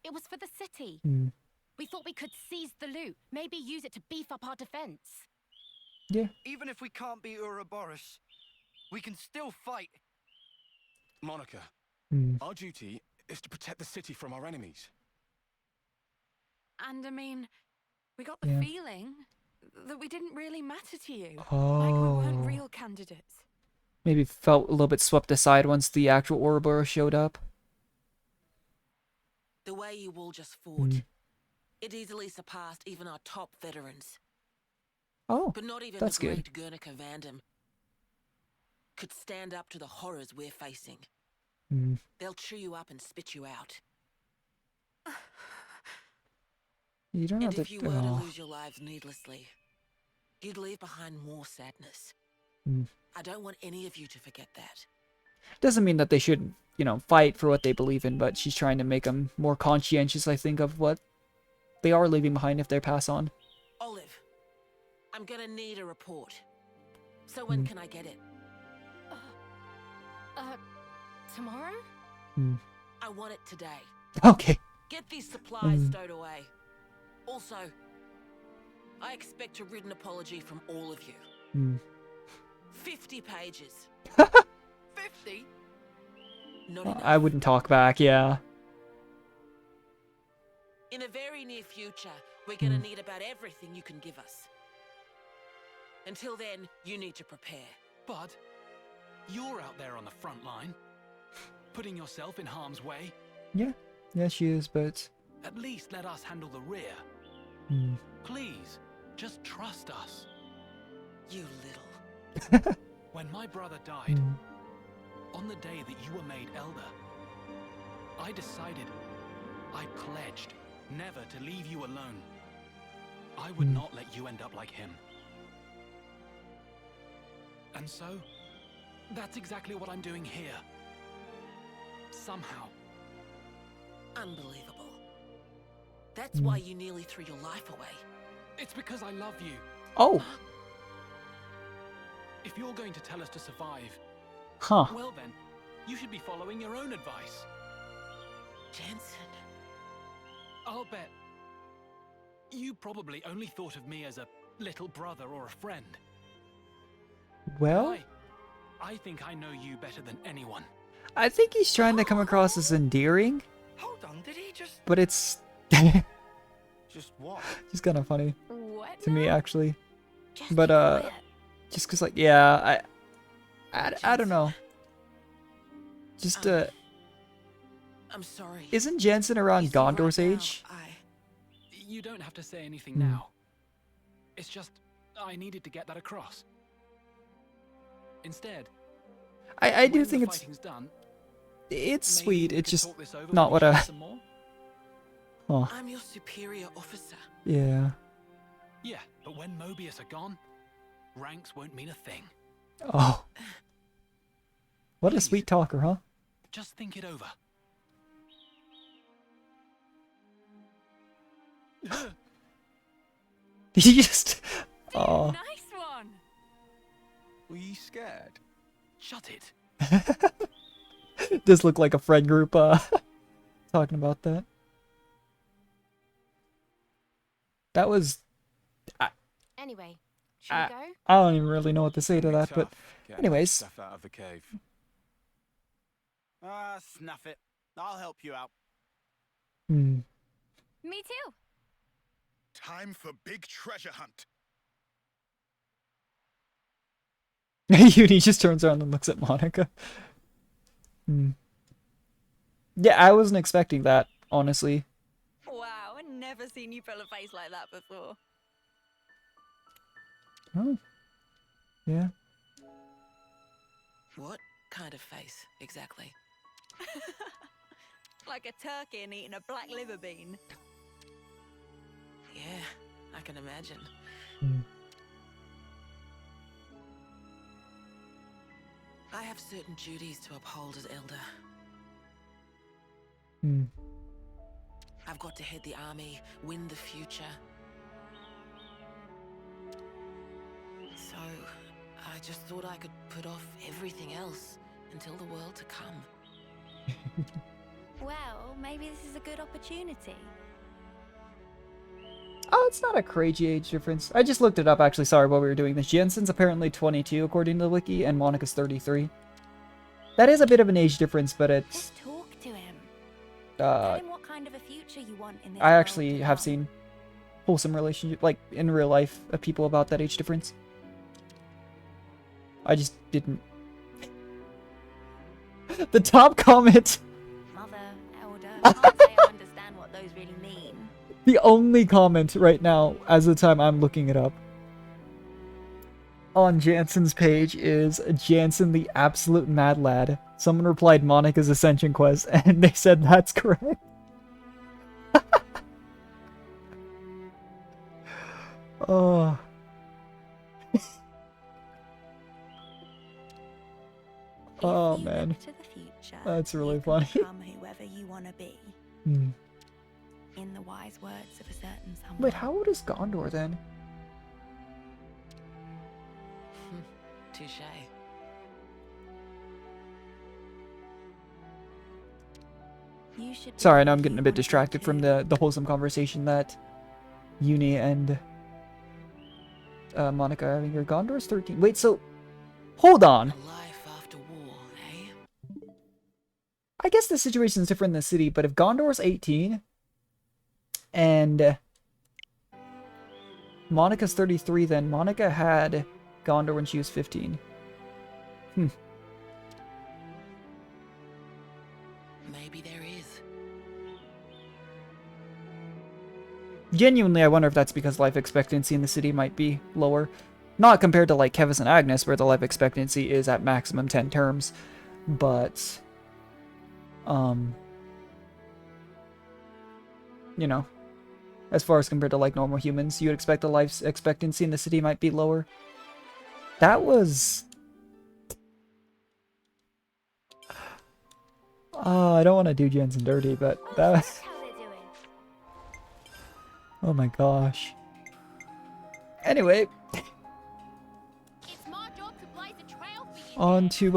It was for the city. Hmm. We thought we could seize the loot, maybe use it to beef up our defense. Yeah. Even if we can't beat Ouroboros, we can still fight. Monica, our duty is to protect the city from our enemies. And I mean, we got the feeling that we didn't really matter to you. Oh. Like we weren't real candidates. Maybe felt a little bit swept aside once the actual Ouroboros showed up. The way you all just fought, it easily surpassed even our top veterans. Oh, but not even that's the good. great Guernica Vandam could stand up to the horrors we're facing. They'll chew you up and spit you out. You don't have And to. if you were to lose your lives needlessly, you'd leave behind more sadness. I don't want any of you to forget that. Doesn't mean that they shouldn't, you know, fight for what they believe in, but she's trying to make them more conscientious, I think, of what they are leaving behind if they pass on. Olive, I'm gonna need a report. So when can I get it? Tomorrow? I want it today. Okay. Get these supplies stowed away. Also, I expect a written apology from all of you. 50 pages. 50? Not enough. I wouldn't talk back, yeah. In the very near future, we're gonna need about everything you can give us. Until then, you need to prepare. Bud, you're out there on the front line, putting yourself in harm's way. Yeah. Yeah, she is, but... At least let us handle the rear. Please, just trust us. You little... When my brother died, on the day that you were made elder, I decided, I pledged never to leave you alone. I would not let you end up like him. And so, that's exactly what I'm doing here. Somehow. Unbelievable. That's why you nearly threw your life away. It's because I love you. Oh. If you're going to tell us to survive, well then, you should be following your own advice. Jansen. I'll bet you probably only thought of me as a little brother or a friend. Well? I think I know you better than anyone. I think he's trying to come across as endearing. Hold on, did he just... But it's... Just what? It's kind of funny. What to me, actually. Just but, quiet. just cause, like, yeah, I don't know. Just, I'm sorry. Isn't Jensen around Gondor's age? You don't have to say anything now. It's just, I needed to get that across. Instead, I do think it's sweet. It's just not what I... Oh. I'm your superior officer. Yeah. Yeah, but when Mobius are gone, ranks won't mean a thing. Oh. What a sweet talker, huh? Just think it over. He just... Oh. Nice one. Were you scared? Shut it. Does look like a friend group talking about that. That was... Anyway, should we go? I don't even really know what to say to that, but anyways. Stuff out of the cave. Snuff it. I'll help you out. Me too. Time for big treasure hunt. Uni just turns around and looks at Monica. Yeah, I wasn't expecting that, honestly. Wow, I've never seen you pull a face like that before. Oh. Yeah. What kind of face, exactly? Like a turkey and eating a black liver bean. Yeah, I can imagine. I have certain duties to uphold as Elder. I've got to head the army, win the future. So, I just thought I could put off everything else until the world to come. Well, maybe this is a good opportunity. Oh, it's not a crazy age difference. I just looked it up, actually. Sorry, while we were doing this. Jensen's apparently 22, according to the wiki, and Monica's 33. That is a bit of an age difference, but it's... Just talk to him. Tell him what kind of a future you want in this I world actually to have come. seen wholesome relationship, like, in real life, of people about that age difference. I just didn't... The top comment! Mother, Elder, I can't say I understand what those really mean. The only comment right now, as the time I'm looking it up, on Jansen's page is Jansen the absolute mad lad. Someone replied Monica's Ascension quest, and they said that's correct. Oh. Oh man. To the future, That's really you funny. can become whoever you want to be. In the wise words of a certain someone. Wait, how old is Ghondor then? Touche. You should Sorry, I know I'm getting a bit distracted from the wholesome conversation that Uni and Monica are having here. Gondor's 13. Wait, so hold on. Life after war, eh? I guess the situation is different in the city, but if Gondor's 18 and Monica's 33, then Monica had Ghondor when she was 15. Maybe there is. Genuinely, I wonder if that's because life expectancy in the city might be lower. Not compared to, like, Kevis and Agnes, where the life expectancy is at maximum 10 terms. But, you know, as far as compared to, like, normal humans, you would expect the life expectancy in the city might be lower. That was... Oh, I don't want to do Jensen dirty, but that was... Oh my gosh. Anyway. On to,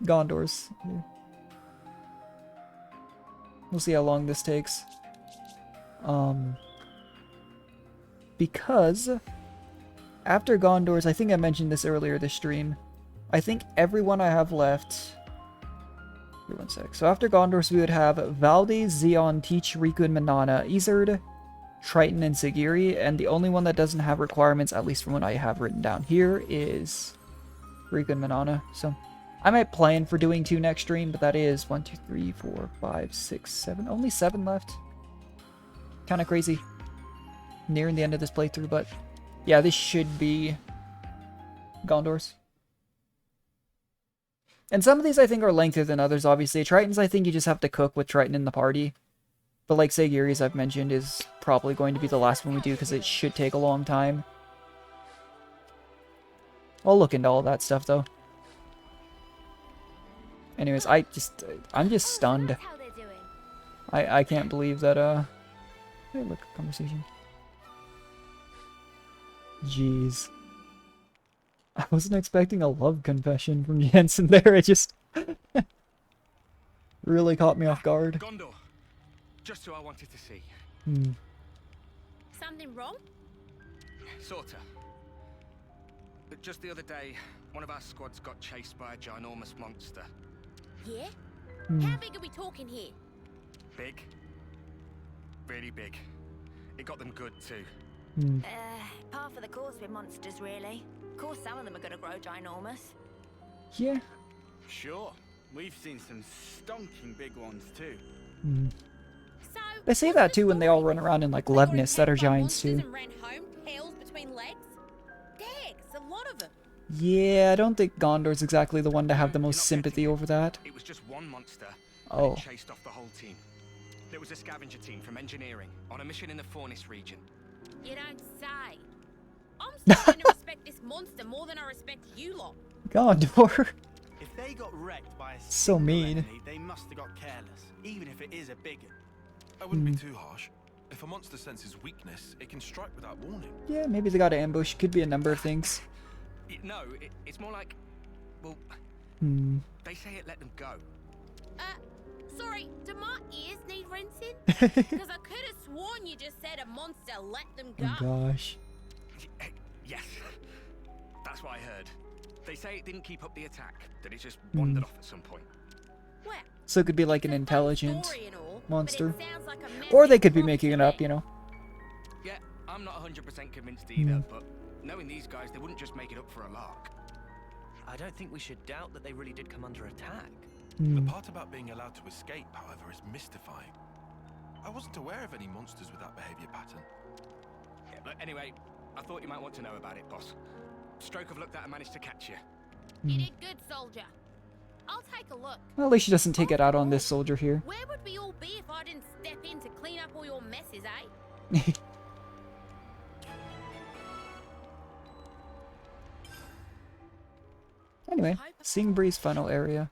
Gondor's. We'll see how long this takes. Because after Gondor's, I think I mentioned this earlier this stream, I think everyone I have left... Wait one sec. So after Gondor's, we would have Valdi, Zeon, Teach, Riku, and Manana, Izard, Triton, and Segiri, and the only one that doesn't have requirements, at least from what I have written down here, is Riku and Manana. So I might plan for doing 2 next stream, but that is 1, 2, 3, 4, 5, 6, 7. Only 7 left. Kind of crazy. Nearing the end of this playthrough, but yeah, this should be Gondor's. And some of these I think are lengthier than others, obviously. Triton's, I think you just have to cook with Triton in the party. But like Segiri's I've mentioned is probably going to be the last one we do because it should take a long time. I'll look into all that stuff though. Anyways, I'm just stunned. I can't believe that, hey, look, conversation. Jeez. I wasn't expecting a love confession from Jensen there. It just really caught me off guard. Ghondor, just who I wanted to see. Something wrong? Sorta. But just the other day, one of our squads got chased by a ginormous monster. Yeah? How big are we talking here? Big. Really big. It got them good too. Par for the course with monsters, really. Of course, some of them are gonna grow ginormous. Yeah. Sure. We've seen some stonking big ones too. So, They say that too when they all run around in like Levnis that are giants too. And ran home, tails between legs. Dags, a lot of them. Yeah, I don't think Gondor's exactly the one to have the most sympathy over that. It was just one monster. Oh. And it chased off the whole team. There was a scavenger team from engineering on a mission in the Fornis region. You don't say. I'm starting to respect this monster more than I respect you lot. Gondor. If they got wrecked by a So mean. enemy, they must have got careless, even if it is a big one. I wouldn't be too harsh. If a monster senses weakness, it can strike without warning. Yeah, maybe they got an ambush. Could be a number of things. No, it's more like, well, they say it let them go. Sorry, do my ears need rinsing? Because I could have sworn you just said a monster let them go. Oh gosh. Yes, that's what I heard. They say it didn't keep up the attack, that it just wandered off at some point. Well, So it could be like an intelligent story and all, monster. but it sounds like a Or they massive could be plot making to it up, me. you know. Yeah, I'm not 100% convinced either, but knowing these guys, they wouldn't just make it up for a lark. I don't think we should doubt that they really did come under attack. The part about being allowed to escape, however, is mystifying. I wasn't aware of any monsters with that behavior pattern. Yeah, but anyway, I thought you might want to know about it, boss. Stroke of luck that I managed to catch you. You did good, soldier. I'll take a look. Well, at least she doesn't take it out on this soldier here. Where would we all be if I didn't step in to clean up all your messes, eh? Anyway, Sing Breeze funnel area.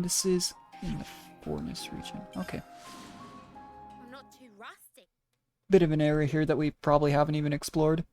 This is in the Fornis region. Okay. I'm not too rusty. Bit of an area here that we probably haven't even explored.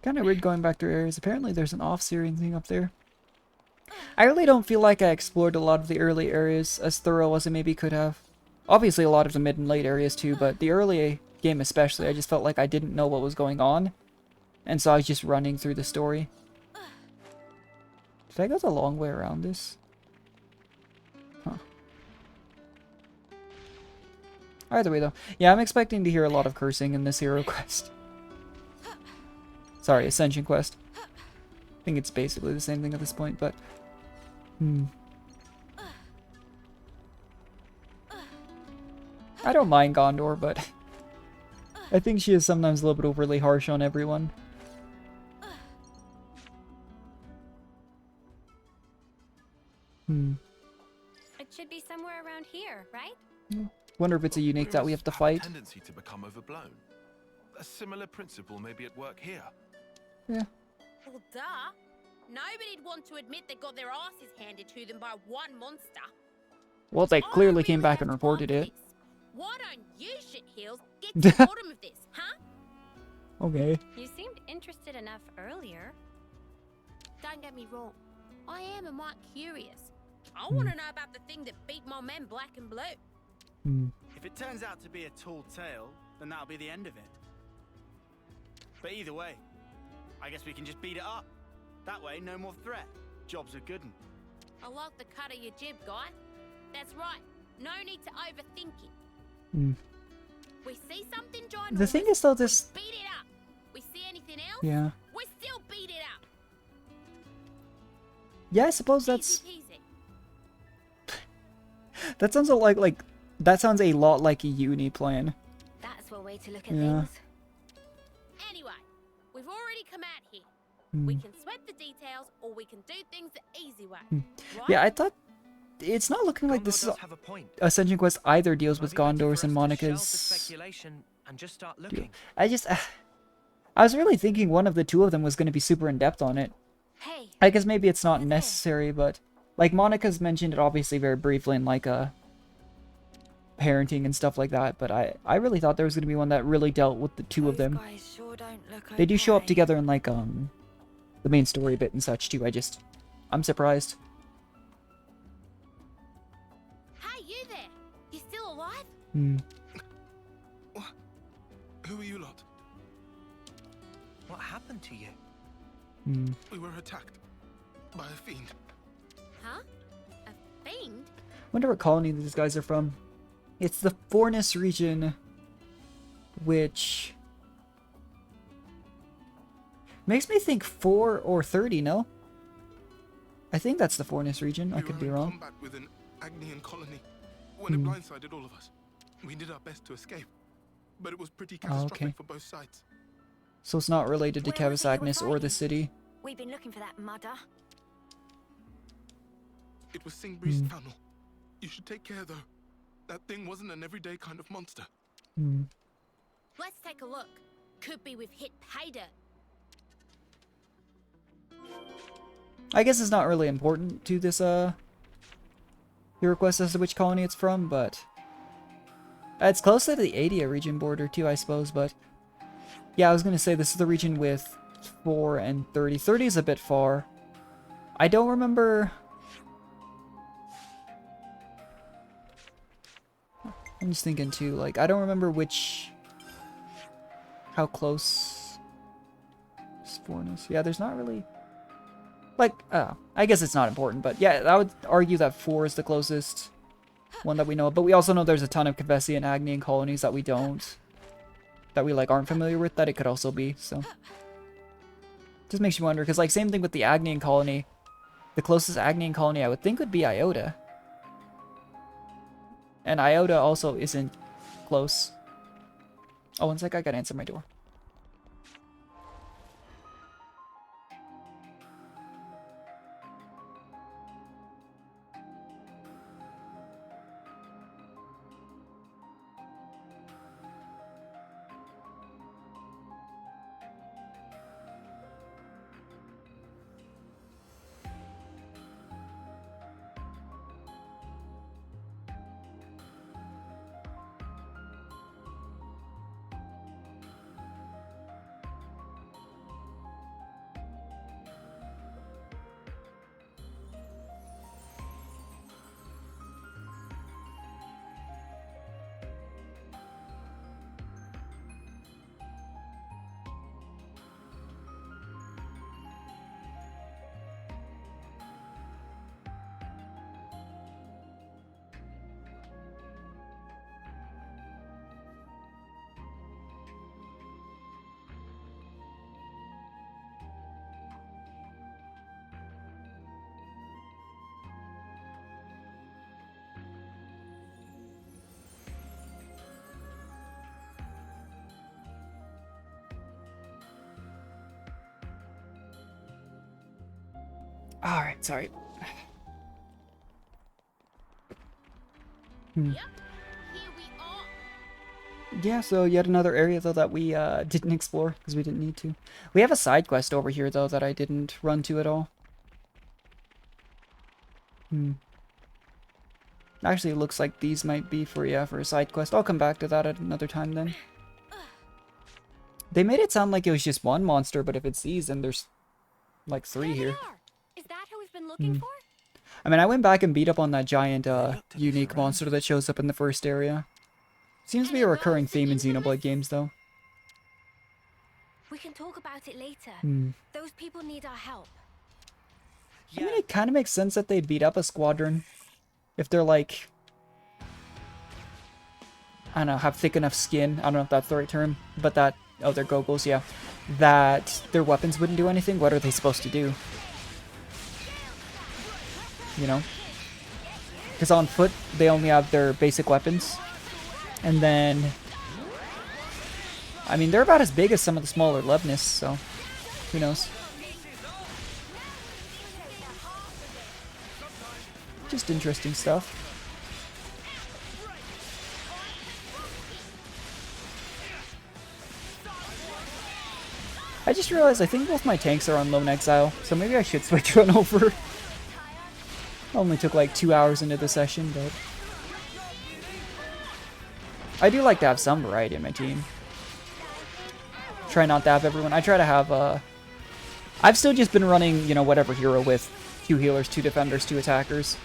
Kind of weird going back through areas. Apparently there's an off-Syrian thing up there. I really don't feel like I explored a lot of the early areas as thorough as I maybe could have. Obviously a lot of the mid and late areas too, but the early game especially, I just felt like I didn't know what was going on. And so I was just running through the story. Did I go the long way around this? Huh. Either way though. Yeah, I'm expecting to hear a lot of cursing in this hero quest. Sorry, Ascension quest. I think it's basically the same thing at this point, but... I don't mind Ghondor, but... I think she is sometimes a little bit overly harsh on everyone. It should be somewhere around here, right? Wonder if it's a unique that we have to fight. Tendency to become overblown. A similar principle may be at work here. Yeah. Well, duh. Nobody'd want to admit they got their asses handed to them by one monster. Well, they clearly came back and reported it. Why don't you, shitheels, get to the bottom of this, huh? Okay. You seemed interested enough earlier. Don't get me wrong. I am a mite curious. I want to know about the thing that beat my men black and blue. If it turns out to be a tall tale, then that'll be the end of it. But either way, I guess we can just beat it up. That way, no more threat. Job's a good one. I like the cut of your jib, guy. That's right. No need to overthink it. We see something ginormous. The thing is though, this... We beat it up. We see anything else? Yeah. We still beat it up. Yeah, I suppose that's... Easy peasy. That sounds like that sounds a lot like a uni plan. That's one way to look at Yeah. things. Anyway, we've already come out here. We can sweat the details, or we can do things the easy way. Right? Yeah, I thought it's not looking like this is Ascension quest either deals with Gondor's and Monica's. Speculation and just start looking. I was really thinking one of the two of them was going to be super in depth on it. Hey. I guess maybe it's not necessary, but like Monica's mentioned it obviously very briefly in like a parenting and stuff like that, but I really thought there was going to be one that really dealt with the two of them. Sure don't look They do show up okay. together in like the main story bit and such too. I'm surprised. Hey, you there? You still alive? Hmm. What? Who are you lot? What happened to you? Hmm. We were attacked by a fiend. Huh? A fiend? Wonder what colony these guys are from. It's the Fornus region, which makes me think 4 or 30, no? I think that's the Fornus region. I could be wrong. Combat with an Agnian colony when it blindsided all of us. We did our best to escape, but it was pretty catastrophic for both sides. So it's not related to Where was it you were Cavus or the fighting? city. We've been looking for that mudder. It was Singbree's tunnel. You should take care, though. That thing wasn't an everyday kind of monster. Let's take a look. Could be we've hit pay dirt. I guess it's not really important to this your request as to which colony it's from, but it's close to the Adia region border too, I suppose. But yeah, I was gonna say this is the region with 4 and 30. 30 is a bit far. I don't remember. I'm just thinking too, like, I don't remember how close Fornus is. Yeah, there's not really, like, I guess it's not important, but yeah, I would argue that 4 is the closest one that we know of, but we also know there's a ton of Cavesi and Agnian colonies that we like, aren't familiar with, that it could also be, so. Just makes you wonder, because, like, same thing with the Agnian colony. The closest Agnian colony I would think would be Iota. And Iota also isn't close. Oh, one sec, I gotta answer my door. Alright, sorry. Yeah, so yet another area, though, that we didn't explore, because we didn't need to. We have a side quest over here, though, that I didn't run to at all. Actually, it looks like these might be for a side quest. I'll come back to that at another time, then. They made it sound like it was just one monster, but if it's these, then there's, like, 3 here. Is that who we've been looking for? I mean, I went back and beat up on that giant, unique monster that shows up in the first area. Seems to be a recurring theme in Xenoblade games, though. We can talk about it later. Those people need our help. I mean, it kind of makes sense that they beat up a squadron. If they're, like, I don't know, have thick enough skin. I don't know if that's the right term. But that, oh, they're goggles, yeah. That their weapons wouldn't do anything. What are they supposed to do? You know? Because on foot, they only have their basic weapons. And then, I mean, they're about as big as some of the smaller Levnis, so who knows? Just interesting stuff. I just realized I think both my tanks are on Lone Exile, so maybe I should switch one over. Only took like 2 hours into the session, but I do like to have some variety in my team. Try not to have everyone. I try to have, I've still just been running, you know, whatever hero with 2 healers, 2 defenders, 2 attackers.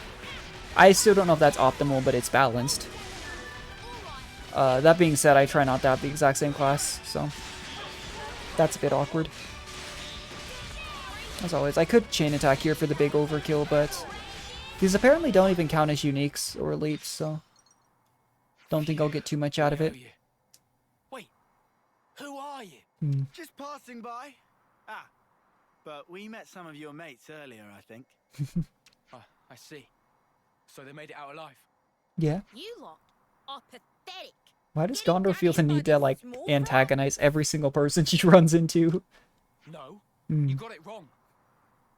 I still don't know if that's optimal, but it's balanced. That being said, I try not to have the exact same class, so that's a bit awkward. As always, I could chain attack here for the big overkill, but these apparently don't even count as uniques or elites, so don't think I'll get too much out of it. Wait, who are you? Just passing by. Ah, but we met some of your mates earlier, I think. Oh, I see. So they made it out alive? Yeah. You lot are pathetic. Why does Ghondor feel the need to, like, antagonize every single person she runs into? No, you got it wrong.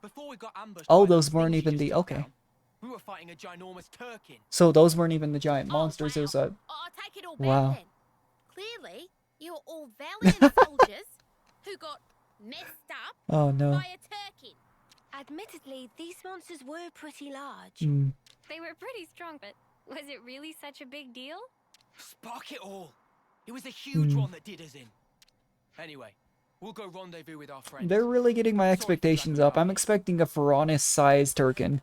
Before we got ambushed, Oh, those weren't even the... Okay. We were fighting a ginormous Turkin. So those weren't even the giant monsters. It was a... I'll take it all wow. back then. Clearly, you're all valiant soldiers who got messed up Oh, no. by a Turkin. Admittedly, these monsters were pretty large. They were pretty strong, but was it really such a big deal? Spark it all. It was a huge one that did us in. Anyway, we'll go rendezvous with our friends. They're really getting my expectations up. I'm expecting a Ferronis-sized Turkin.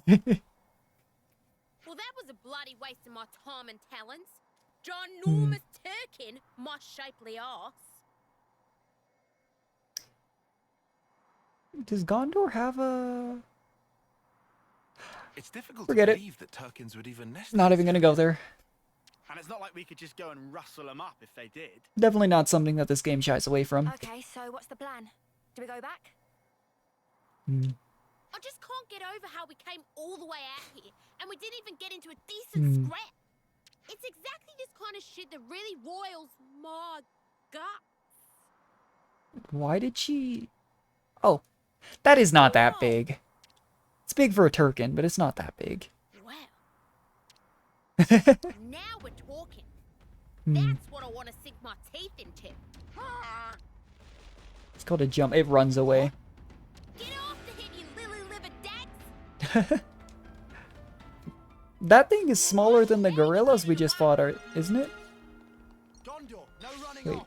Well, that was a bloody waste of my time and talents. Ginormous Turkin, my shapely arse. Does Ghondor have a... It's difficult Forget to it. believe that Turkins would even nest. Not even gonna go there. And it's not like we could just go and rustle them up if they did. Definitely not something that this game shies away from. Okay, so what's the plan? Do we go back? I just can't get over how we came all the way out here and we didn't even get into a decent scrap. It's exactly this kind of shit that really roils my guts. Why did she... Oh, that is not that big. It's big for a Turkin, but it's not that big. Wow. Now we're talking. That's what I want to sink my teeth into. It's called a jump. It runs away. Get off the him, you lily-livered dags! That thing is smaller than the gorillas we just fought, isn't it? Ghondor, no running Wait.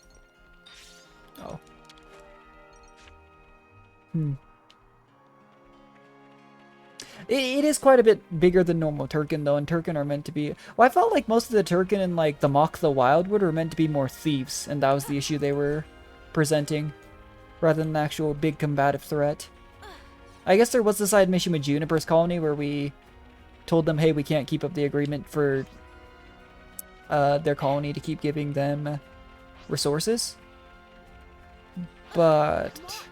off. Oh. It is quite a bit bigger than normal Turkin, though, and Turkin are meant to be... Well, I felt like most of the Turkin in, like, the Mock the Wildwood were meant to be more thieves, and that was the issue they were presenting, rather than an actual big combative threat. I guess there was the side mission with Juniper's colony where we told them, hey, we can't keep up the agreement for their colony to keep giving them resources. But...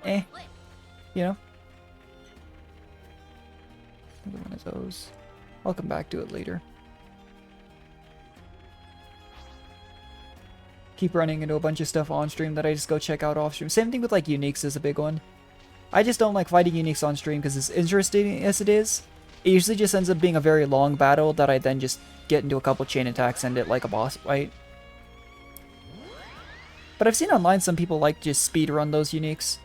you know? Another one of those. I'll come back to it later. Keep running into a bunch of stuff on stream that I just go check out off stream. Same thing with like uniques is a big one. I just don't like fighting uniques on stream because as interesting as it is, it usually just ends up being a very long battle that I then just get into a couple chain attacks and it like a boss fight. But I've seen online some people like just speed run those uniques.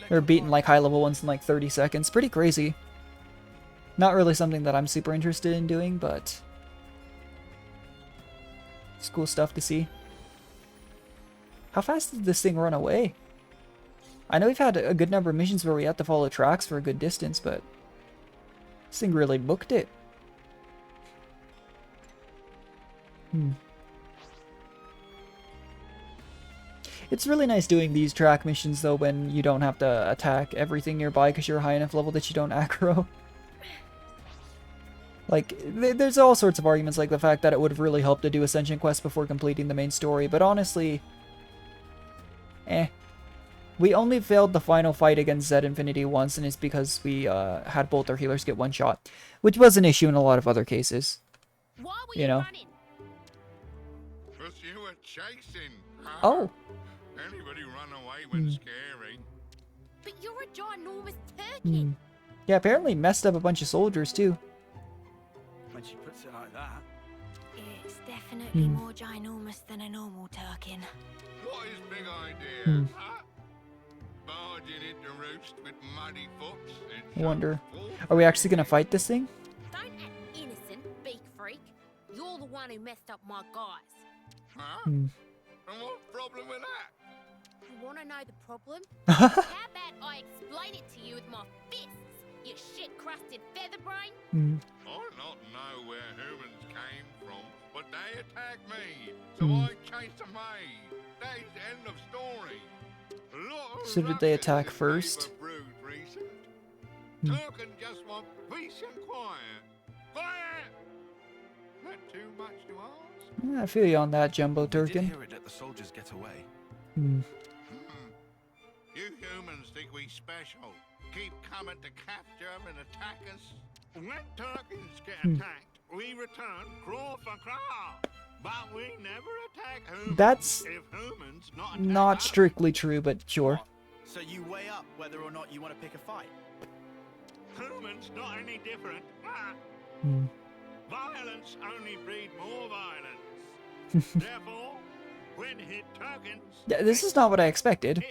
They're beating like high level ones in like 30 seconds. Pretty crazy. Not really something that I'm super interested in doing, but it's cool stuff to see. How fast did this thing run away? I know we've had a good number of missions where we have to follow tracks for a good distance, but this thing really booked it. It's really nice doing these track missions, though, when you don't have to attack everything nearby because you're high enough level that you don't aggro. Like, there's all sorts of arguments, like the fact that it would have really helped to do Ascension quests before completing the main story, but honestly, we only failed the final fight against Zed Infinity once, and it's because we had both our healers get one shot, which was an issue in a lot of other cases. You know? But you were chasing, huh? Oh. Anybody run away when scary. But you're a ginormous turkey. Yeah, apparently messed up a bunch of soldiers, too. When she puts it like that. It's definitely more ginormous than a normal turkin. What is big idea, huh? Barging into roost with muddy foots and Wonder, are we actually gonna fight this thing? Don't act innocent, beak freak. You're the one one who messed up my guys. Huh? And what's the problem with that? You wanna know the problem? How about I explain it to you with my fists, you shit-crusted featherbrain? I not know where humans came from, but they attacked me, so I chased them away. That's the end of story. So did they attack first? Turkin just want peace and quiet. Quiet! Not too much to ask. I feel you on that, Jumbo Turkin. Hear it let the soldiers get away. You humans think we special. Keep coming to capture and attack us. When Turkins get attacked, we return claw for claw. But we never attack humans. That's if humans not strictly true, but sure. So you weigh up whether or not you want to pick a fight. Humans not any different. Violence only breed more violence. Therefore, when hit Turkins, Yeah, this is not what I expected.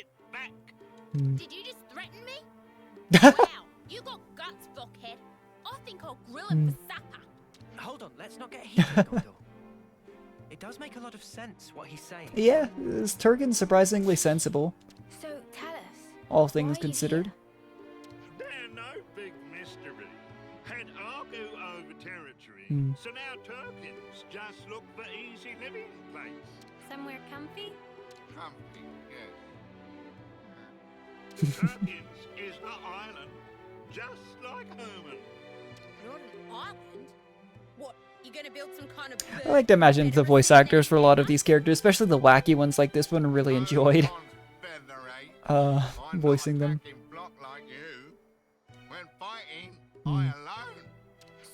Did you just threaten me? Wow, you got guts, fuckhead. I think I'll grill him for supper. Hold on, let's not get heated, Ghondor. It does make a lot of sense what he's saying. Yeah, this Turkin's surprisingly sensible, So tell us, all things considered. they're no big mystery. Had argue over territory, so now Turkins just look for easy living place. Somewhere comfy? Comfy, yes. Turkins is an island, just like Herman. Not an island? What, you gonna build some kind of I like to imagine the voice actors for a lot of these characters, especially the wacky ones like this one, I really enjoyed voicing them.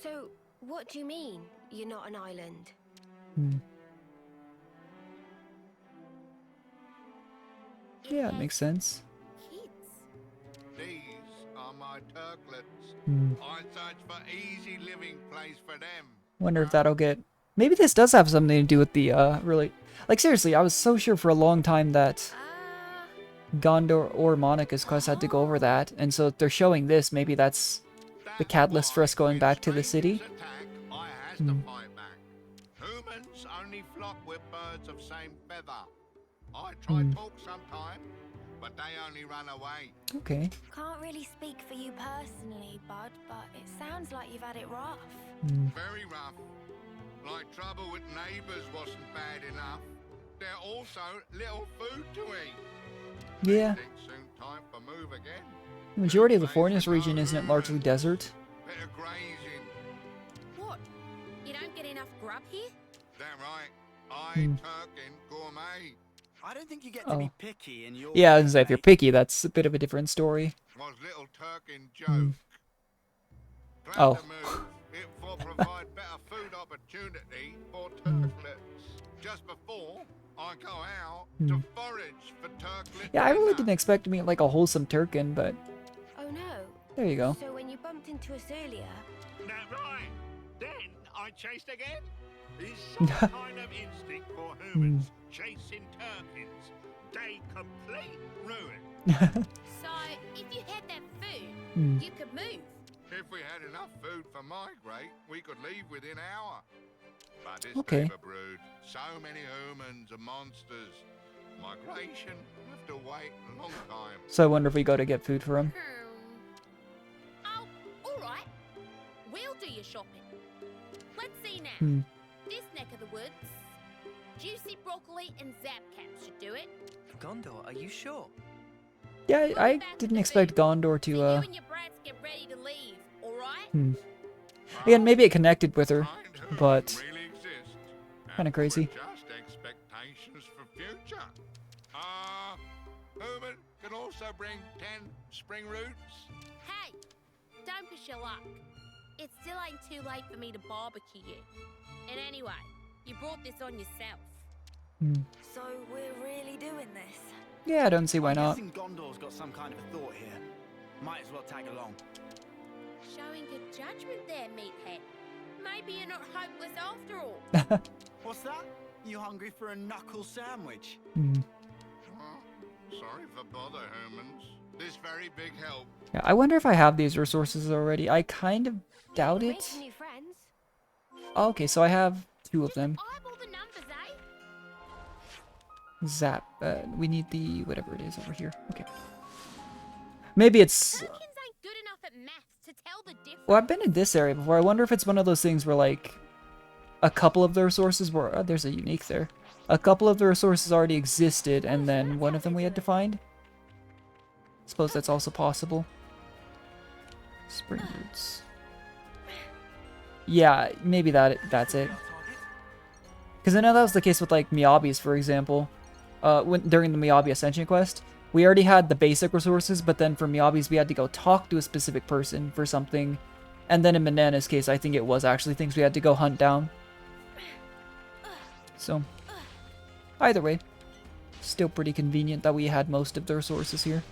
so what do you mean, you're not an island? Yeah, it makes sense. These are my Turklets. I search for easy living place for them. Wonder if that'll get... Maybe this does have something to do with the, really... Like, seriously, I was so sure for a long time that Ghondor or Monica's quest had to go over that, and so if they're showing this, maybe that's the catalyst for us going back to the city. I has to fight back. Humans only flock with birds of same feather. I try talk sometime, but they only run away. Okay. Can't really speak for you personally, Bud, but it sounds like you've had it rough. Very rough. Like trouble with neighbours wasn't bad enough. They're also little food to eat. Yeah. Think soon time for move again. The majority of the Fornus region, isn't it largely desert? Bit of grazing. What? You don't get enough grub here? That right. I Turkin gourmet. I don't think you get to be picky in your... Yeah, I was gonna say, if you're picky, that's a bit of a different story. Was little Turkin joke. Glad Oh. to move. It will provide better food opportunity for Turklets. Just before I go out to forage for Turklet. Yeah, I really didn't expect to meet like a wholesome Turkin, but Oh no. there you go. So when you bumped into us earlier... That right. Then I chased again. Is some kind of instinct for humans chasing Turkins. They complete ruin. So, if you had that food, you could move. If we had enough food for migrate, we could leave within hour. But this Okay. paper brood, so many humans and monsters. Migration, have to wait a long time. So I wonder if we go to get food for him. Oh, alright. We'll do your shopping. Let's see now. This neck of the woods, juicy broccoli and zap caps should do it. Ghondor, are you sure? Yeah, I didn't expect Ghondor to, You and your brats get ready to leave, alright? Again, maybe it connected with her, but kind of crazy. Just expectations for future. Human can also bring 10 spring roots. Hey, don't push your luck. It still ain't too late for me to barbecue you. And anyway, you brought this on yourself. So we're really doing this? Yeah, I don't see why I'm not. guessing Gondor's got some kind of a thought here. Might as well tag along. Showing good judgment there, meathead. Maybe you're not hopeless after all. What's that? You hungry for a knuckle sandwich? Sorry for bother, humans. This very big help. Yeah, I wonder if I have these resources already. I kind of doubt it. Making new friends? Oh, okay, so I have 2 of them. Zap. We need the whatever it is over here. Okay. Maybe it's... Well, I've been in this area before. I wonder if it's one of those things where, like, a couple of the resources were... Oh, there's a unique there. A couple of the resources already existed, and then one of them we had to find. Suppose that's also possible. Spring roots. Yeah, maybe that's it. Because I know that was the case with, like, Miyabi's, for example. During the Miyabi Ascension quest, we already had the basic resources, but then for Miyabi's, we had to go talk to a specific person for something. And then in Manana's case, I think it was actually things we had to go hunt down. So, either way, still pretty convenient that we had most of the resources here.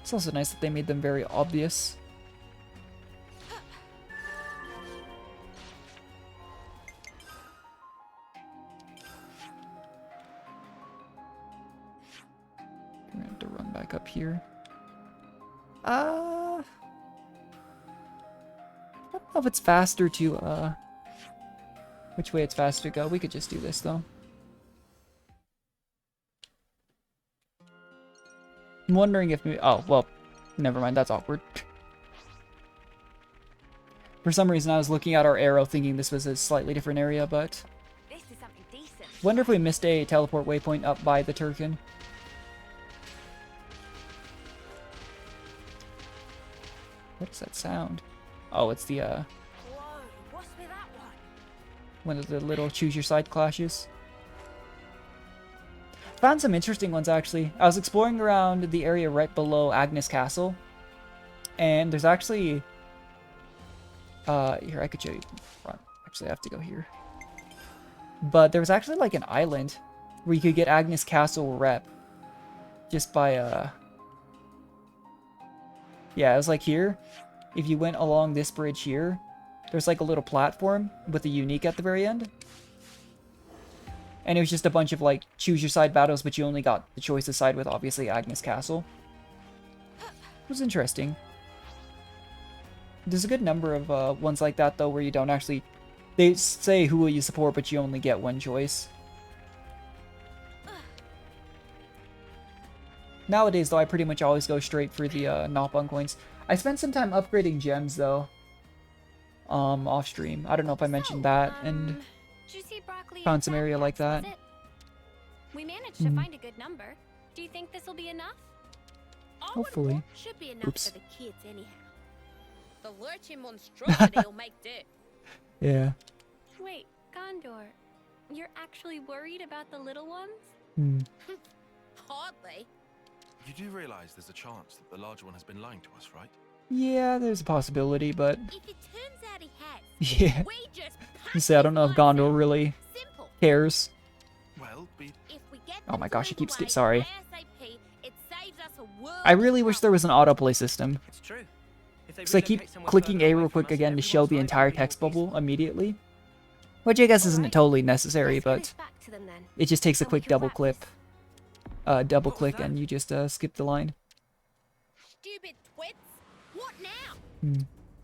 It's also nice that they made them very obvious. We're gonna have to run back up here. I don't know if it's faster to, which way it's faster to go. We could just do this, though. I'm wondering if... Oh, well, never mind. That's awkward. For some reason, I was looking at our arrow thinking this was a slightly different area, but... Wonder if we missed a teleport waypoint up by the Turkin. What is that sound? Oh, it's the, Whoa, what's with that one of the little choose your side clashes. Found some interesting ones, actually. I was exploring around the area right below Agnes Castle, and there's actually... here, I could show you from front. Actually, I have to go here. But there was actually, like, an island where you could get Agnes Castle rep just by, Yeah, it was like here. If you went along this bridge here, there's like a little platform with a unique at the very end. And it was just a bunch of like choose your side battles, but you only got the choice to side with obviously Agnes Castle. It was interesting. There's a good number of ones like that though where you don't actually... They say who will you support, but you only get one choice. Nowadays, though, I pretty much always go straight for the Nopon coins. I spent some time upgrading gems, though, off stream. I don't know if I mentioned that, and found some area like that. We managed to find a good number. Do you think this will be enough? Hopefully. Should be enough Oops. for the kids anyhow. The lurching monstrosity will make do. Yeah. Wait, Ghondor, you're actually worried about the little ones? Hardly. You do realize there's a chance that the larger one has been lying to us, right? Yeah, there's a possibility, but... If it turns out he has, Yeah. we just You say, I don't know if Gondor really cares. Well, if we get Oh my gosh, I keep away sorry. ASAP, it saves us a world I really wish there was an autoplay system. It's true. If they Because I keep relocate somewhere clicking further A away real from quick us, again to everyone's show the life entire will be more text bubble peaceful. immediately. Which I guess isn't totally necessary, but Back to them then. it just takes a And we quick can double wrap clip. this. Double click and you just skip the line. Stupid twits. What now?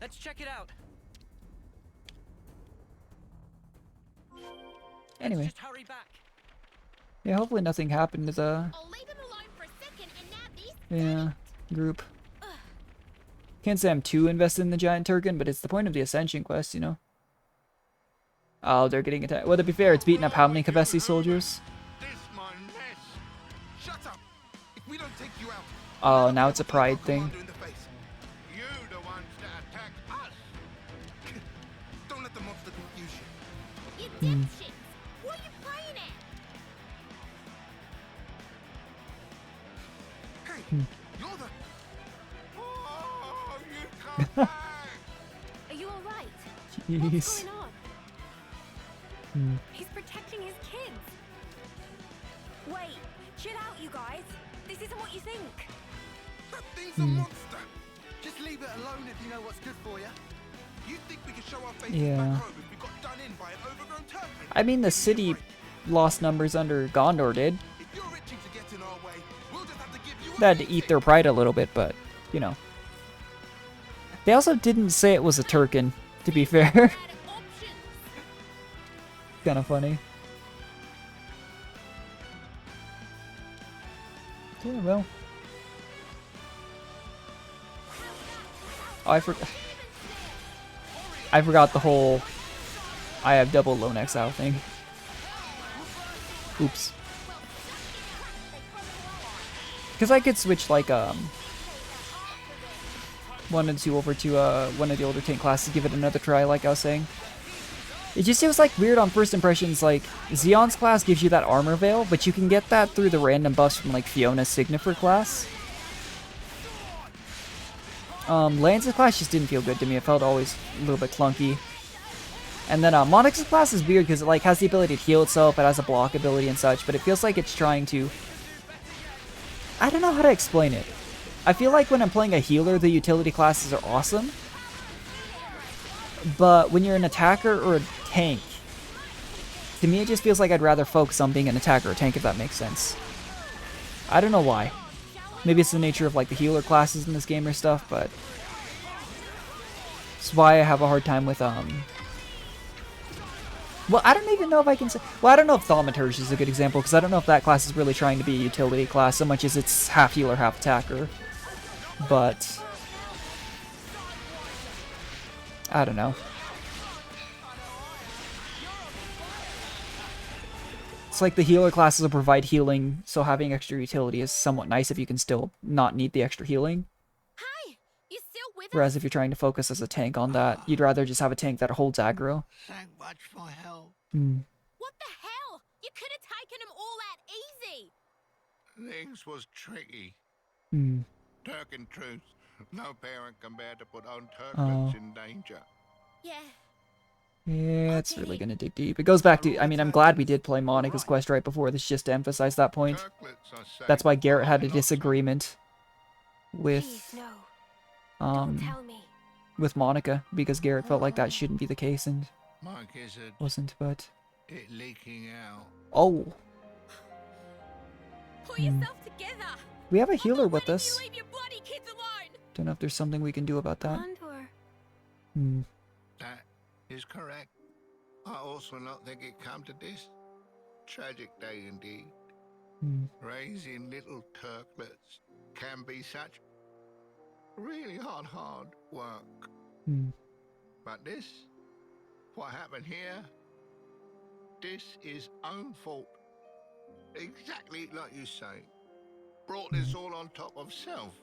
Let's check it out. Anyway. Just hurry back. Yeah, hopefully nothing happened to the I'll leave him alone for a second and now this group. Can't say I'm too invested in the giant Turkin, but it's the point of the Ascension quest, you know? Oh, they're getting attacked. Well, to be fair, it's beaten up how many Kavesi soldiers? Shut up! If we don't take you out, Oh, now it's a pride thing. you the ones that attack us. Don't let the monster confuse you. You dipshits! What are you playing at? Hey, you're the... Oh, you come back! Are you alright? Jeez. What's going on? He's protecting his kids. Wait, chill out, you guys. This isn't what you think. That thing's a monster. Just leave it alone if you know what's good for you. You think we can show our faces Yeah. back home if we got done in by an overgrown turkey? I mean, the city lost numbers under Gondor did. If you're itching to get in our way, we'll just have to give you They had to eat their pride a little bit, but, you know. They also didn't say it was a Turkin. To be fair. Kind of funny. Yeah, well. Oh, I forgot the whole I have double lone exile thing. Oops. Because I could switch like 1 and 2 over to one of the older tank classes, give it another try like I was saying. It just feels like weird on first impressions, like Zeon's class gives you that armor veil, but you can get that through the random buffs from like Fiona's Signifer class. Lance's class just didn't feel good to me. It felt always a little bit clunky. And then Monica's class is weird because it like has the ability to heal itself, it has a block ability and such, but it feels like it's trying to... I don't know how to explain it. I feel like when I'm playing a healer, the utility classes are awesome. But when you're an attacker or a tank, to me it just feels like I'd rather focus on being an attacker or tank, if that makes sense. I don't know why. Maybe it's the nature of like the healer classes in this game or stuff, but it's why I have a hard time with well, I don't even know if I can say... Well, I don't know if Thaumaturge is a good example, because I don't know if that class is really trying to be a utility class so much as it's half healer, half attacker. But I don't know. It's like the healer classes will provide healing, so having extra utility is somewhat nice if you can still not need the extra healing. Hi, you still with Whereas if you're trying to focus as a tank on that, you'd rather just have a tank that holds aggro. Thank much for help. What the hell? You could have taken them all out easy. Things was tricky. Turk and truth. No parent can bear to put own turklets in danger. Yeah. Yeah, it's really gonna dig deep. It goes back to, I mean, I'm glad we did play Monica's quest right before this just to emphasize that point. That's why Garrett had a disagreement with with Monica, because Garrett felt like that shouldn't be the case and wasn't, but it leaking out. oh, Pull yourself together. We have a healer with us. You leave your bloody kids alone. Don't know if there's something we can do about that. That is correct. I also not think it come to this. Tragic day indeed. Raising little turklets can be such really hard work. But this, what happened here, this is own fault. Exactly like you say. Brought this all on top of self.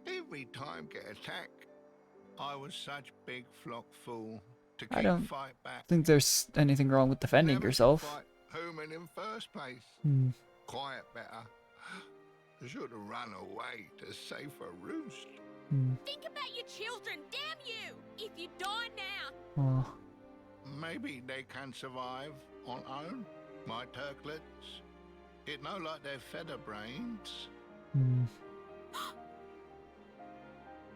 Every time get attacked, I was such big flock fool to keep I don't fight back. think there's anything wrong with defending yourself. Human in first place. Quiet better. Should have run away to safer roost. Think about your children, damn you! If you die now. Oh. Maybe they can survive on own. My turklets. It no like they're feather brains.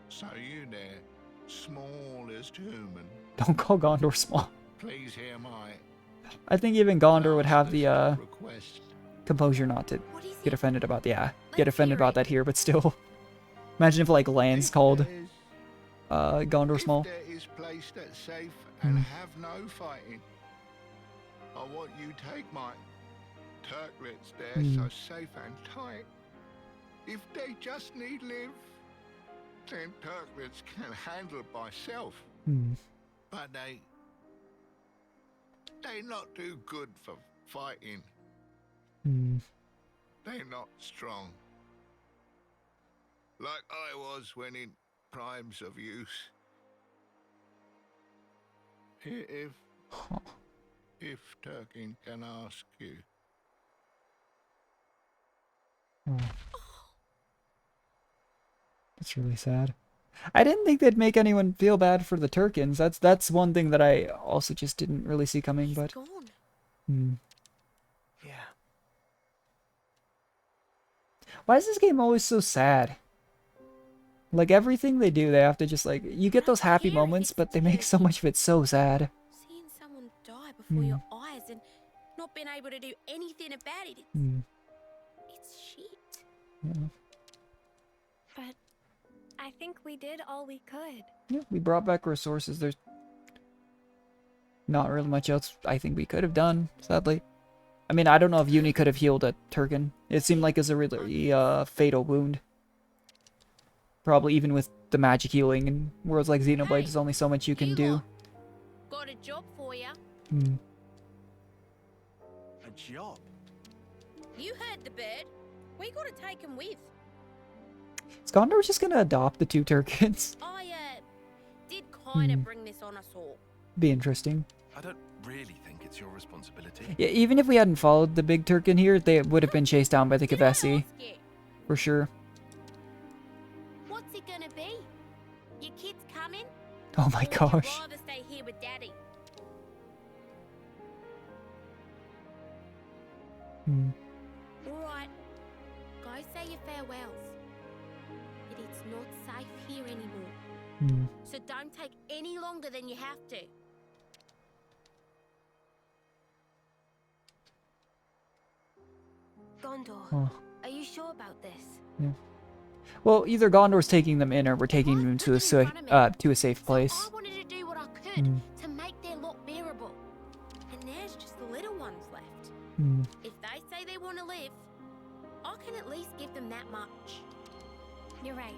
So you there, smallest human. Don't call Ghondor small. Please hear my... I think even Ghondor would have the composure not to get offended about get offended about that here, but still. Imagine if like Lance called Ghondor small. There is place that's safe and have no fighting. I want you take my turklets there so safe and tight. If they just need live, then turklets can handle by self. But they not do good for fighting. They not strong. Like I was when in primes of use. If Turkin can ask you. That's really sad. I didn't think they'd make anyone feel bad for the Turkins. That's one thing that I also just didn't really see coming, but Yeah. Why is this game always so sad? Like everything they do, they have to just like, you get those happy moments, but they make so much of it so sad. Seeing someone die before your eyes and not being able to do anything about it, it's shit. But I think we did all we could. Yeah, we brought back resources. There's not really much else I think we could have done, sadly. I mean, I don't know if Uni could have healed a Turkin. It seemed like it's a really fatal wound. Probably even with the magic healing and worlds like Xenoblade, there's only so much you can do. Got a job for you. A job? You heard the bird. We gotta take him with. Is Ghondor just gonna adopt the 2 Turkins? I did kind of bring this on us all. Be interesting. I don't really think it's your responsibility. Yeah, even if we hadn't followed the big Turkin here, they would have been chased down by the Kavesi. For sure. What's it gonna be? Your kids coming? Oh my gosh. I'd rather stay here with Daddy. Alright. Go say your farewells. But it's not safe here anymore. So don't take any longer than you have to. Ghondor, are you sure about this? Yeah. Well, either Gondor's taking them in or we're taking them to a safe place. I wanted to do what I could to make their lot bearable. And there's just the little ones left. If they say they want to live, I can at least give them that much. You're right.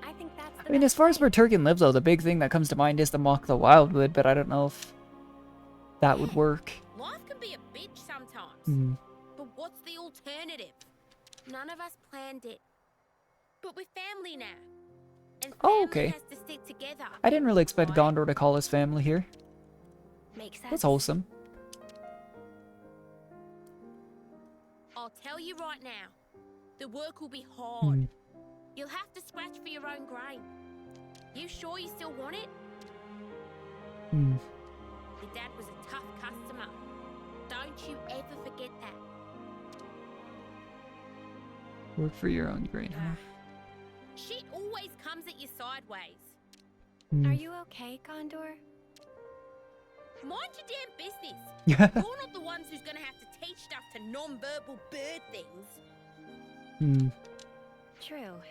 I think that's the I mean, as far as where Turkin lives, though, the big thing that comes to mind is the Mock the Wildwood, but I don't know if that would work. Life can be a bitch sometimes. But what's the alternative? None of us planned it. But we're family now. And family okay. has to stick together. I didn't really expect Ghondor to call his family here. Makes sense. That's wholesome. I'll tell you right now, the work will be hard. You'll have to scratch for your own grain. You sure you still want it? Your dad was a tough customer. Don't you ever forget that. Work for your own grain, huh? Shit always comes at you sideways. Are you okay, Ghondor? Mind your damn business. You're not the ones who's gonna have to teach stuff to non-verbal bird things. True.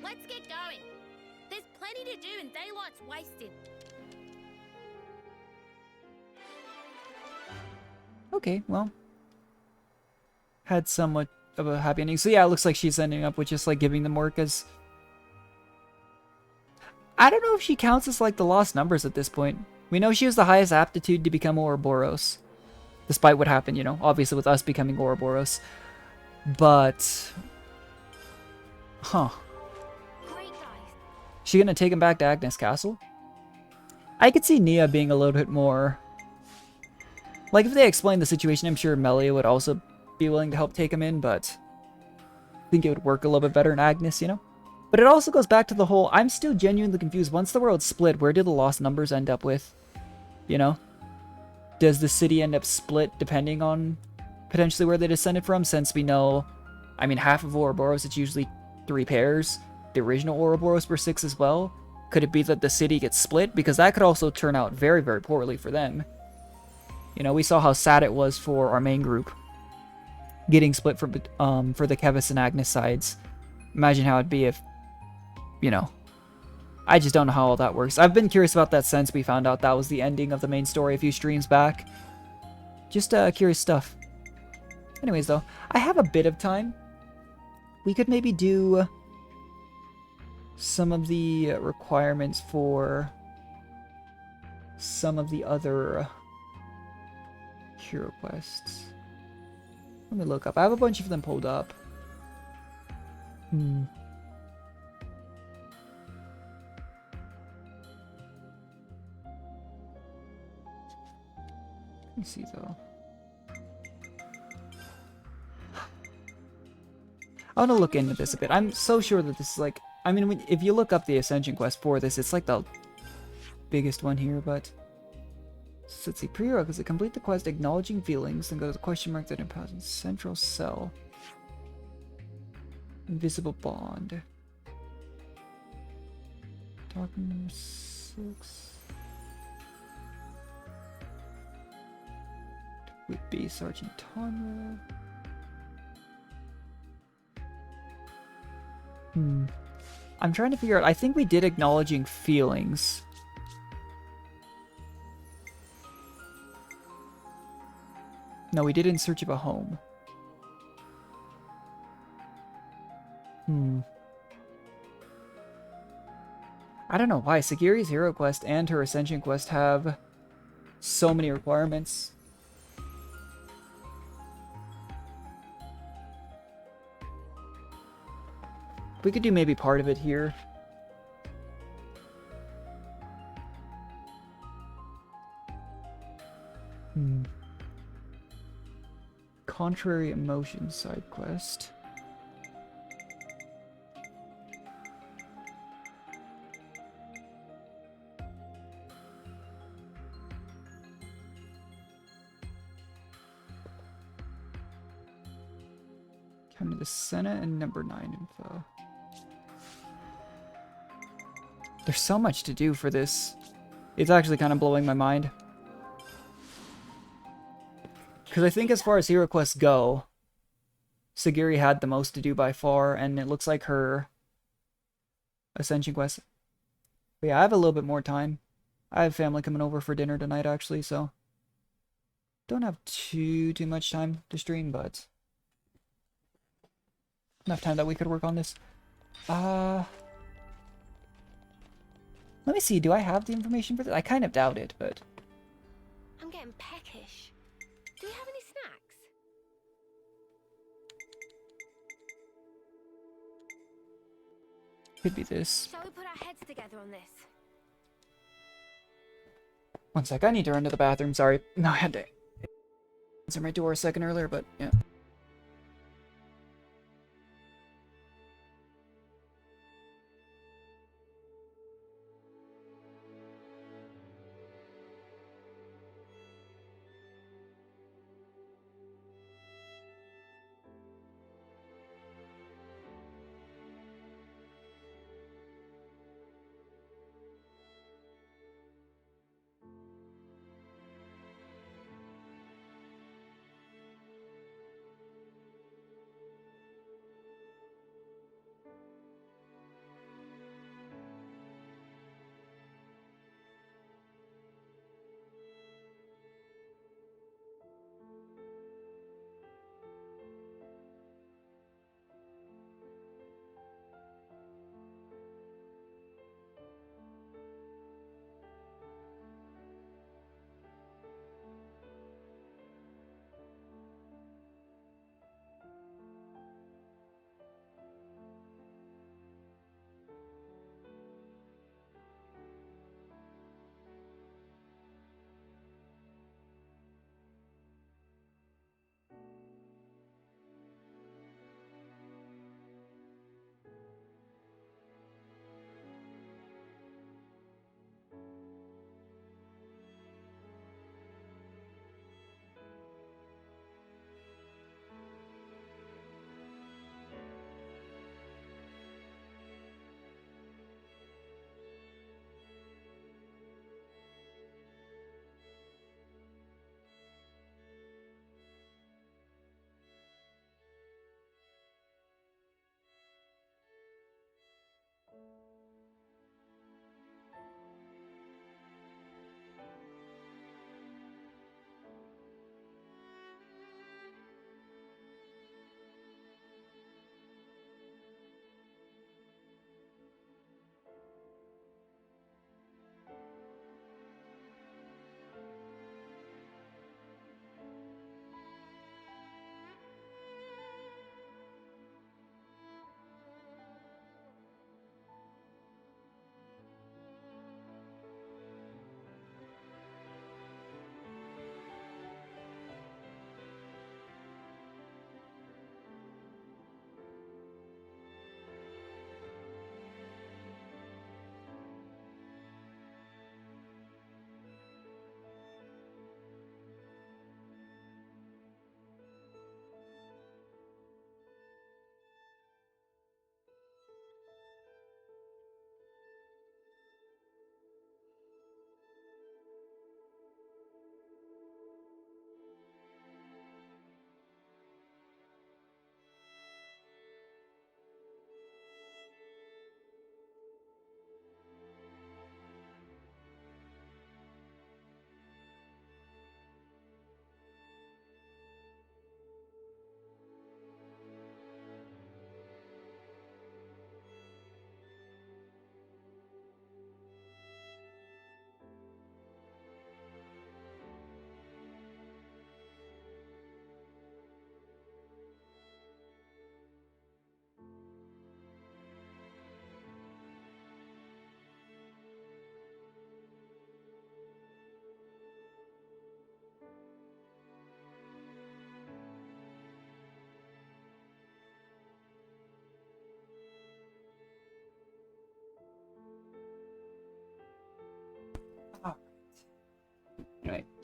Let's get going. There's plenty to do and daylight's wasted. Okay, well. Had somewhat of a happy ending. So yeah, it looks like she's ending up with just like giving them work as... I don't know if she counts as like the lost numbers at this point. We know she has the highest aptitude to become Ouroboros. Despite what happened, you know, obviously with us becoming Ouroboros. But... Huh. She gonna take him back to Agnes Castle? I could see Nia being a little bit more... Like, if they explained the situation, I'm sure Melia would also be willing to help take him in, but... I think it would work a little bit better in Agnes, you know? But it also goes back to the whole... I'm still genuinely confused. Once the world split, where do the lost numbers end up with? You know? Does the city end up split depending on potentially where they descended from? Since we know... I mean, half of Ouroboros, it's usually 3 pairs. The original Ouroboros were 6 as well. Could it be that the city gets split? Because that could also turn out very, very poorly for them. You know, we saw how sad it was for our main group getting split for the Kevis and Agnes sides. Imagine how it'd be if, you know, I just don't know how all that works. I've been curious about that since we found out that was the ending of the main story a few streams back. Just curious stuff. Anyways, though, I have a bit of time. We could maybe do some of the requirements for some of the other hero quests. Let me look up. I have a bunch of them pulled up. Let me see though. I want to look into this a bit. I'm so sure that this is like... I mean, if you look up the Ascension quest for this, it's like the biggest one here, but... So let's see. Prerequisite. Complete the quest acknowledging feelings, then go to the question mark that imposes central cell. Invisible bond. Darkness 6. Would be Sergeant Tonra. I'm trying to figure out, I think we did acknowledging feelings. No, we did In Search of a Home. I don't know why. Segiri's Hero Quest and her Ascension Quest have so many requirements. We could do maybe part of it here. Contrary Emotion side quest. Come to the Senate and number 9 info. There's so much to do for this. It's actually kind of blowing my mind. Because I think as far as hero quests go, Segiri had the most to do by far, and it looks like her Ascension quest. But yeah, I have a little bit more time. I have family coming over for dinner tonight, actually, so don't have too much time to stream, but enough time that we could work on this. Let me see, do I have the information for this? I kind of doubt it, but... I'm getting peckish. Do we have any snacks? Could be this. Shall we put our heads together on this? One sec, I need to run to the bathroom, sorry. No, I had to answer my door a second earlier, but yeah.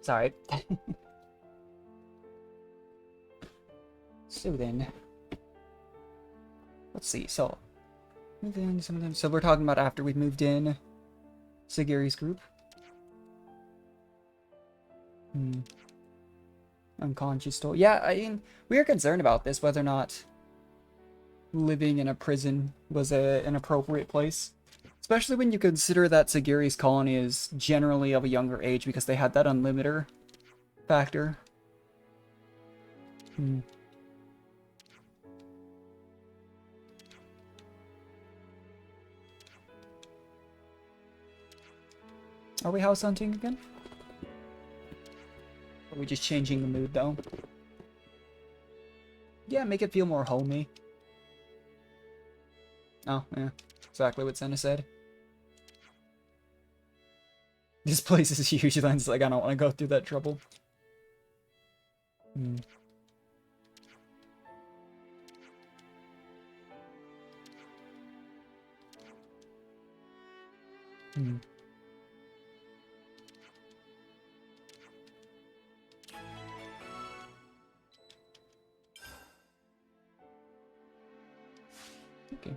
Sorry. So then, let's see. So, move in some of them. So we're talking about after we've moved in Segiri's group. Unconscious toll. Yeah, I mean, we are concerned about this, whether or not living in a prison was an appropriate place. Especially when you consider that Segiri's colony is generally of a younger age because they had that unlimiter factor. Are we house hunting again? Or are we just changing the mood though? Yeah, make it feel more homey. Oh, yeah. Exactly what Senna said. This place is huge, then it's like I don't want to go through that trouble. Okay.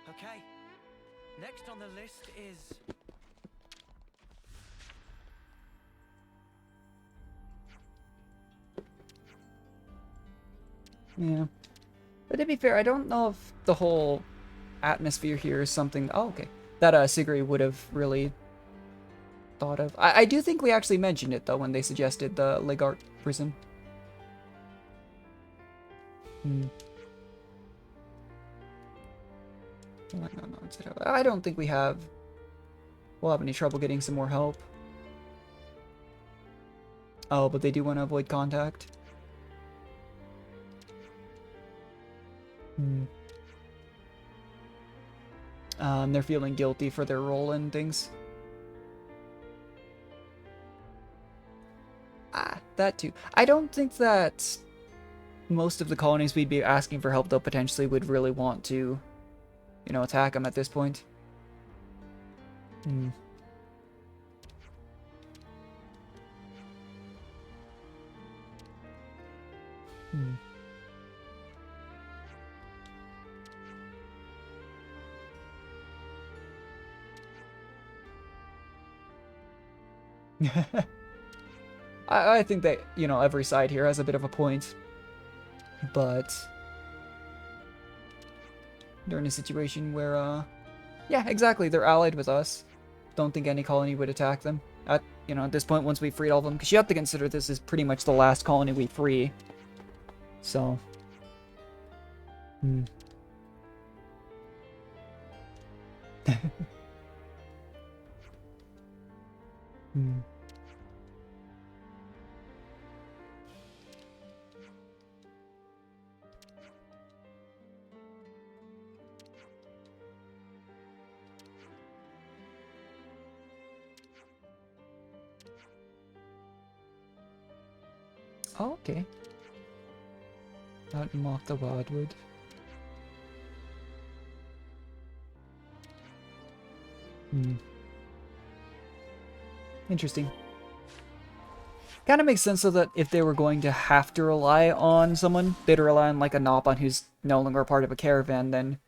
Okay. Next on the list is... Yeah. But to be fair, I don't know if the whole atmosphere here is something... Oh, okay. That Segiri would have really thought of. I do think we actually mentioned it, though, when they suggested the Legart prison. I don't think we'll have any trouble getting some more help. Oh, but they do want to avoid contact. They're feeling guilty for their role in things. That too. I don't think that most of the colonies we'd be asking for help, though, potentially would really want to, you know, attack them at this point. I think that, you know, every side here has a bit of a point. But they're in a situation where, yeah, exactly, they're allied with us. Don't think any colony would attack them at, you know, at this point once we freed all of them. Because you have to consider this is pretty much the last colony we free. So. Oh, okay. Don't mock the wildwood. Interesting. Kind of makes sense so that if they were going to have to rely on someone, they'd rely on like a Nopon who's no longer a part of a caravan than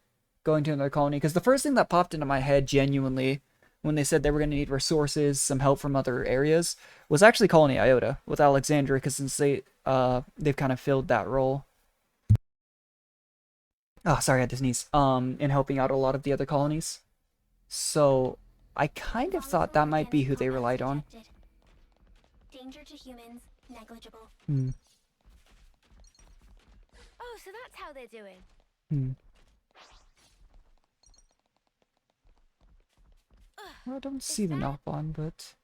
going to another colony. Because the first thing that popped into my head genuinely when they said they were going to need resources, some help from other areas, was actually Colony Iota with Alexandria, because since they've kind of filled that role. Oh, sorry, I had to sneeze. In helping out a lot of the other colonies. So I kind of thought that might be who they relied on. Danger to humans, negligible. Oh, so that's how they're doing. Well, I don't see the Nopon, but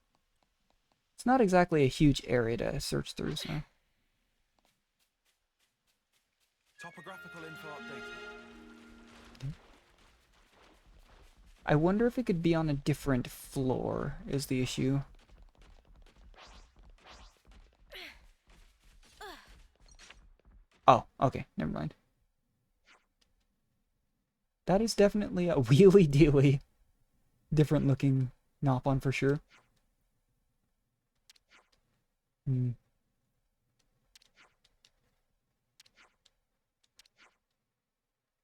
it's not exactly a huge area to search through, so. Topographical info updated. I wonder if it could be on a different floor, is the issue. Oh, okay, never mind. That is definitely a wheelie-dealy different looking Not one for sure. Hmm.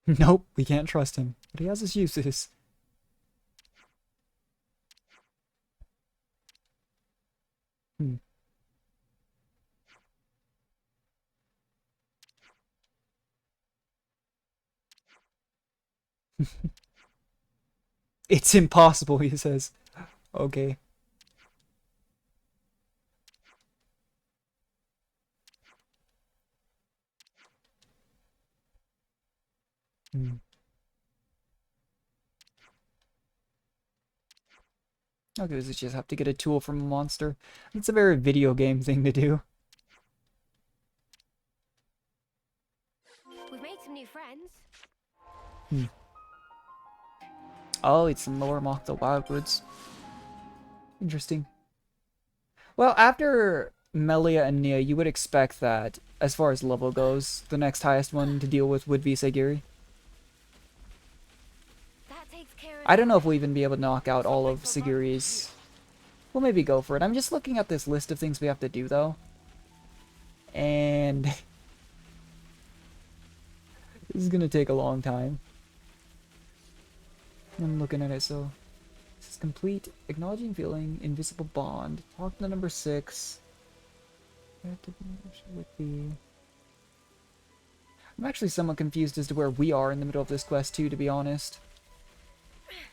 Nope, we can't trust him. But he has his uses. Hmm. It's impossible, he says. Okay. Hmm. Okay, we just have to get a tool from a monster. It's a very video game thing to do. We've made some new friends. Hmm. Oh, it's in Lower Mock the Wildwoods. Interesting. Well, after Melia and Nia, you would expect that, as far as level goes, the next highest one to deal with would be Segiri. I don't know if we'll even be able to knock out all of Segiri's. We'll maybe go for it. I'm just looking at this list of things we have to do, though. And this is going to take a long time. I'm looking at it, so... This is complete. Acknowledging feeling. Invisible bond. Talk to number 6. With the... I'm actually somewhat confused as to where we are in the middle of this quest, too, to be honest.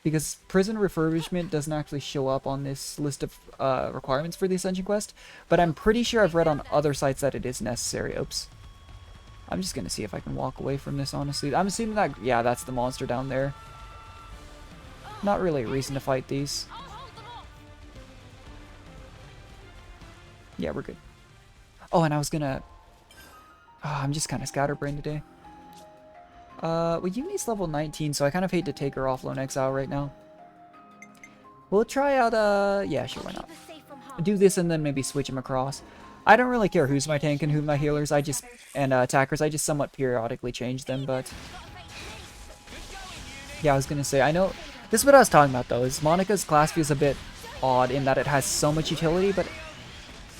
Because prison refurbishment doesn't actually show up on this list of requirements for the Ascension quest, but I'm pretty sure I've read on other sites that it is necessary. Oops. I'm just gonna see if I can walk away from this, honestly. I'm assuming that, yeah, that's the monster down there. Not really a reason to fight these. Yeah, we're good. Oh, and I was gonna... Oh, I'm just kind of scatterbrained today. Well, Uni's level 19, so I kind of hate to take her off Lone Exile right now. We'll try out, yeah, sure, why not. Do this and then maybe switch him across. I don't really care who's my tank and who's my healers, and attackers, I just somewhat periodically change them, but... Yeah, I was gonna say, I know... This is what I was talking about, though, is Monica's class feels a bit odd in that it has so much utility, but...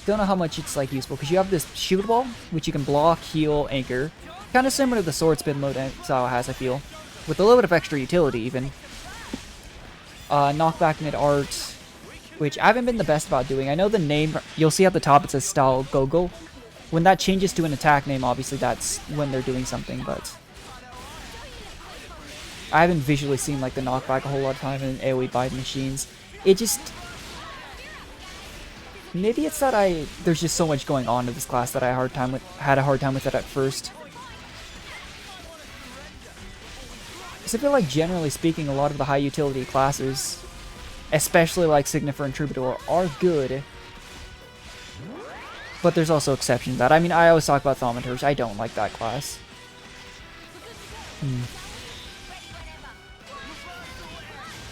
Don't know how much it's, like, useful, because you have this shield wall, which you can block, heal, anchor. Kind of similar to the sword spin Lone Exile has, I feel. With a little bit of extra utility, even. Knockback mid art, which I haven't been the best about doing. I know the name, you'll see at the top it says Style Gogo. When that changes to an attack name, obviously that's when they're doing something, but... I haven't visually seen, like, the knockback a whole lot of time in AoE bite machines. It just... Maybe it's that there's just so much going on in this class that I had a hard time with it at first. Because I feel like, generally speaking, a lot of the high utility classes, especially like Signifer and Troubadour, are good. But there's also exceptions to that. I mean, I always talk about Thaumaturge. I don't like that class.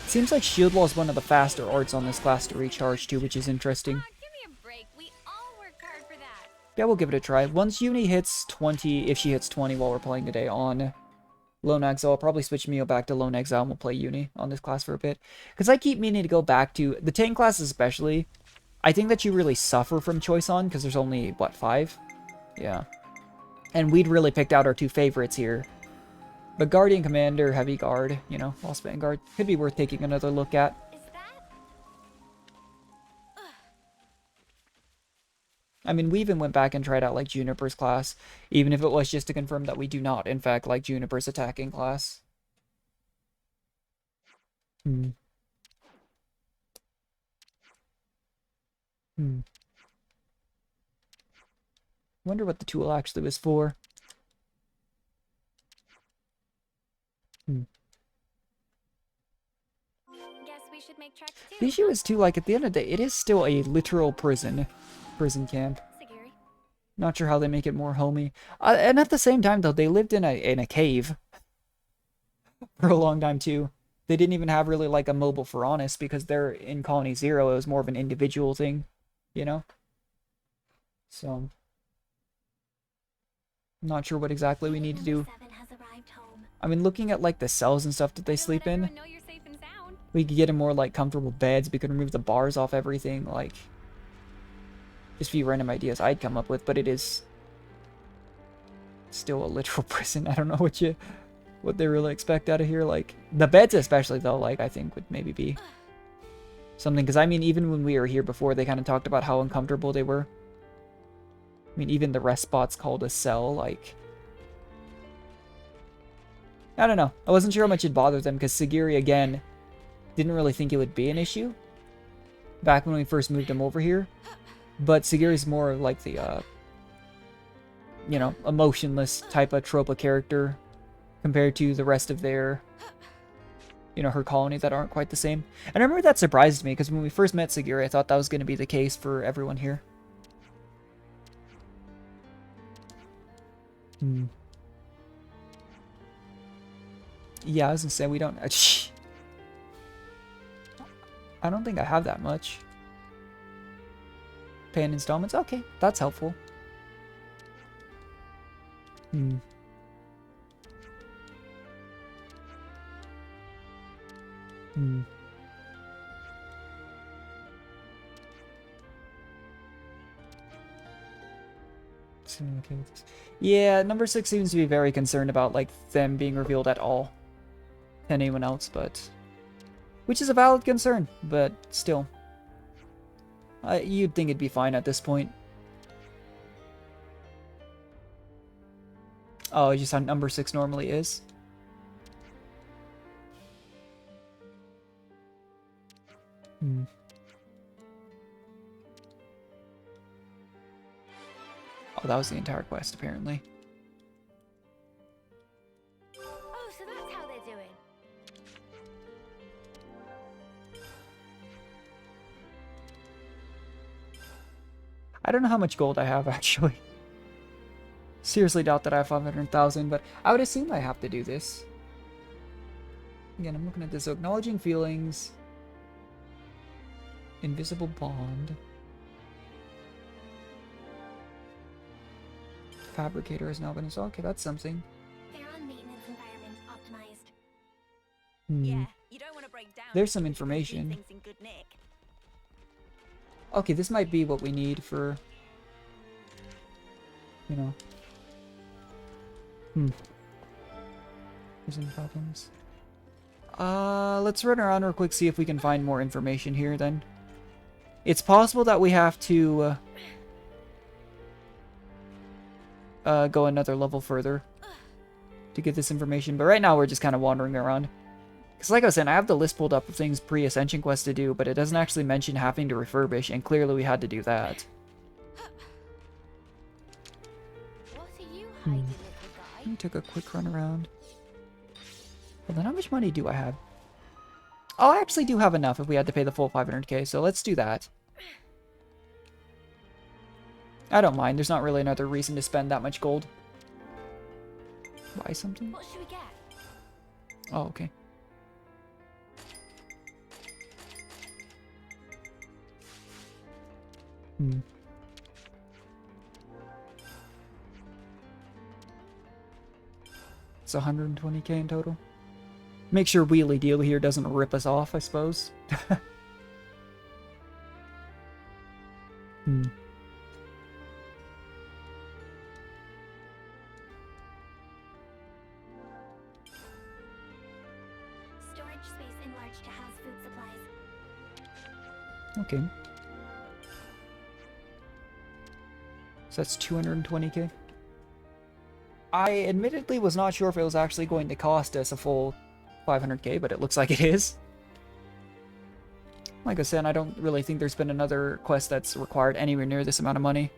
Seems like Shield Wall is one of the faster arts on this class to recharge too, which is interesting. Yeah, we'll give it a try. Once Uni hits 20, if she hits 20 while we're playing today on Lone Exile, I'll probably switch Mio back to Lone Exile and we'll play Uni on this class for a bit. Because I keep meaning to go back to... The tank classes especially, I think that you really suffer from choice on, because there's only, what, 5? Yeah. And we'd really picked out our 2 favorites here. But Guardian Commander, Heavy Guard, you know, Lost Vanguard, could be worth taking another look at. I mean, we even went back and tried out, like, Juniper's class, even if it was just to confirm that we do not, in fact, like Juniper's attacking class. Wonder what the tool actually was for. Guess we should make tracks too. The issue is, too, like, at the end of the day, it is still a literal prison camp. Segiri. Not sure how they make it more homey. And at the same time, though, they lived in a cave for a long time, too. They didn't even have really, like, a mobile Pharaonis, because they're in Colony Zero. It was more of an individual thing, you know? So, I'm not sure what exactly we need to do. I mean, looking at, like, the cells and stuff that they sleep in, We could get him more, like, comfortable beds. We could remove the bars off everything, like... Just a few random ideas I'd come up with, but it is... still a literal prison. I don't know what they really expect out of here. Like, the beds especially, though, like, I think would maybe be... something, because, I mean, even when we were here before, they kind of talked about how uncomfortable they were. I mean, even the rest spot's called a cell, like... I don't know. I wasn't sure how much it'd bother them, because Segiri, again... didn't really think it would be an issue back when we first moved him over here. But Segiri's more like the, you know, emotionless type of tropa character compared to the rest of their, you know, her colony that aren't quite the same. And I remember that surprised me because when we first met Segiri, I thought that was going to be the case for everyone here. Yeah, I was going to say we don't... I don't think I have that much. Pay in installments? Okay, that's helpful. Okay with this. Yeah, number 6 seems to be very concerned about, like, them being revealed at all to anyone else, but... which is a valid concern, but still. You'd think it'd be fine at this point. Oh, just how number 6 normally is. Oh, that was the entire quest, apparently. Oh, so that's how they're doing. I don't know how much gold I have, actually. Seriously doubt that I have 500,000, but I would assume I have to do this. Again, I'm looking at this. So acknowledging feelings. Invisible bond. Fabricator has now been installed. Okay, that's something. They're on maintenance environment optimized. Yeah, you don't want to break down. There's some information. Okay, this might be what we need for, you know. There's any problems? Let's run around real quick, see if we can find more information here then. It's possible that we have to go another level further to get this information, but right now we're just kind of wandering around. Because like I was saying, I have the list pulled up of things pre-Ascension quest to do, but it doesn't actually mention having to refurbish, and clearly we had to do that. What are you hiding, little guy? Let me take a quick run around. Well, then how much money do I have? Oh, I actually do have enough if we had to pay the full 500k, so let's do that. I don't mind. There's not really another reason to spend that much gold. Buy something? What should we get? Oh, okay. It's 120k in total. Make sure Wheelie Deal here doesn't rip us off, I suppose. Storage space enlarged to house food supplies. Okay. So that's 220k. I admittedly was not sure if it was actually going to cost us a full 500k, but it looks like it is. Like I said, I don't really think there's been another quest that's required anywhere near this amount of money.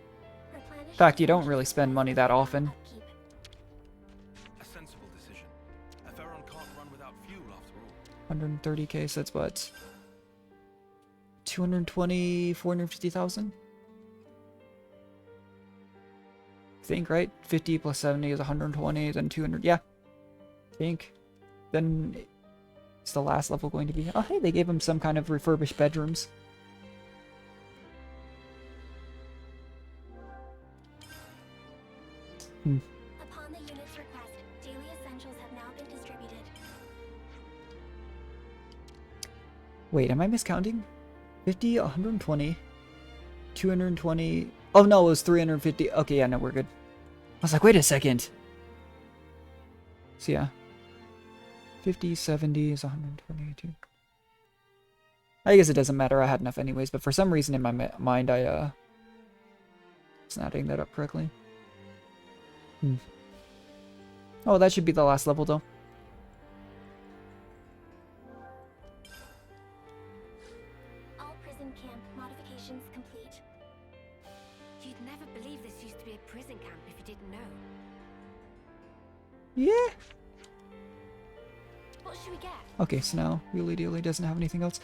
In fact, you don't really spend money that often. A sensible decision. A Pharaon can't run without fuel after all. 130k, so that's what? 220, 450,000? I think, right? 50 plus 70 is 120, then 200, yeah. I think. Then it's the last level going to be... Oh, hey, they gave him some kind of refurbished bedrooms. Upon the unit's request, daily essentials have now been distributed. Wait, am I miscounting? 50, 120, 220. Oh no, it was 350. Okay, yeah, no, we're good. I was like, wait a second. So yeah. 50, 70 is 122. I guess it doesn't matter. I had enough anyways, but for some reason in my mind, I was not adding that up correctly. Oh, that should be the last level, though. All prison camp modifications complete. You'd never believe this used to be a prison camp if you didn't know. Yeah. What should we get? Okay, so now Wheelie Dealy doesn't have anything else.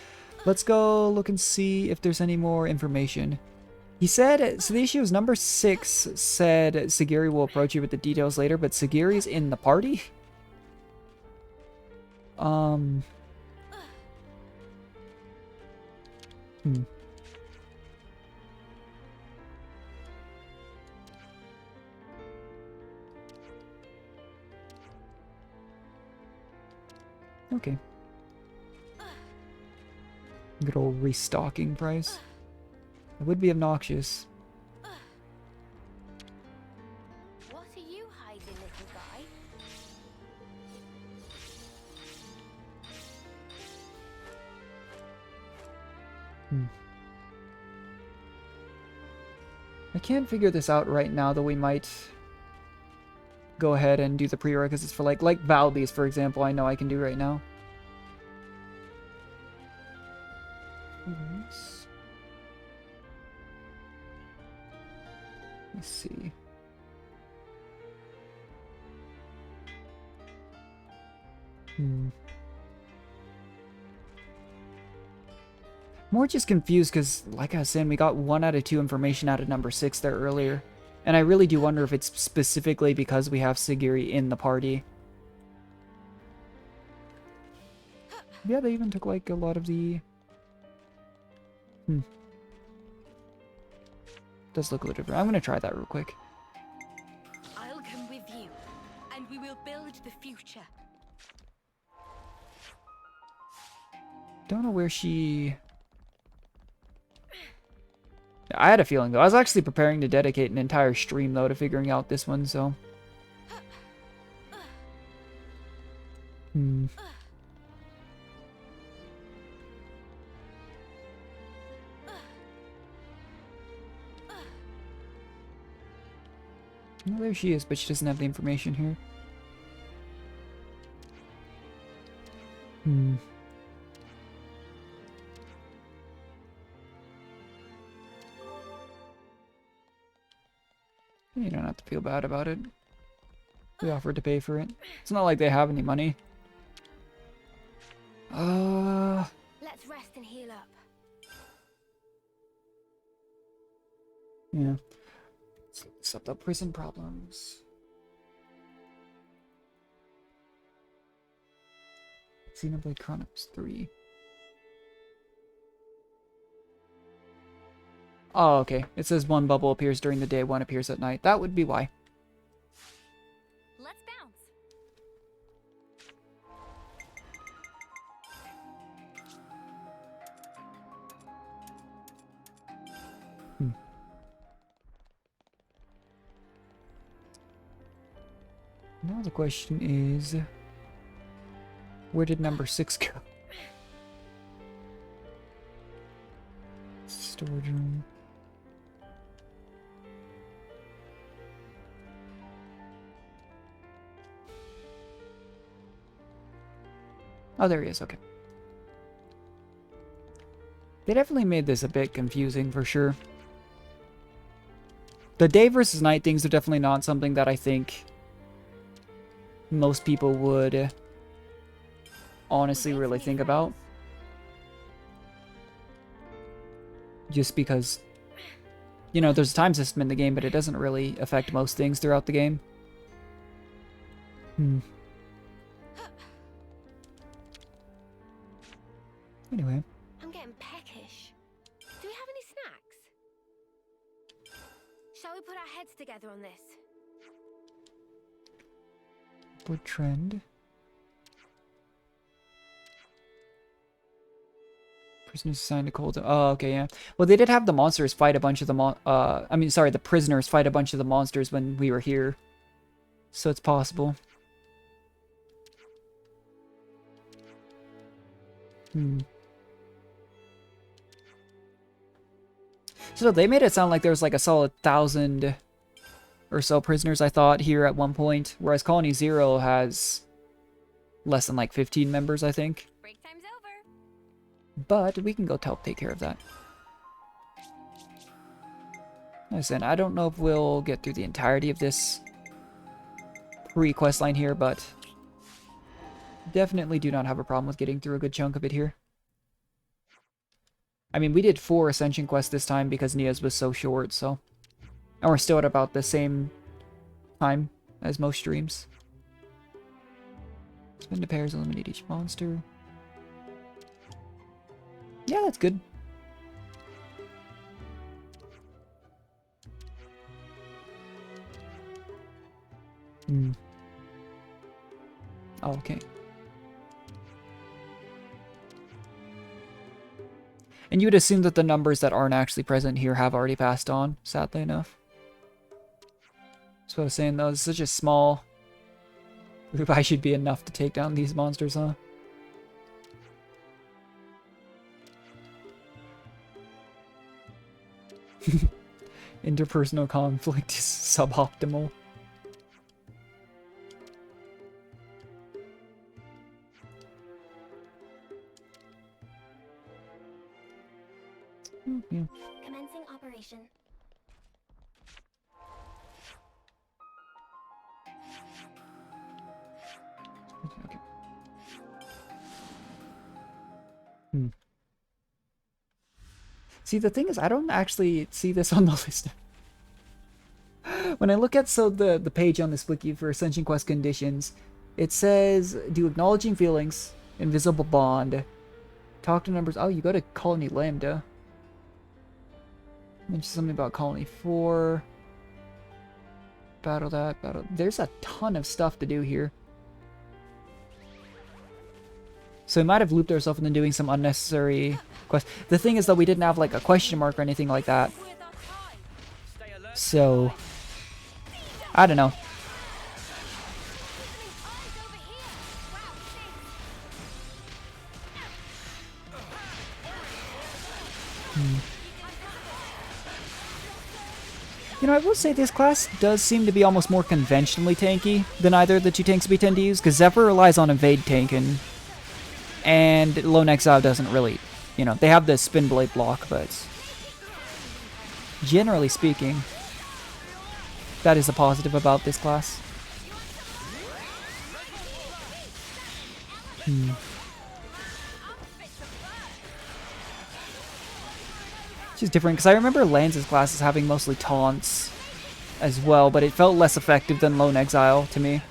Let's go look and see if there's any more information. He said, so the issue is number 6 said Segiri will approach you with the details later, but Segiri's in the party? Okay. Good old restocking price. It would be obnoxious. What are you hiding, little guy? I can't figure this out right now, though we might go ahead and do the prerequisites for like Valby's, for example, I know I can do right now. Let's see. More just confused because, like I was saying, we got 1 out of 2 information out of number 6 there earlier. And I really do wonder if it's specifically because we have Segiri in the party. Yeah, they even took like a lot of the... Does look a little different. I'm going to try that real quick. I'll come with you, and we will build the future. Don't know where she... I had a feeling, though. I was actually preparing to dedicate an entire stream, though, to figuring out this one, so... Well, there she is, but she doesn't have the information here. You don't have to feel bad about it. We offered to pay for it. It's not like they have any money. Let's rest and heal up. Yeah. Except the prison problems. Xenoblade Chronicles 3. Oh, okay. It says 1 bubble appears during the day, 1 appears at night. That would be why. Let's bounce. Now the question is, where did number 6 go? Storage room. Oh, there he is. Okay. They definitely made this a bit confusing for sure. The day versus night things are definitely not something that I think most people would honestly really think about. Just because, you know, there's a time system in the game, but it doesn't really affect most things throughout the game. Anyway. I'm getting peckish. Do we have any snacks? Shall we put our heads together on this? Upward trend. Prisoners assigned to cold. Oh, okay, yeah. Well, they did have the monsters fight a bunch of the the prisoners fight a bunch of the monsters when we were here. So it's possible. So they made it sound like there was like a solid 1,000 or so prisoners, I thought, here at one point. Whereas Colony Zero has less than like 15 members, I think. Break time's over. But we can go help take care of that. Listen, I don't know if we'll get through the entirety of this pre-quest line here, but definitely do not have a problem with getting through a good chunk of it here. I mean, we did 4 Ascension quests this time because Nia's was so short, so... And we're still at about the same time as most streams. Spin to pairs, eliminate each monster. Yeah, that's good. Oh, okay. And you would assume that the numbers that aren't actually present here have already passed on, sadly enough. That's what I was saying, though. It's such a small group. I should be enough to take down these monsters, huh? Interpersonal conflict is suboptimal. Yeah. Commencing operation. Okay. See, the thing is, I don't actually see this on the list. When I look at the page on this wiki for Ascension Quest conditions, it says do acknowledging feelings, invisible bond, talk to numbers. Oh, you go to Colony Lambda. Mention something about Colony 4. Battle that, battle. There's a ton of stuff to do here. So we might have looped ourselves into doing some unnecessary quests. The thing is that we didn't have like a question mark or anything like that. So, I don't know. You know, I will say this class does seem to be almost more conventionally tanky than either of the 2 tanks we tend to use, because Zephyr relies on evade tanking, and Lone Exile doesn't really, you know, they have the spin blade block, but generally speaking, that is a positive about this class. Which is different, because I remember Lance's class as having mostly taunts as well, but it felt less effective than Lone Exile to me.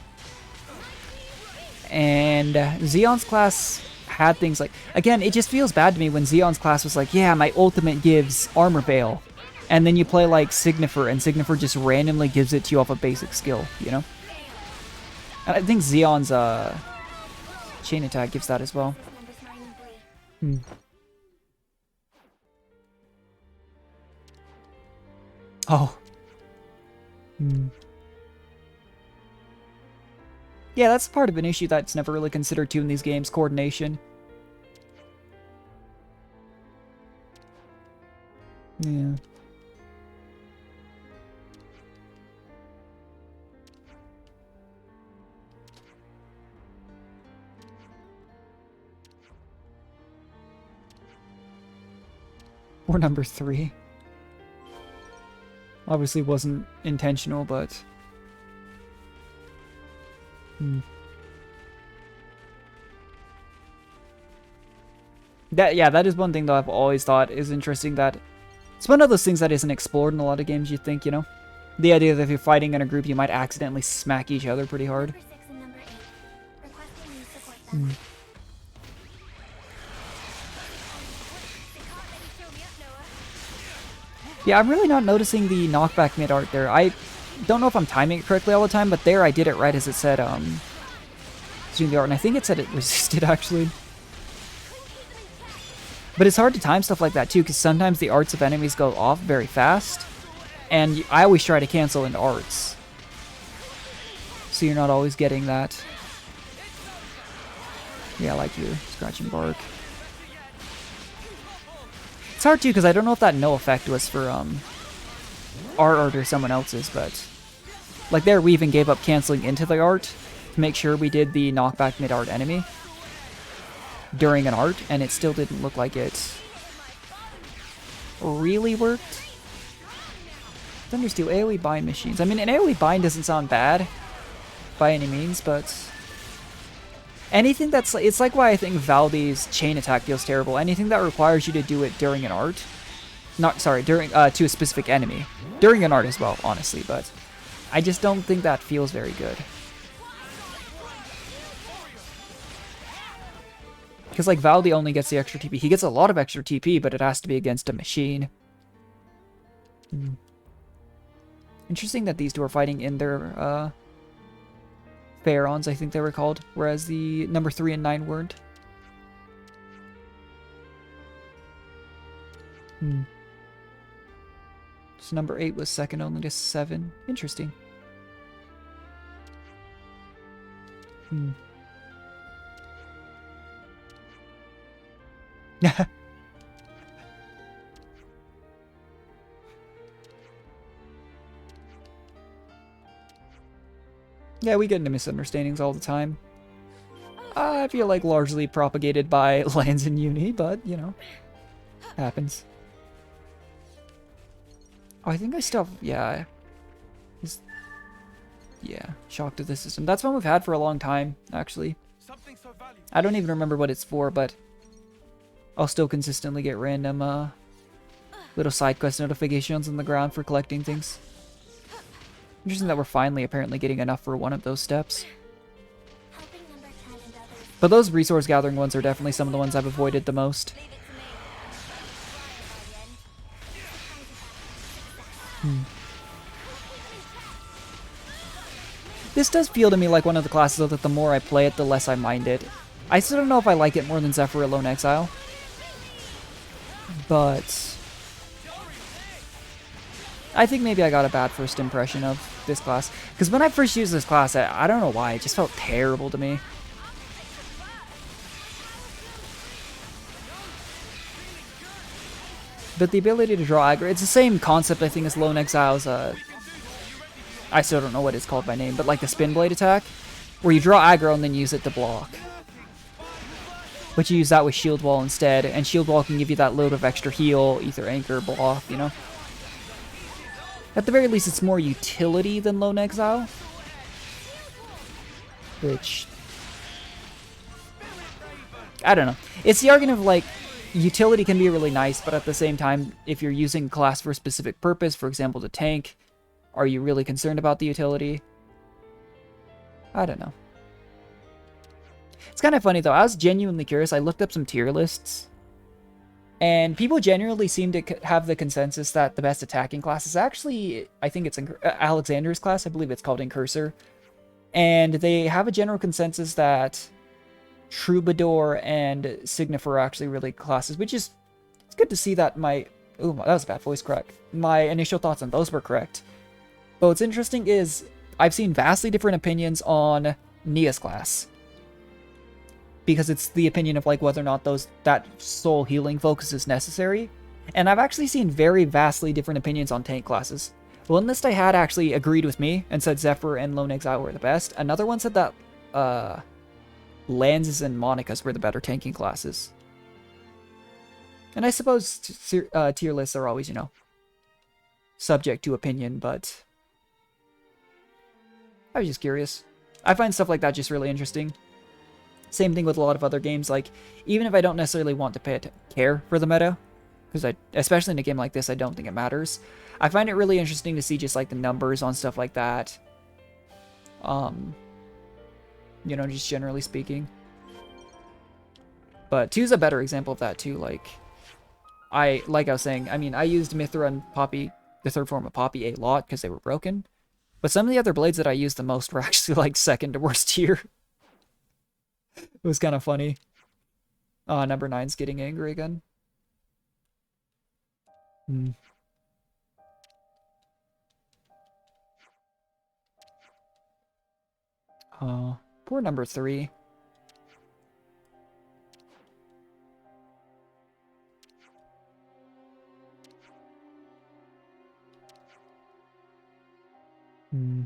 And Zeon's class had things like... Again, it just feels bad to me when Zeon's class was like, yeah, my ultimate gives Armor Veil. And then you play like Signifer, and Signifer just randomly gives it to you off a basic skill, you know? And I think Zeon's chain attack gives that as well. Oh. Yeah, that's part of an issue that's never really considered too in these games, coordination. Yeah. Or number 3. Obviously wasn't intentional, but... That is one thing that I've always thought is interesting, that it's one of those things that isn't explored in a lot of games, you think, you know? The idea that if you're fighting in a group, you might accidentally smack each other pretty hard. Yeah, I'm really not noticing the knockback mid-art there. I don't know if I'm timing it correctly all the time, but there I did it right as it said, doing the art, and I think it said it resisted, actually. But it's hard to time stuff like that too, because sometimes the arts of enemies go off very fast, and I always try to cancel into arts. So you're not always getting that. Yeah, I like your scratching bark. It's hard too, because I don't know if that no effect was for our art or someone else's, but like there we even gave up canceling into the art to make sure we did the knockback mid-art enemy during an art, and it still didn't look like it really worked. Thundersteel AoE bind machines. I mean, an AoE bind doesn't sound bad by any means, but anything that's it's like why I think Valdi's chain attack feels terrible. Anything that requires you to do it during an art, during to a specific enemy, during an art as well, honestly, but I just don't think that feels very good. Because, like, Valdi only gets the extra TP. He gets a lot of extra TP, but it has to be against a machine. Interesting that these two are fighting in their, Pharaons, I think they were called, whereas the number 3 and 9 weren't. So number 8 was second only to 7. Interesting. Yeah, we get into misunderstandings all the time. I feel like largely propagated by lands in uni, but, you know, happens. Oh, I think I still have, yeah. Yeah, shock to the system. That's one we've had for a long time, actually. I don't even remember what it's for, but I'll still consistently get random little side quest notifications on the ground for collecting things. Interesting that we're finally apparently getting enough for one of those steps. But those resource gathering ones are definitely some of the ones I've avoided the most. This does feel to me like one of the classes though, that the more I play it, the less I mind it. I still don't know if I like it more than Zephyr or Lone Exile. But I think maybe I got a bad first impression of this class. Because when I first used this class, I don't know why, it just felt terrible to me. But the ability to draw aggro, it's the same concept I think as Lone Exile's, I still don't know what it's called by name, but like the Spin Blade attack, where you draw aggro and then use it to block. But you use that with Shield Wall instead, and Shield Wall can give you that load of extra heal, Ether Anchor, block, you know? At the very least, it's more utility than Lone Exile. Which, I don't know. It's the argument of like, utility can be really nice, but at the same time, if you're using class for a specific purpose, for example, to tank, are you really concerned about the utility? I don't know. It's kind of funny though, I was genuinely curious. I looked up some tier lists, and people generally seem to have the consensus that the best attacking class is actually, I think it's Alexander's class, I believe it's called Incursor. And they have a general consensus that Troubadour and Signifer are actually really classes, which is, it's good to see that my, ooh, that was a bad voice crack. My initial thoughts on those were correct. But what's interesting is, I've seen vastly different opinions on Nia's class. Because it's the opinion of like whether or not that soul healing focus is necessary. And I've actually seen very vastly different opinions on tank classes. One list I had actually agreed with me and said Zephyr and Lone Exile were the best. Another one said that Lanz's and Monica's were the better tanking classes. And I suppose tier lists are always, you know, subject to opinion, but I was just curious. I find stuff like that just really interesting. Same thing with a lot of other games, like, even if I don't necessarily want to care for the meta, because especially in a game like this, I don't think it matters. I find it really interesting to see just, like, the numbers on stuff like that. You know, just generally speaking. But 2's a better example of that, too, like I was saying, I mean, I used Mithra and Poppy, the third form of Poppy, a lot, because they were broken. But some of the other blades that I used the most were actually, like, second to worst tier. It was kind of funny. Number 9's getting angry again. Hmm. Poor number 3. Hmm.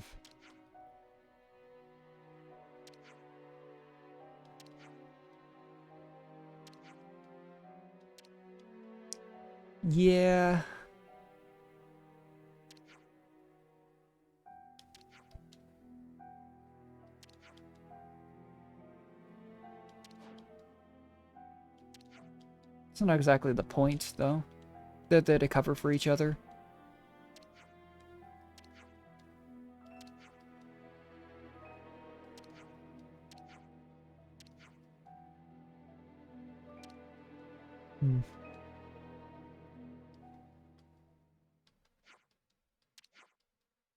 Yeah. It's not exactly the point, though. That they're to cover for each other. Hmm.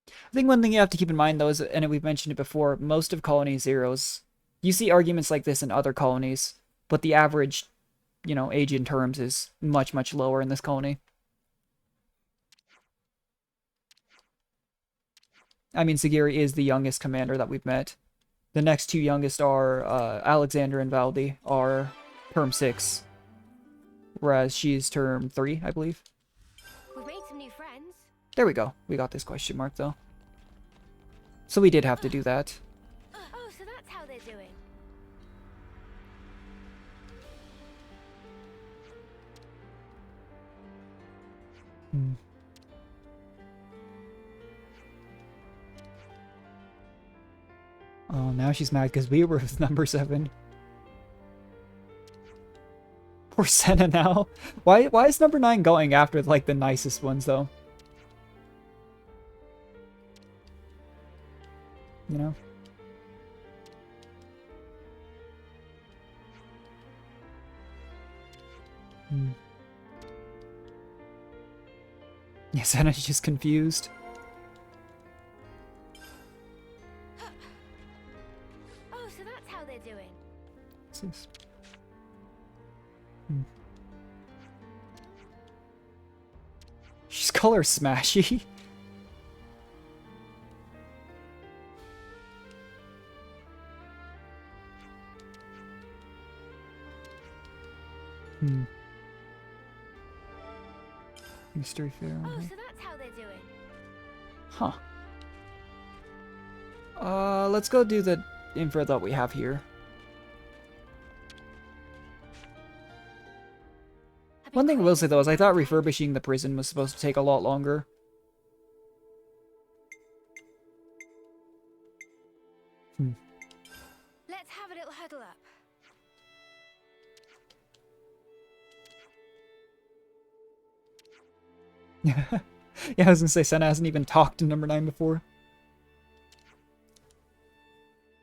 I think one thing you have to keep in mind, though, is, and we've mentioned it before, most of Colony Zero's, you see arguments like this in other colonies, but the average, you know, age in terms is much, much lower in this colony. I mean, Segiri is the youngest commander that we've met. The next 2 youngest are Alexander and Valdi are term 6, whereas she's term 3, I believe. We've made some new friends. There we go. We got this question mark, though. So we did have to do that. Oh, so that's how they're doing. Hmm. Oh, now she's mad because we were with number 7. Poor Senna now. Why is number 9 going after, like, the nicest ones, though? You know? Hmm. Yeah, Senna's just confused. Oh, so that's how they're doing. What's this? Hmm. She's color smashy. Hmm. Mystery Fair. Oh, so that's how they're doing. Huh. Let's go do the info that we have here. One thing I will say, though, is I thought refurbishing the prison was supposed to take a lot longer. Hmm. Let's have a little huddle up. Yeah, I was gonna say, Senna hasn't even talked to number 9 before.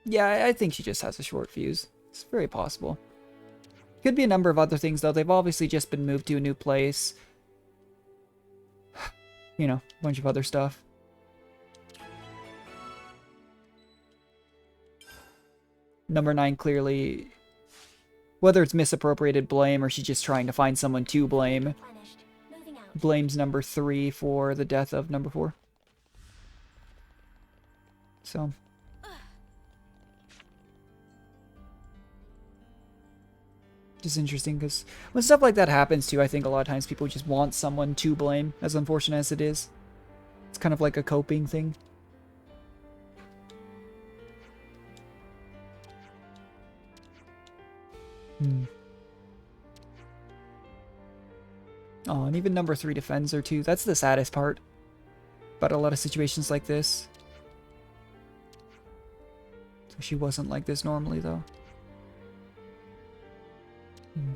Yeah, I think she just has a short fuse. It's very possible. Could be a number of other things, though. They've obviously just been moved to a new place. You know, a bunch of other stuff. Number 9 clearly, whether it's misappropriated blame or she's just trying to find someone to blame, blames number 3 for the death of number 4. So. Just interesting, because when stuff like that happens too, I think a lot of times people just want someone to blame, as unfortunate as it is. It's kind of like a coping thing. Hmm. Oh, and even number 3 defends her too. That's the saddest part about a lot of situations like this. So she wasn't like this normally, though. Hmm.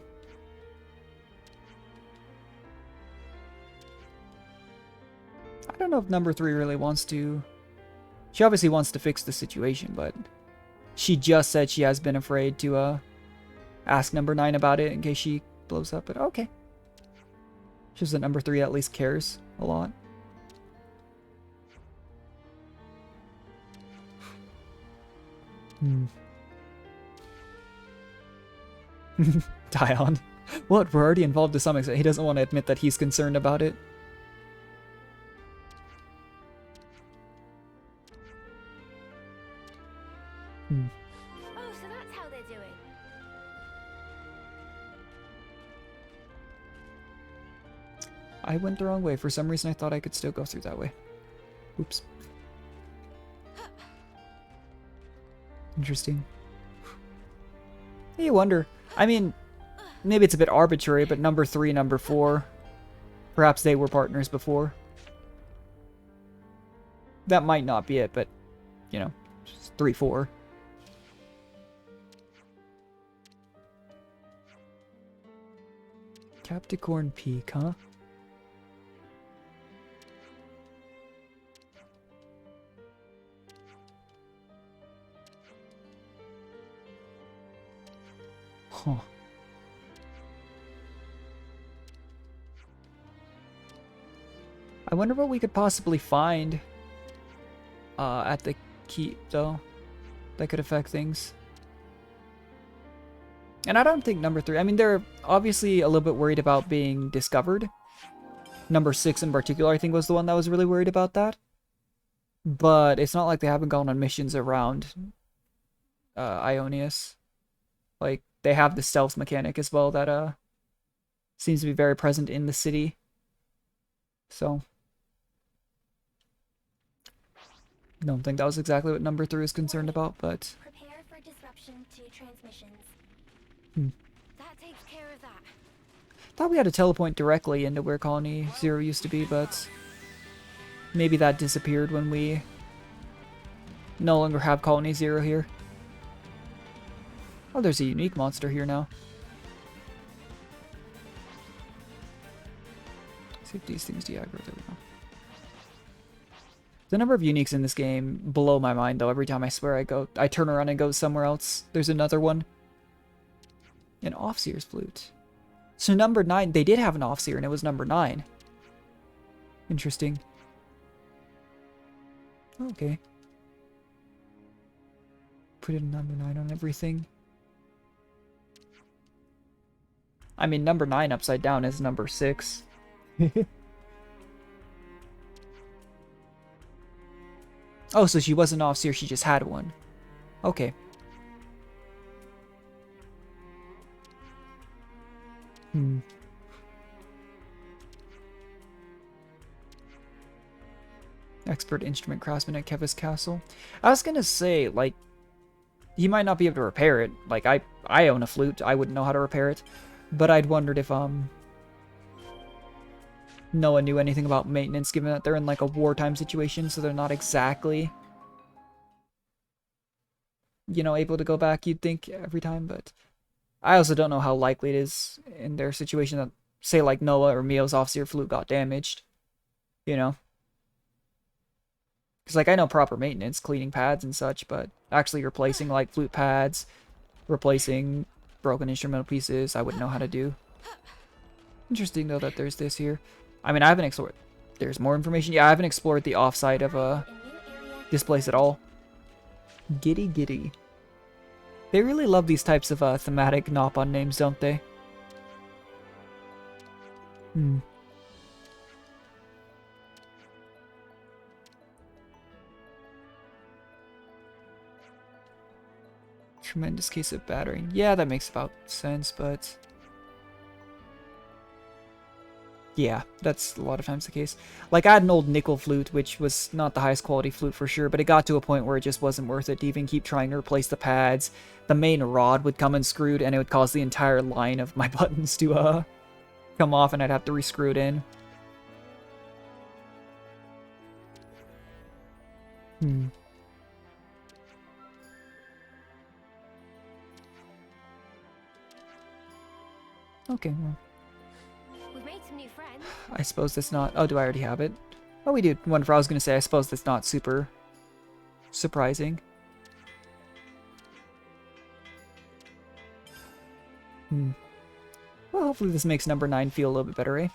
I don't know if number 3 really wants to... She obviously wants to fix the situation, but she just said she has been afraid to ask number 9 about it in case she blows up. But okay. Just that number 3 at least cares a lot. Hmm. Dion. What? We're already involved to some extent. He doesn't want to admit that he's concerned about it. Oh, so that's how they're doing. I went the wrong way. For some reason, I thought I could still go through that way. Oops. Interesting. You wonder. I mean, maybe it's a bit arbitrary, but number 3, number 4, perhaps they were partners before. That might not be it, but, you know, 3, 4. Capricorn Peak, huh? Huh. I wonder what we could possibly find at the keep, though, that could affect things. And I don't think number 3... I mean, they're obviously a little bit worried about being discovered. Number 6 in particular, I think, was the one that was really worried about that. But it's not like they haven't gone on missions around Ionius. Like, they have the stealth mechanic as well that seems to be very present in the city. So, don't think that was exactly what number 3 is concerned about, but... Prepare for disruption to transmissions. That takes care of that. Thought we had to teleport directly into where Colony 0 used to be, but... maybe that disappeared when we no longer have Colony 0 here. Oh, there's a unique monster here now. See if these things de-aggro. There we go. The number of uniques in this game blow my mind, though. Every time I swear I turn around and go somewhere else. There's another one. An Offseer's Flute. So number 9, they did have an Offseer, and it was number 9. Interesting. Okay. Put in number 9 on everything. I mean, number 9 upside down is number 6. Oh, so she wasn't Offseer, she just had one. Okay. Expert instrument craftsman at Kevis Castle. I was gonna say, like, he might not be able to repair it. Like, I own a flute. I wouldn't know how to repair it. But I'd wondered if, Noah knew anything about maintenance, given that they're in, like, a wartime situation, so they're not exactly, you know, able to go back, you'd think, every time, but... I also don't know how likely it is in their situation that, say, like, Noah or Mio's Offseer flute got damaged. You know? Because, like, I know proper maintenance, cleaning pads and such, but actually replacing, like, flute pads, replacing broken instrumental pieces, I wouldn't know how to do. Interesting, though, that there's this here. I mean, I haven't explored... There's more information? Yeah, I haven't explored the offside of, this place at all. Giddy Giddy. They really love these types of, thematic Nopon names, don't they? Tremendous case of battering. Yeah, that makes about sense, but... yeah, that's a lot of times the case. Like, I had an old nickel flute, which was not the highest quality flute for sure, but it got to a point where it just wasn't worth it to even keep trying to replace the pads. The main rod would come unscrewed, and it would cause the entire line of my buttons to, come off, and I'd have to rescrew it in. Okay, well... We've made some new friends. I suppose that's not... oh, do I already have it? Oh, we do. Wonderful. I was going to say, I suppose that's not super surprising. Well, hopefully this makes number 9 feel a little bit better, eh?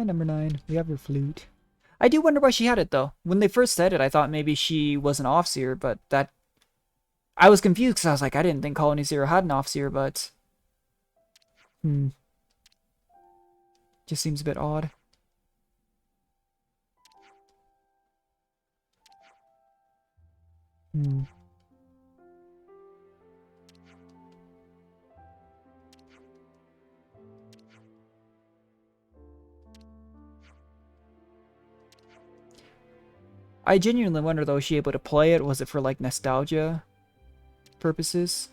Hi, number 9. We have your flute. I do wonder why she had it, though. When they first said it, I thought maybe she was an Offseer, but that... I was confused because I was like, I didn't think Colony Zero had an Offseer, but... Just seems a bit odd. I genuinely wonder, though, was she able to play it? Was it for, like, nostalgia purposes?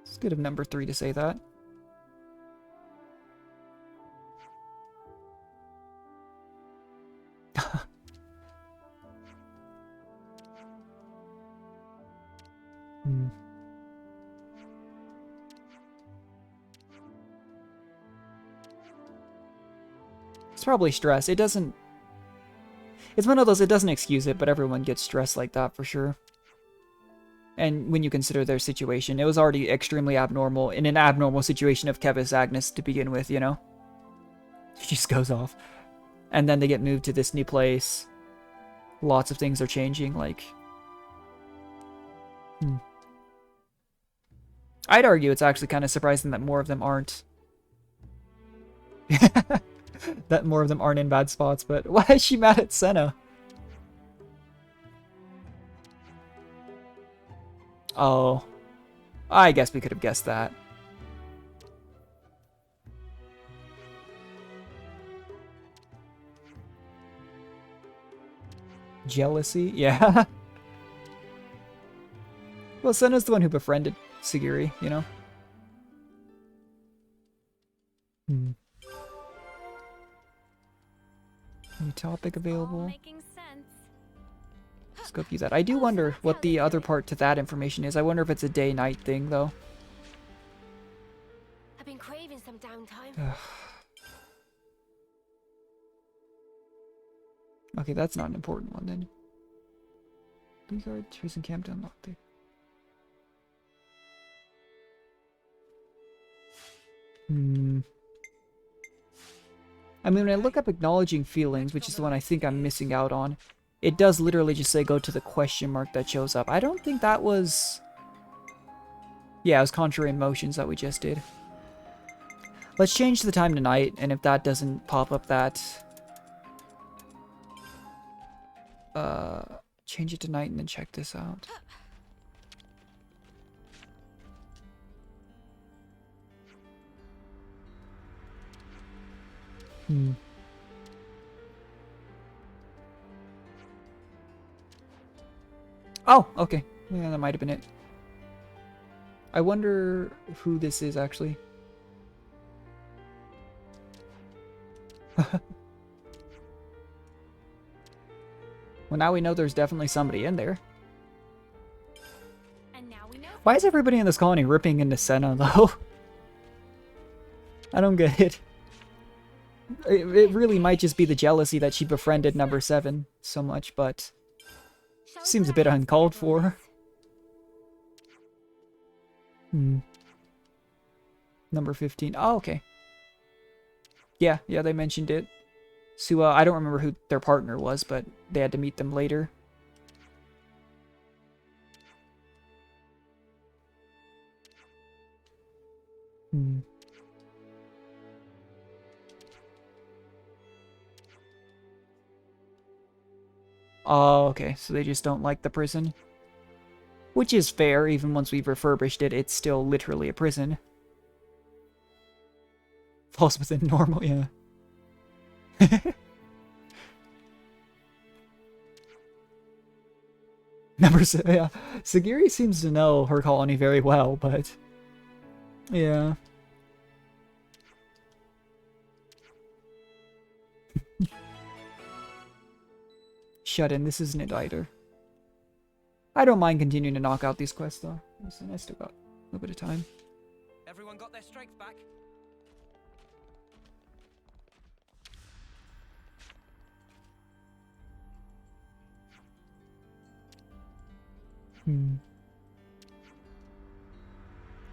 It's good of number 3 to say that. It's probably stress. It doesn't... It's one of those, it doesn't excuse it, but everyone gets stressed like that for sure. And when you consider their situation, it was already extremely abnormal, in an abnormal situation of Kevis Agnes to begin with, you know? She just goes off. And then they get moved to this new place. Lots of things are changing, like... I'd argue it's actually kind of surprising that more of them aren't. That more of them aren't in bad spots, but why is she mad at Senna? Oh. I guess we could have guessed that. Jealousy? Yeah. Well, Senna's the one who befriended Segiri, you know? New topic available. Let's go view that. I do wonder what the other part to that information is. I wonder if it's a day-night thing, though. I've been craving some downtime. Okay, that's not an important one, then. Bodyguard, prison camp to unlock the... I mean, when I look up acknowledging feelings, which is the one I think I'm missing out on, it does literally just say go to the question mark that shows up. I don't think that was... Yeah, it was contrary emotions that we just did. Let's change the time to night, and if that doesn't pop up that... change it to night and then check this out. Oh, okay. Yeah, that might have been it. I wonder who this is, actually. Well, now we know there's definitely somebody in there. And now we know. Why is everybody in this colony ripping into Senna, though? I don't get it. It really might just be the jealousy that she befriended number 7 so much, but... Seems a bit uncalled for. Number 15. Oh, okay. Yeah, they mentioned it. So, I don't remember who their partner was, but they had to meet them later. Oh, okay, so they just don't like the prison. Which is fair, even once we've refurbished it, it's still literally a prison. Falls within normal, yeah. Number 7, yeah. Segiri seems to know her colony very well, but... Yeah. Shut in, this isn't it either. I don't mind continuing to knock out these quests, though. Listen, I still got a little bit of time. Everyone got their strength back?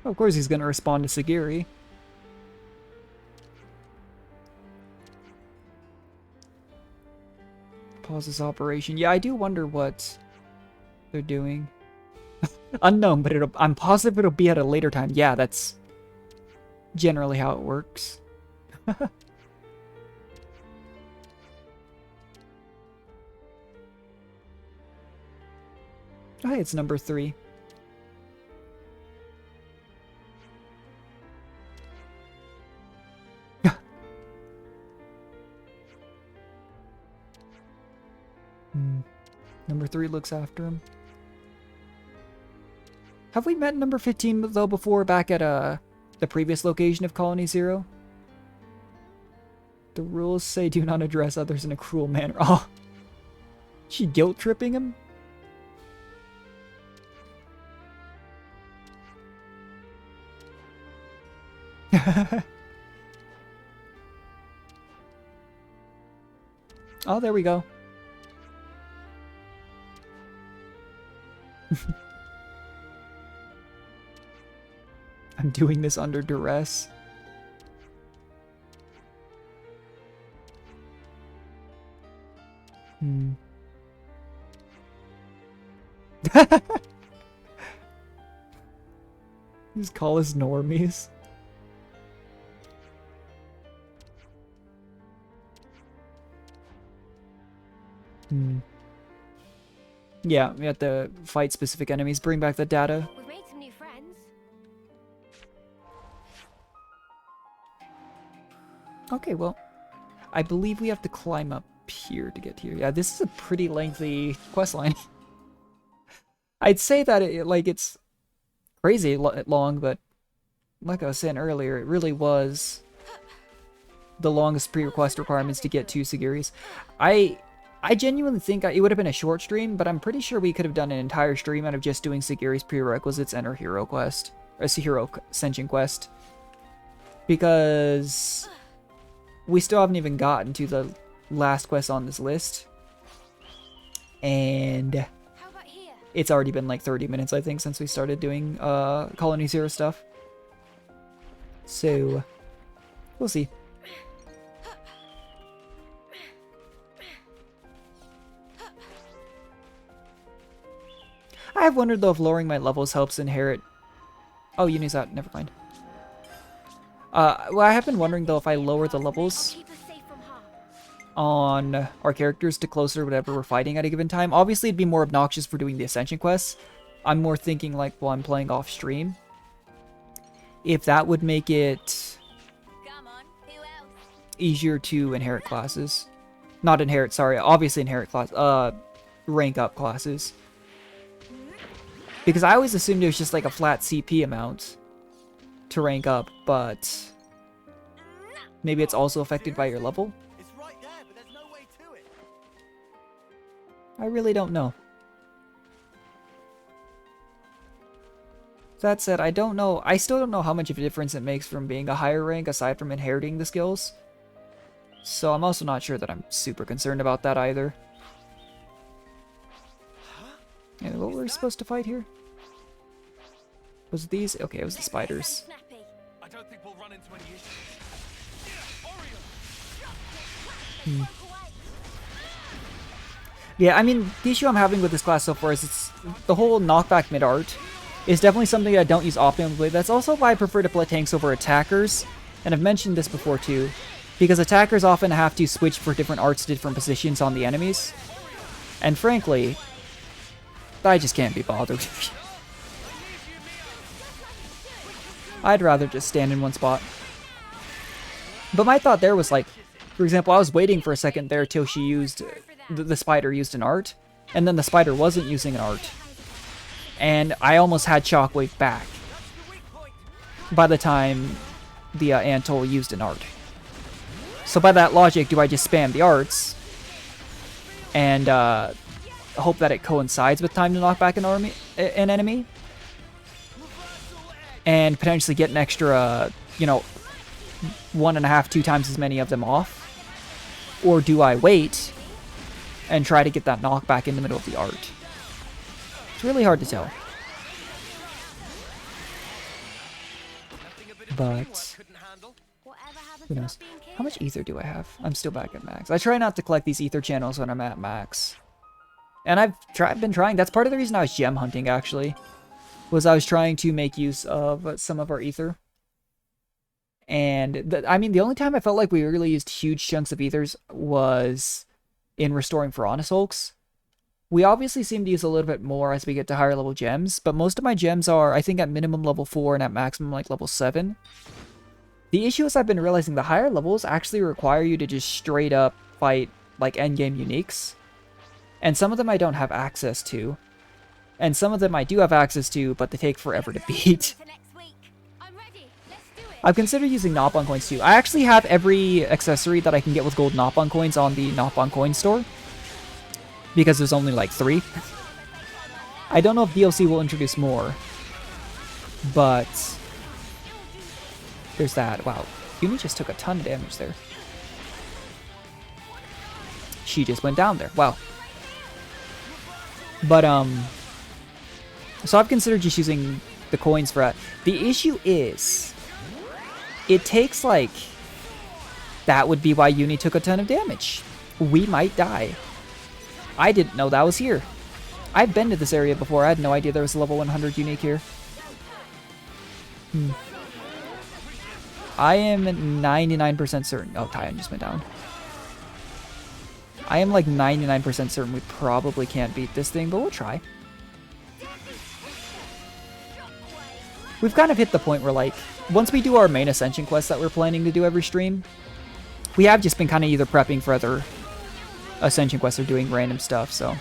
Of course he's gonna respond to Segiri. Pause this operation. Yeah, I do wonder what they're doing. Unknown, but I'm positive it'll be at a later time. Yeah, that's generally how it works. Oh, hey, it's number 3. Number 3 looks after him. Have we met number 15 though before back at the previous location of Colony Zero? The rules say do not address others in a cruel manner. Oh, she guilt tripping him? Oh, there we go. I'm doing this under duress. Just call us normies. Yeah, we have to fight specific enemies, bring back the data. We've made some new friends. Okay, well, I believe we have to climb up here to get here. Yeah, this is a pretty lengthy questline. I'd say that it's crazy long, but like I was saying earlier, it really was the longest pre-request requirements to get to Segiri's. I genuinely think it would have been a short stream, but I'm pretty sure we could have done an entire stream out of just doing Segiri's prerequisites and her hero quest. Or hero Ascension quest. Because we still haven't even gotten to the last quest on this list. And it's already been like 30 minutes, I think, since we started doing Colony Zero stuff. So, we'll see. I have wondered though if lowering my levels helps inherit... Oh, you knew that. Never mind. Well, I have been wondering though if I lower the levels on our characters to closer to whatever we're fighting at a given time. Obviously, it'd be more obnoxious for doing the Ascension quests. I'm more thinking like while I'm playing off stream. If that would make it easier to inherit classes. Not inherit, sorry. Obviously inherit class. Rank up classes. Because I always assumed it was just like a flat CP amount to rank up, but maybe it's also affected by your level? I really don't know. That said, I still don't know how much of a difference it makes from being a higher rank aside from inheriting the skills. So I'm also not sure that I'm super concerned about that either. And what were we supposed to fight here? Was it these? Okay, it was the spiders. I don't think we'll run into any issues. Yeah, I mean, the issue I'm having with this class so far is it's the whole knockback mid-art is definitely something that I don't use optimally. That's also why I prefer to play tanks over attackers, and I've mentioned this before too, because attackers often have to switch for different arts to different positions on the enemies, and frankly, I just can't be bothered. I'd rather just stand in one spot. But my thought there was like, for example, I was waiting for a second there till she used, the spider used an art, and then the spider wasn't using an art. And I almost had Shockwave back by the time the Antol used an art. So by that logic, do I just spam the arts and hope that it coincides with time to knock back an enemy? And potentially get an extra, 1.5, 2 times as many of them off? Or do I wait and try to get that knockback in the middle of the art? It's really hard to tell. But who knows? How much ether do I have? I'm still back at max. I try not to collect these ether channels when I'm at max. And I've been trying. That's part of the reason I was gem hunting, actually. Was I was trying to make use of some of our ether. And, I mean, the only time I felt like we really used huge chunks of ethers was in restoring Piranha Hulks. We obviously seem to use a little bit more as we get to higher level gems, but most of my gems are, I think, at minimum level 4 and at maximum, like, level 7. The issue is I've been realizing the higher levels actually require you to just straight up fight, like, endgame uniques. And some of them I don't have access to. And some of them I do have access to, but they take forever to beat. I've considered using Nopon coins too. I actually have every accessory that I can get with gold Nopon coins on the Nopon coin store. Because there's only like 3. I don't know if DLC will introduce more. But there's that. Wow. Yumi just took a ton of damage there. She just went down there. Wow. But, so I've considered just using the coins for that. The issue is, it takes, like, that would be why Uni took a ton of damage. We might die. I didn't know that was here. I've been to this area before. I had no idea there was a level 100 unique here. I am 99% certain. Oh, Tyon just went down. I am like 99% certain we probably can't beat this thing, but we'll try. We've kind of hit the point where, like, once we do our main Ascension quest that we're planning to do every stream, we have just been kind of either prepping for other Ascension quests or doing random stuff, so.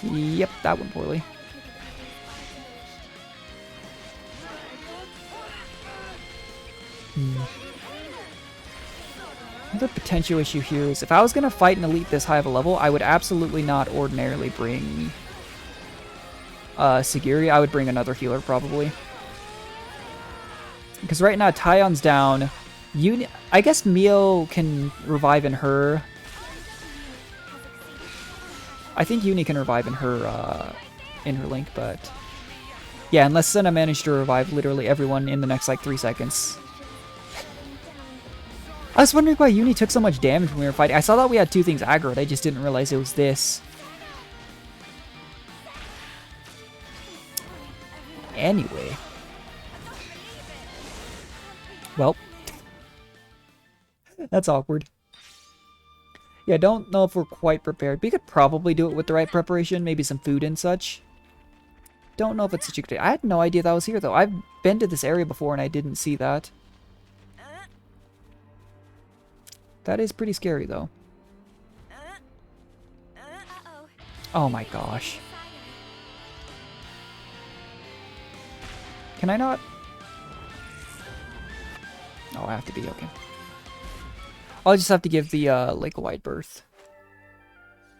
Yep, that went poorly. The potential issue here is if I was going to fight an elite this high of a level, I would absolutely not ordinarily bring Segiri. I would bring another healer probably. Because right now Tyon's down. I guess Mio can revive in her. I think Uni can revive in her link, but yeah, unless Senna managed to revive literally everyone in the next like 3 seconds. I was wondering why Uni took so much damage when we were fighting. I saw that we had 2 things aggroed. I just didn't realize it was this. Anyway. Well. That's awkward. Yeah, I don't know if we're quite prepared. We could probably do it with the right preparation. Maybe some food and such. Don't know if it's such a good idea. I had no idea that was here, though. I've been to this area before and I didn't see that. That is pretty scary, though. Oh my gosh. Can I not? Oh, I have to be okay. I'll just have to give the Lake a wide berth.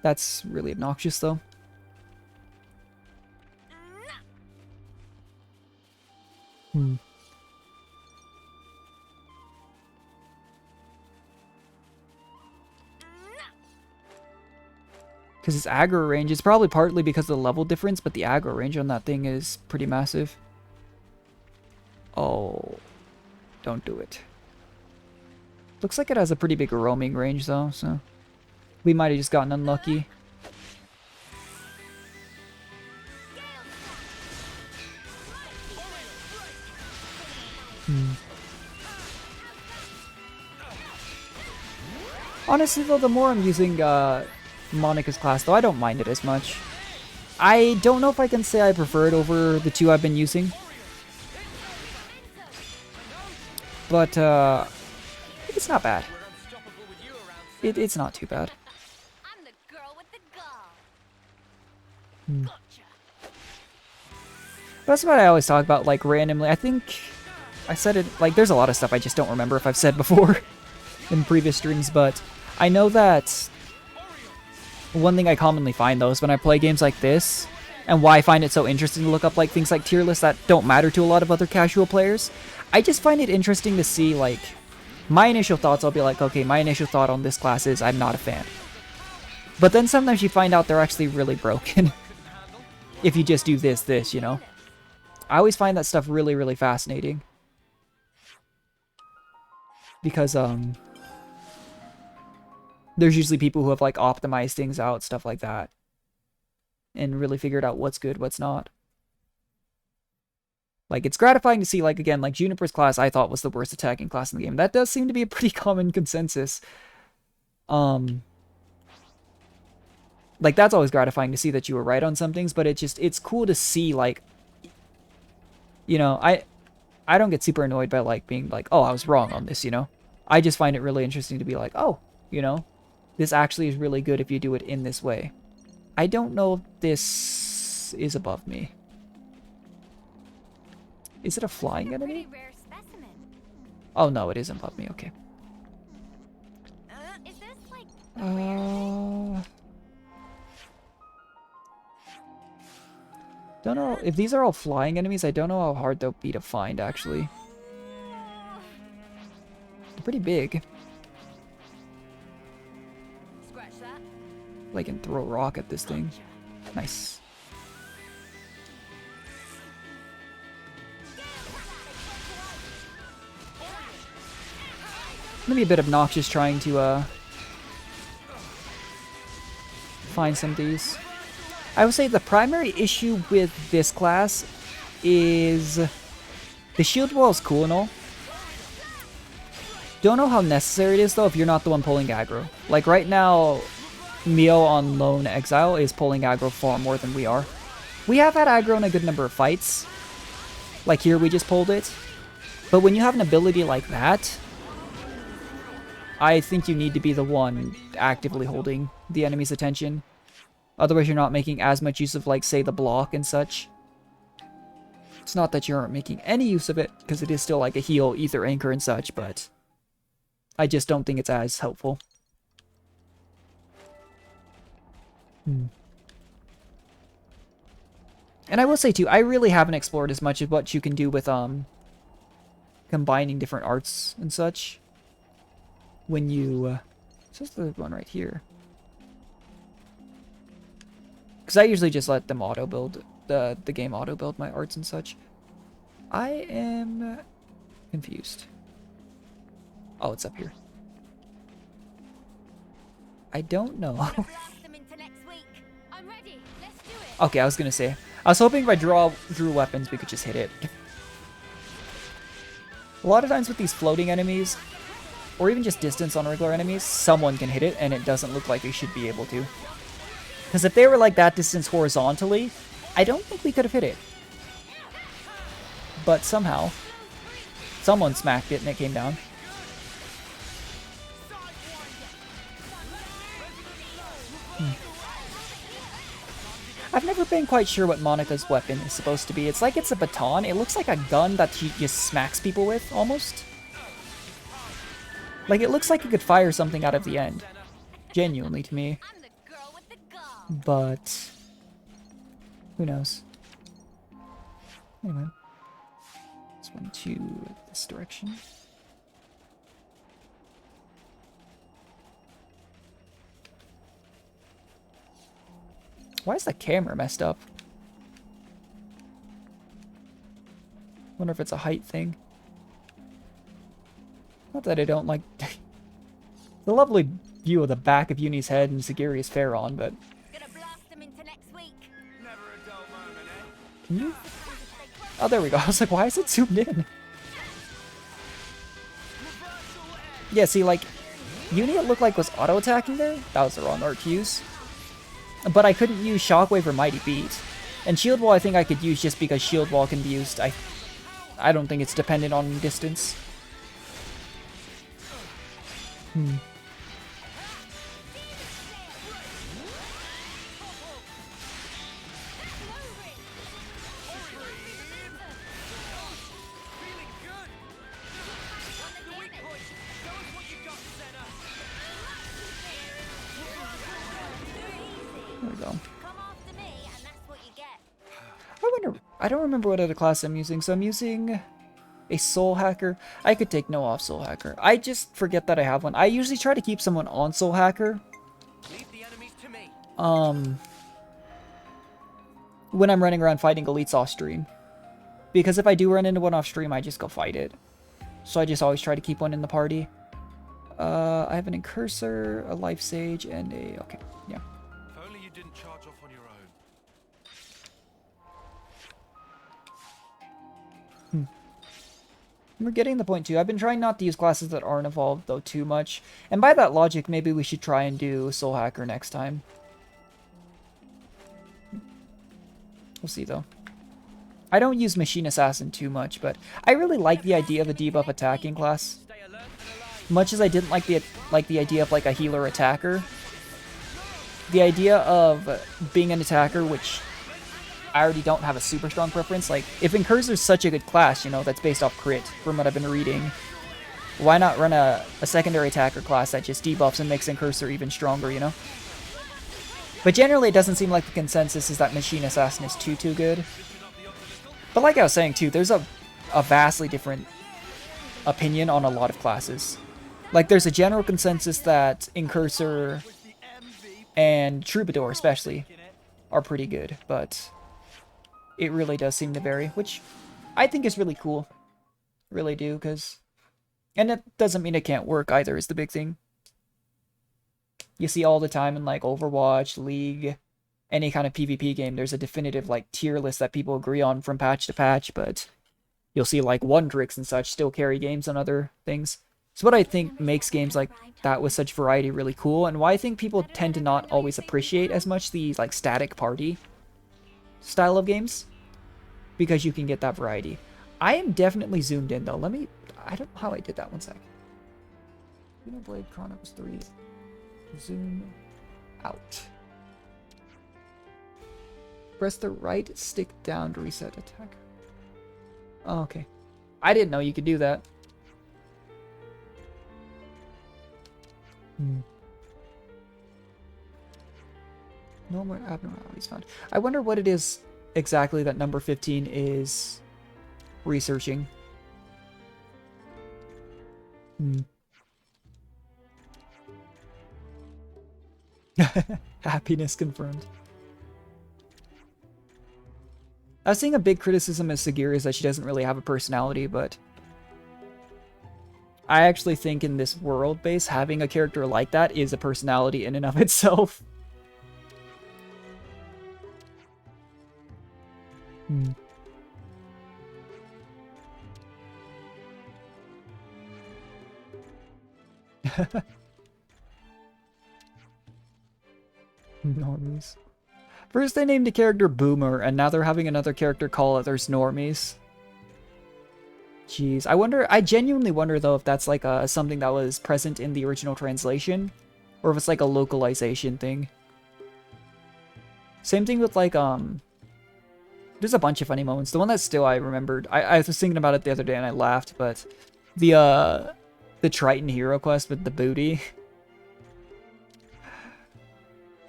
That's really obnoxious, though. Because its aggro range is probably partly because of the level difference, but the aggro range on that thing is pretty massive. Oh, don't do it. Looks like it has a pretty big roaming range though, so we might have just gotten unlucky. Honestly though, the more I'm using Monica's class though, I don't mind it as much. I don't know if I can say I prefer it over the 2 I've been using. But it's not bad. It's not too bad. That's what I always talk about, like, randomly. I think I said it, like, there's a lot of stuff I just don't remember if I've said before in previous streams, but I know that one thing I commonly find, though, is when I play games like this, and why I find it so interesting to look up, like, things like tier lists that don't matter to a lot of other casual players, I just find it interesting to see, like, my initial thoughts, I'll be like, okay, my initial thought on this class is I'm not a fan. But then sometimes you find out they're actually really broken. If you just do this, you know? I always find that stuff really, really fascinating. Because, there's usually people who have, like, optimized things out, stuff like that. And really figured out what's good, what's not. Like, it's gratifying to see, like, again, like, Juniper's class I thought was the worst attacking class in the game. That does seem to be a pretty common consensus. Like, that's always gratifying to see that you were right on some things, but it's cool to see, like, you know, I don't get super annoyed by, like, being like, oh, I was wrong on this, you know? I just find it really interesting to be like, oh, you know, this actually is really good if you do it in this way. I don't know if this is above me. Is it a flying enemy? Oh, no, it isn't above me. Okay. Is this like don't know. If these are all flying enemies, I don't know how hard they'll be to find, actually. They're pretty big. Scratch that. Like, and throw a rock at this thing. Nice. Maybe a bit obnoxious trying to find some of these. I would say the primary issue with this class is the shield wall is cool and all. Don't know how necessary it is though if you're not the one pulling aggro. Like right now, Mio on Lone Exile is pulling aggro far more than we are. We have had aggro in a good number of fights. Like here we just pulled it. But when you have an ability like that, I think you need to be the one actively holding the enemy's attention. Otherwise you're not making as much use of, like, say, the block and such. It's not that you aren't making any use of it, because it is still like a heal, ether anchor and such, but I just don't think it's as helpful. And I will say too, I really haven't explored as much of what you can do with combining different arts and such. When you this is the one right here. Because I usually just let them auto build the game auto build my arts and such. I am confused. Oh, it's up here. I don't know. Okay, I was gonna say. I was hoping if I drew weapons, we could just hit it. A lot of times with these floating enemies, or even just distance on regular enemies, someone can hit it, and it doesn't look like they should be able to. Because if they were like that distance horizontally, I don't think we could have hit it. But somehow, someone smacked it and it came down. I've never been quite sure what Monica's weapon is supposed to be. It's like it's a baton. It looks like a gun that she just smacks people with, almost. Like, it looks like it could fire something out of the end. Genuinely, to me. But who knows? Anyway. This one to this direction. Why is the camera messed up? Wonder if it's a height thing. Not that I don't like the lovely view of the back of Uni's head and Segiri is fair on, but can you? Oh, there we go. I was like, why is it zoomed in? Yeah, see, like, Uni it looked like was auto-attacking there. That was the wrong art to use. But I couldn't use Shockwave or Mighty Beat. And Shield Wall I think I could use just because Shield Wall can be used. I don't think it's dependent on distance. There we go. I don't remember what other class I'm using, so I'm using a Soul Hacker. I could take no off Soul Hacker. I just forget that I have one. I usually try to keep someone on Soul Hacker. When I'm running around fighting elites off stream. Because if I do run into one off stream, I just go fight it. So I just always try to keep one in the party. I have an incursor, a life sage, and a... Okay, yeah. If only you didn't charge off on your own. We're getting the point too. I've been trying not to use classes that aren't evolved though too much. And by that logic, maybe we should try and do Soul Hacker next time. We'll see though. I don't use Machine Assassin too much, but I really like the idea of a debuff attacking class. Much as I didn't like the idea of like a healer attacker. The idea of being an attacker, which I already don't have a super strong preference. Like, if Incursor's such a good class, you know, that's based off crit, from what I've been reading, why not run a secondary attacker class that just debuffs and makes Incursor even stronger, you know? But generally, it doesn't seem like the consensus is that Machine Assassin is too good. But like I was saying too, there's a vastly different opinion on a lot of classes. Like, there's a general consensus that Incursor and Troubadour especially are pretty good, but it really does seem to vary, which I think is really cool. Really do, because... And it doesn't mean it can't work either, is the big thing. You see all the time in, like, Overwatch, League, any kind of PvP game, there's a definitive, like, tier list that people agree on from patch to patch, but you'll see, like, Wondrix and such still carry games on other things. So what I think makes games like that with such variety really cool, and why I think people tend to not always appreciate as much the, like, static party style of games, because you can get that variety. I am definitely zoomed in, though. I don't know how I did that. 1 sec. Xenoblade Chronicles 3. Zoom out. Press the right stick down to reset attack. Oh, okay. I didn't know you could do that. No more abnormalities found. I wonder what it is exactly that number 15 is researching. Happiness confirmed. I was seeing a big criticism of Segiri is that she doesn't really have a personality, but I actually think in this world base, having a character like that is a personality in and of itself. Normies. First they named a character Boomer, and now they're having another character call others Normies. Jeez, I genuinely wonder though if that's like something that was present in the original translation, or if it's like a localization thing. Same thing with like, there's a bunch of funny moments. The one that still I remembered, I was thinking about it the other day and I laughed, but the Triton hero quest with the booty.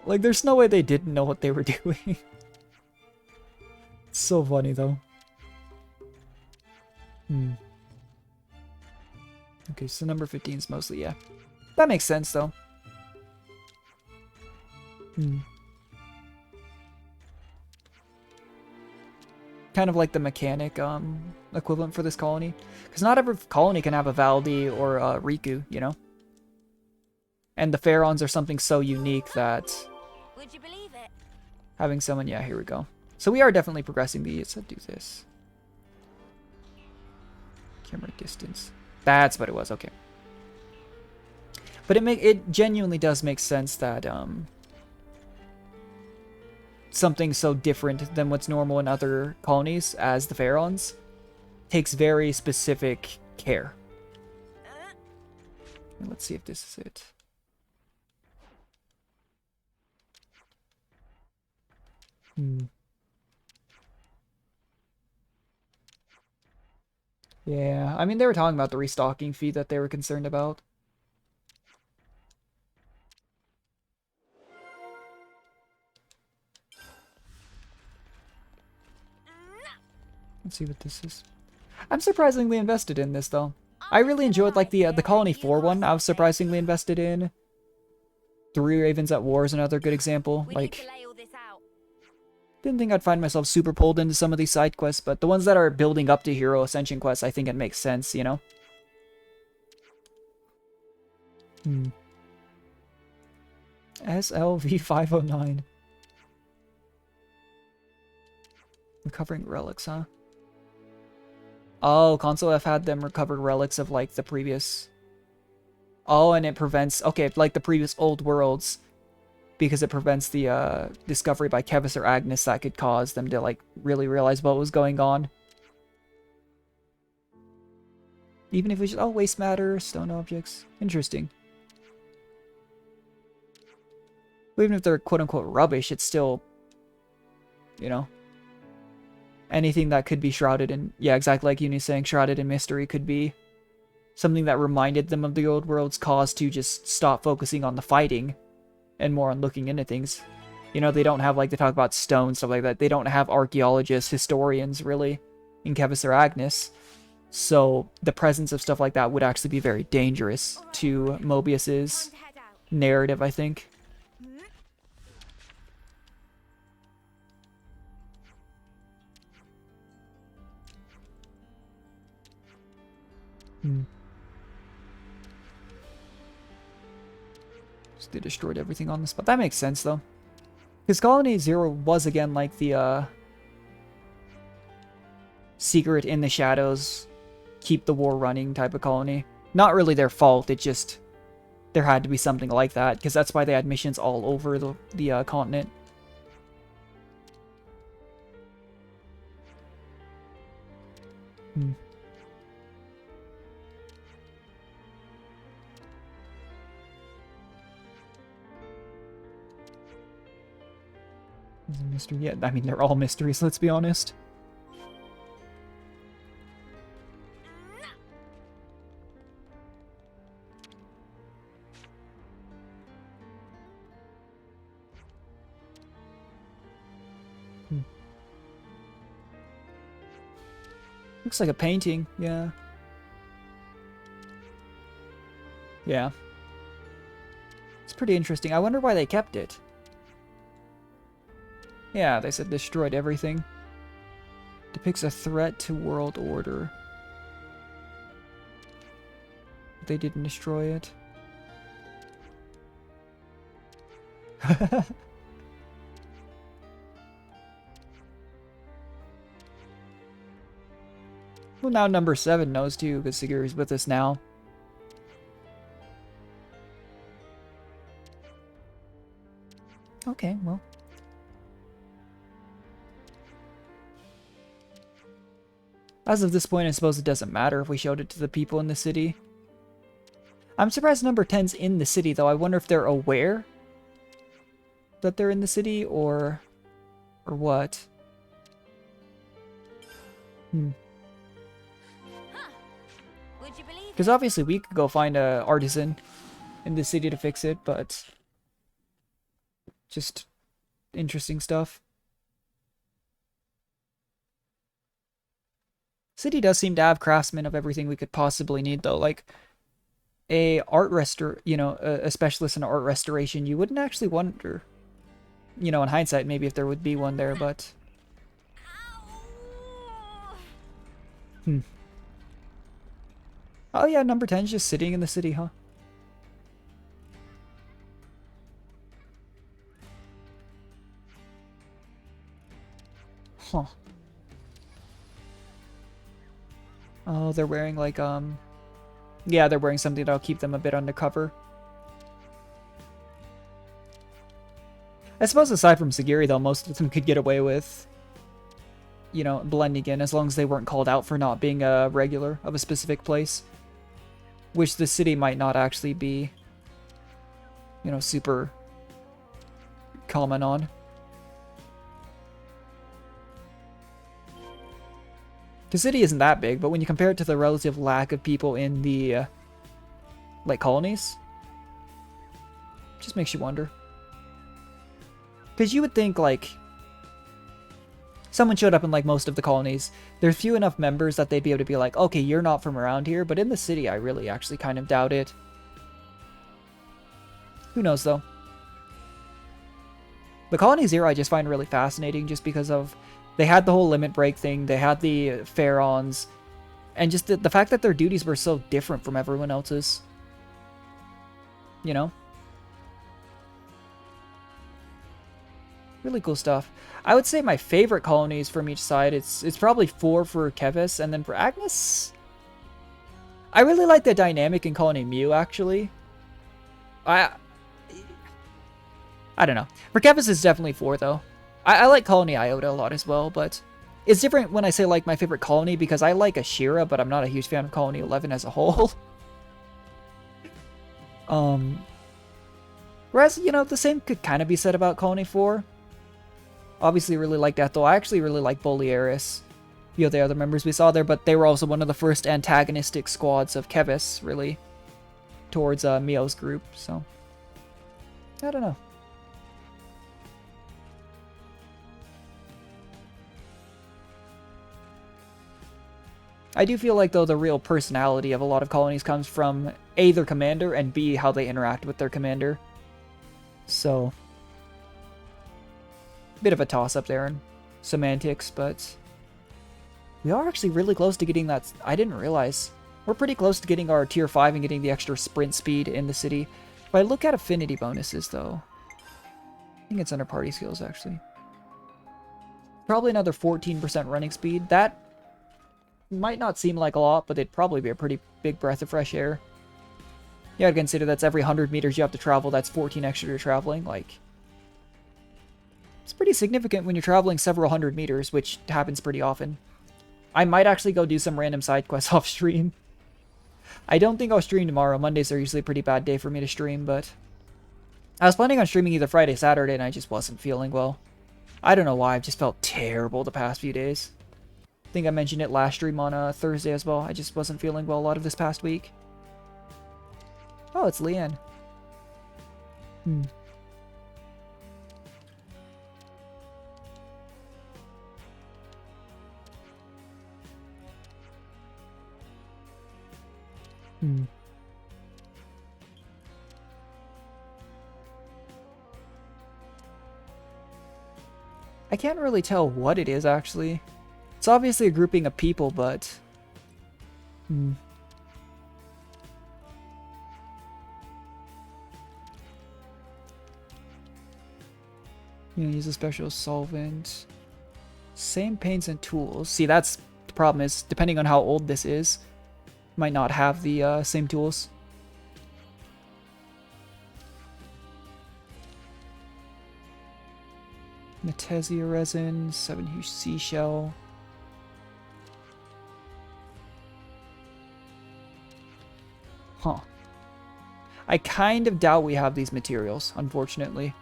Like, there's no way they didn't know what they were doing. It's so funny, though. Okay, so number 15 is mostly, yeah. That makes sense, though. Kind of like the mechanic equivalent for this colony. Because not every colony can have a Valdi or a Riku, you know? And the Pharaons are something so unique that... Would you believe it? Having someone, yeah, here we go. So we are definitely progressing these. Let's do this. Camera distance. That's what it was, okay. But it genuinely does make sense that something so different than what's normal in other colonies, as the Pharaons, takes very specific care. Let's see if this is it. Yeah, I mean, they were talking about the restocking fee that they were concerned about. Let's see what this is. I'm surprisingly invested in this, though. I really enjoyed, like, the Colony 4 one. I was surprisingly invested in. 3 Ravens at War is another good example. Like, Didn't think I'd find myself super pulled into some of these side quests, but the ones that are building up to hero ascension quests, I think it makes sense, you know? SLV509. Recovering relics, huh? Oh, Console F had them recovered relics of, like, the previous... Oh, and it prevents... Okay, like the previous old worlds. Because it prevents the discovery by Kevis or Agnes that could cause them to, like, really realize what was going on. Even if it's just... Oh, waste matter, stone objects. Interesting. Even if they're quote-unquote rubbish, it's still... You know... Anything that could be shrouded in... Yeah, exactly like Uni's saying, shrouded in mystery could be something that reminded them of the old world's cause to just stop focusing on the fighting and more on looking into things. You know, they don't have, like, they talk about stone, stuff like that. They don't have archaeologists, historians, really, in Kevis or Agnes. So the presence of stuff like that would actually be very dangerous to Mobius's narrative, I think. They destroyed everything on the spot. That makes sense, though. Because Colony Zero was, again, like the, secret in the shadows, keep the war running type of colony. Not really their fault, it just... There had to be something like that, because that's why they had missions all over the continent. There's a mystery. Yeah, I mean, they're all mysteries, let's be honest. Looks like a painting, yeah. Yeah. It's pretty interesting. I wonder why they kept it. Yeah, they said destroyed everything. Depicts a threat to world order. They didn't destroy it. Well, now number 7 knows too, because Segiri's with us now. Okay, well. As of this point, I suppose it doesn't matter if we showed it to the people in the city. I'm surprised number 10's in the city, though. I wonder if they're aware that they're in the city, or what. Because obviously we could go find a artisan in the city to fix it, but just interesting stuff. City does seem to have craftsmen of everything we could possibly need, though. Like a a specialist in art restoration, you wouldn't actually wonder, in hindsight, maybe if there would be one there, but Oh yeah, number 10's just sitting in the city, huh? Huh. Oh, they're wearing like, yeah, they're wearing something that'll keep them a bit undercover. I suppose aside from Segiri, though, most of them could get away with, blending in as long as they weren't called out for not being a regular of a specific place. Which the city might not actually be, super common on. The city isn't that big, but when you compare it to the relative lack of people in the, colonies, it just makes you wonder. Because you would think, someone showed up in, most of the colonies. There's few enough members that they'd be able to be like, okay, you're not from around here, but in the city, I really actually kind of doubt it. Who knows, though? But Colony Zero I just find really fascinating just because of they had the whole limit break thing, they had the Pharaons, and just the fact that their duties were so different from everyone else's. You know? Really cool stuff. I would say my favorite colonies from each side, it's probably 4 for Kevis, and then for Agnes, I really like the dynamic in Colony Mew, actually. I don't know. For Kevis, it's definitely 4, though. I like Colony Iota a lot as well, but it's different when I say like my favorite colony because I like Ashira, but I'm not a huge fan of Colony 11 as a whole. Whereas, you know, the same could kind of be said about Colony 4. Obviously really like that, though. I actually really like Bolieris. You know, the other members we saw there, but they were also one of the first antagonistic squads of Kevis, really, towards Mio's group, so I don't know. I do feel like, though, the real personality of a lot of colonies comes from A, their commander, and B, how they interact with their commander. So, bit of a toss-up there in semantics, but we are actually really close to getting that. I didn't realize. We're pretty close to getting our tier 5 and getting the extra sprint speed in the city. If I look at affinity bonuses, though, I think it's under party skills, actually. Probably another 14% running speed. That might not seem like a lot, but it'd probably be a pretty big breath of fresh air. You gotta consider that's every 100 meters you have to travel, that's 14 extra you're traveling. Like, it's pretty significant when you're traveling several hundred meters, which happens pretty often. I might actually go do some random side quests off stream. I don't think I'll stream tomorrow. Mondays are usually a pretty bad day for me to stream, but I was planning on streaming either Friday, Saturday, and I just wasn't feeling well. I don't know why, I've just felt terrible the past few days. I think I mentioned it last stream on Thursday as well. I just wasn't feeling well a lot of this past week. Oh, it's Leanne. Hmm. Hmm. I can't really tell what it is, actually. It's obviously a grouping of people, but... Hmm. You use a special solvent. Same paints and tools. See, that's the problem is, depending on how old this is, might not have the same tools. Metesia resin, 7 huge seashell. Huh. I kind of doubt we have these materials, unfortunately.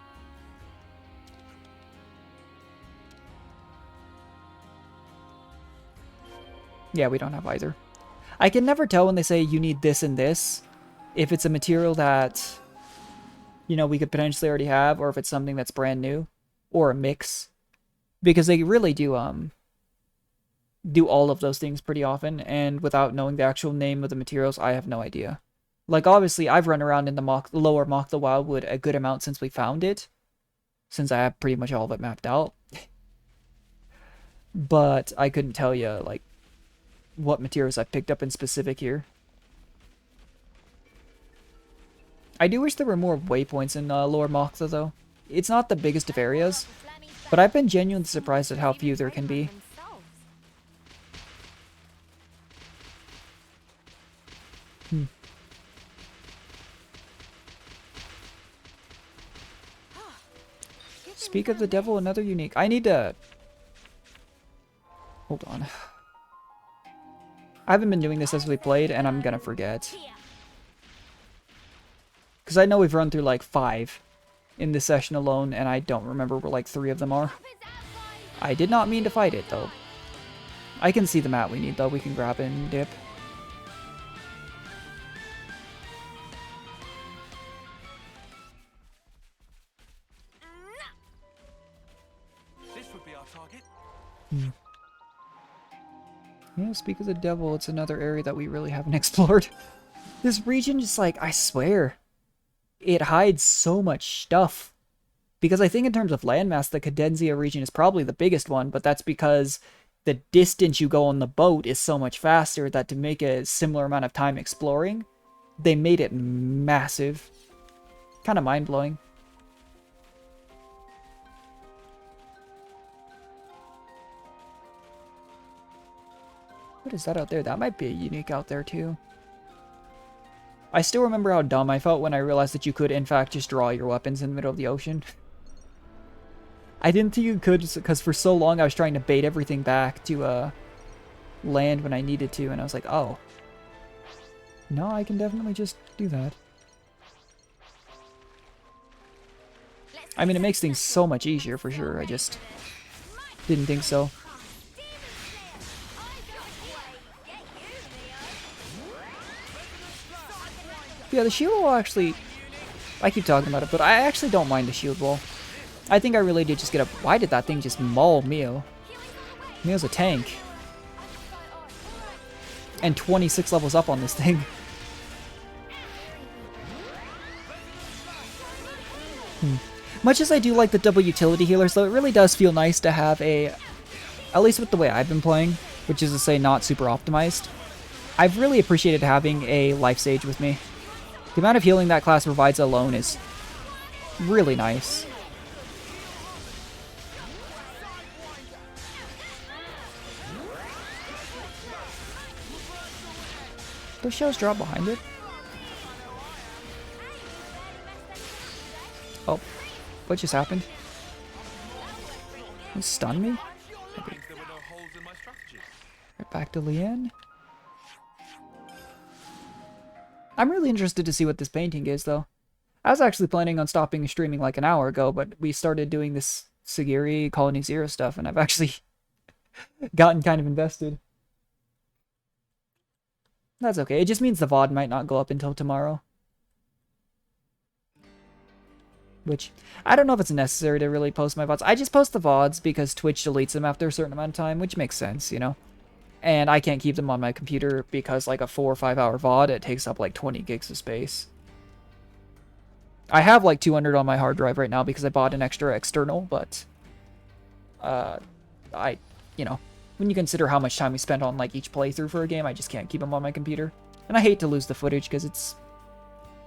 Yeah, we don't have either. I can never tell when they say you need this and this, if it's a material that, you know, we could potentially already have, or if it's something that's brand new, or a mix. Because they really do all of those things pretty often, and without knowing the actual name of the materials, I have no idea. Like, obviously, I've run around in the lower Mock the Wildwood a good amount since we found it, since I have pretty much all of it mapped out. But I couldn't tell you, like, what materials I picked up in specific here. I do wish there were more waypoints in Lower Moktha, though. It's not the biggest of areas, but I've been genuinely surprised at how few there can be. Hmm. Speak of the devil, another unique. I need to... Hold on. I haven't been doing this as we played, and I'm gonna forget. Because I know we've run through like 5 in this session alone, and I don't remember where like 3 of them are. I did not mean to fight it, though. I can see the mat we need, though. We can grab and dip. This would be our target. Hmm. Yeah, speak of the devil, it's another area that we really haven't explored. This region is like, I swear, it hides so much stuff. Because I think in terms of landmass, the Cadenzia region is probably the biggest one, but that's because the distance you go on the boat is so much faster that to make a similar amount of time exploring, they made it massive. Kind of mind-blowing. What is that out there? That might be a unique out there too. I still remember how dumb I felt when I realized that you could, in fact, just draw your weapons in the middle of the ocean. I didn't think you could, because for so long I was trying to bait everything back to land when I needed to, and I was like, oh. No, I can definitely just do that. I mean, it makes things so much easier for sure, I just didn't think so. Yeah, the shield wall actually, I keep talking about it, but I actually don't mind the shield wall. I think I really did just get up. Why did that thing just maul Mio? Mio's a tank. And 26 levels up on this thing. Much as I do like the double utility healers, though, it really does feel nice to have a, at least with the way I've been playing, which is to say not super optimized, I've really appreciated having a life sage with me. The amount of healing that class provides alone is really nice. Those shells drop behind it? Oh, what just happened? You stunned me? Okay. Right back to Leanne. I'm really interested to see what this painting is, though. I was actually planning on stopping streaming like an hour ago, but we started doing this Segiri Colony Zero stuff, and I've actually gotten kind of invested. That's okay. It just means the VOD might not go up until tomorrow. Which, I don't know if it's necessary to really post my VODs. I just post the VODs because Twitch deletes them after a certain amount of time, which makes sense, you know? And I can't keep them on my computer because, like, a 4 or 5 hour VOD, it takes up, like, 20 gigs of space. I have, like, 200 on my hard drive right now because I bought an extra external, but... you know, when you consider how much time we spend on, like, each playthrough for a game, I just can't keep them on my computer. And I hate to lose the footage because it's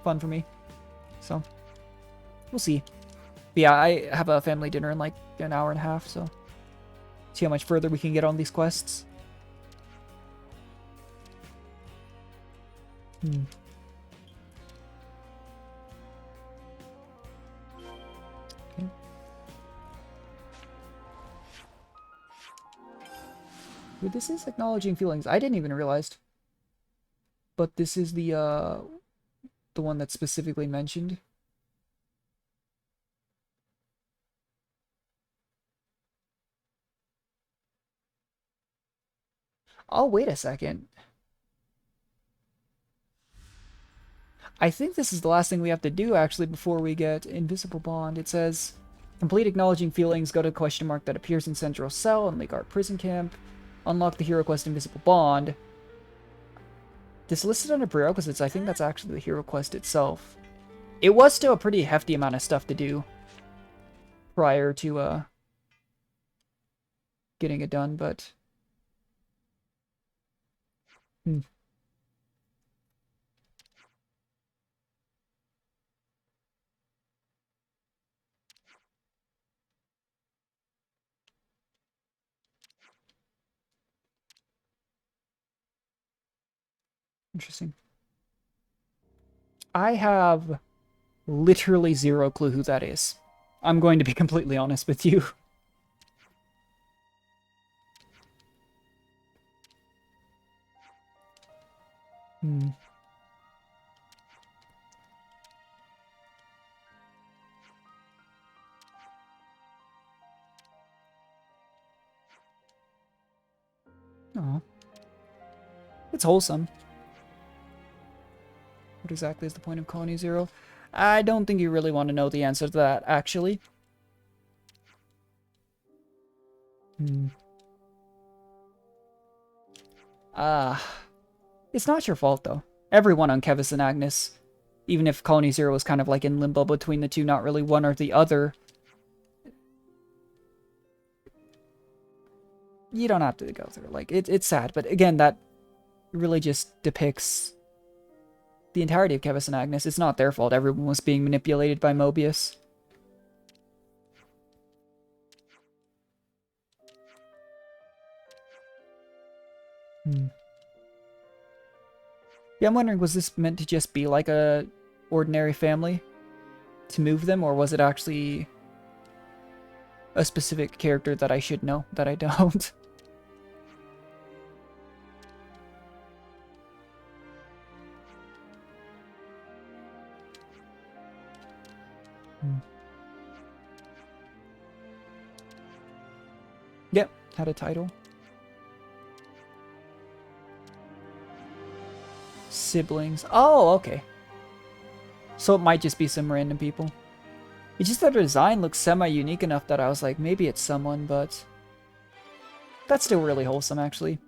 fun for me. So... we'll see. But yeah, I have a family dinner in like an hour and a half, so see how much further we can get on these quests. Okay. But this is acknowledging feelings. I didn't even realize. But this is the one that's specifically mentioned. Oh, wait a second. I think this is the last thing we have to do, actually, before we get Invisible Bond. It says, complete acknowledging feelings, go to question mark that appears in Central Cell and Lake Art Prison Camp. Unlock the Hero Quest Invisible Bond. This listed under prerequisites, I think that's actually the Hero Quest itself. It was still a pretty hefty amount of stuff to do prior to getting it done, but... Interesting. I have literally zero clue who that is. I'm going to be completely honest with you. Oh. It's wholesome. What exactly is the point of Colony Zero? I don't think you really want to know the answer to that, actually. It's not your fault, though. Everyone on Kevis and Agnes, even if Colony Zero was kind of like in limbo between the two, not really one or the other, you don't have to go through. Like, it's sad. But again, that really just depicts the entirety of Kevis and Agnes. It's not their fault. Everyone was being manipulated by Mobius. Yeah, I'm wondering, was this meant to just be like a ordinary family to move them, or was it actually a specific character that I should know that I don't? Yep, had a title. Siblings. Oh, okay. So it might just be some random people. It's just that the design looks semi-unique enough that I was like, maybe it's someone, but that's still really wholesome, actually.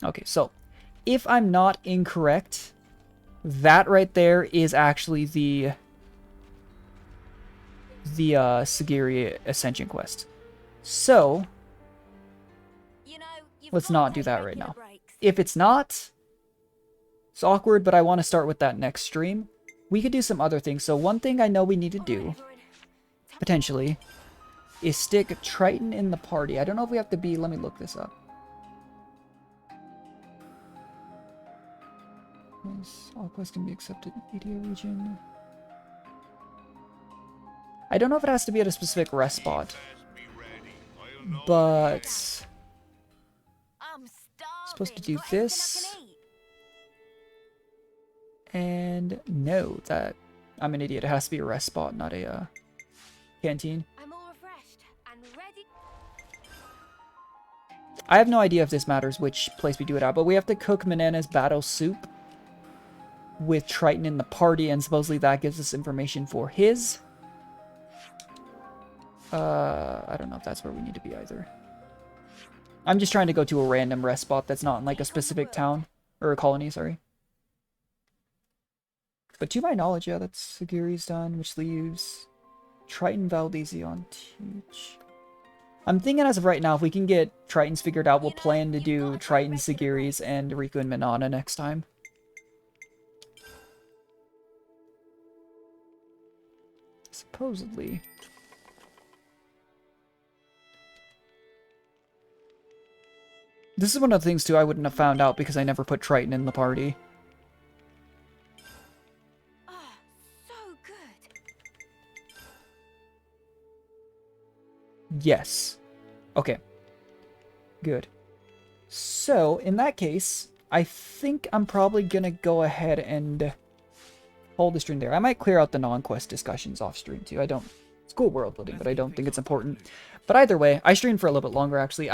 Okay, so if I'm not incorrect, that right there is actually the Segiri Ascension quest. So let's not do that right now. If it's not, it's awkward, but I want to start with that next stream. We could do some other things. So one thing I know we need to do, potentially, is stick Triton in the party. I don't know if we have to be... Let me look this up. All quests can be accepted in EDO region. I don't know if it has to be at a specific rest spot, but it's supposed to do this. And no, that I'm an idiot. It has to be a rest spot, not a canteen. I'm all refreshed and ready. I have no idea if this matters which place we do it at, but we have to cook Manana's battle soup with Triton in the party, and supposedly that gives us information for his. I don't know if that's where we need to be either. I'm just trying to go to a random rest spot that's not in like a specific town, or a colony, sorry. But to my knowledge, yeah, that's Segiri's done, which leaves Triton Valdesian Teach. I'm thinking as of right now, if we can get Tritons figured out, we'll plan to do Triton, Segiri's, and Riku and Manana next time. Supposedly. This is one of the things, too, I wouldn't have found out because I never put Triton in the party. Yes. Okay. Good. So, in that case, I think I'm probably gonna go ahead and hold the stream there. I might clear out the non-quest discussions off stream, too. I don't... It's cool world building, but I don't think it's important. But either way, I streamed for a little bit longer, actually.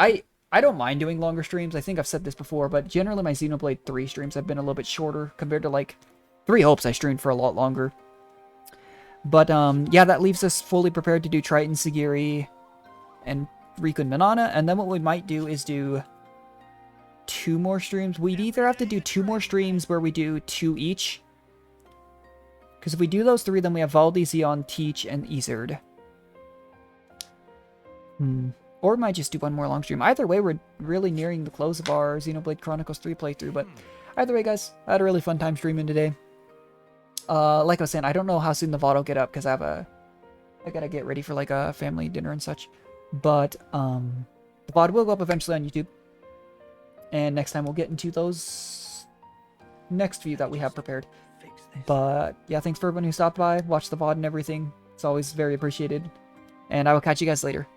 I don't mind doing longer streams. I think I've said this before, but generally my Xenoblade 3 streams have been a little bit shorter compared to, like, 3 Hopes I streamed for a lot longer. But, yeah, that leaves us fully prepared to do Triton, Segiri, and Riku and Manana, and then what we might do is do 2 more streams. We'd either have to do 2 more streams where we do 2 each, because if we do those 3, then we have Valdi, Zeon, Teach, and Izard. Or we might just do 1 more long stream. Either way, we're really nearing the close of our Xenoblade Chronicles 3 playthrough, but either way, guys, I had a really fun time streaming today. Like I was saying, I don't know how soon the VOD will get up, because I gotta get ready for, like, a family dinner and such. But, the VOD will go up eventually on YouTube. And next time we'll get into those next few that we have prepared. But, yeah, thanks for everyone who stopped by, watched the VOD and everything. It's always very appreciated. And I will catch you guys later.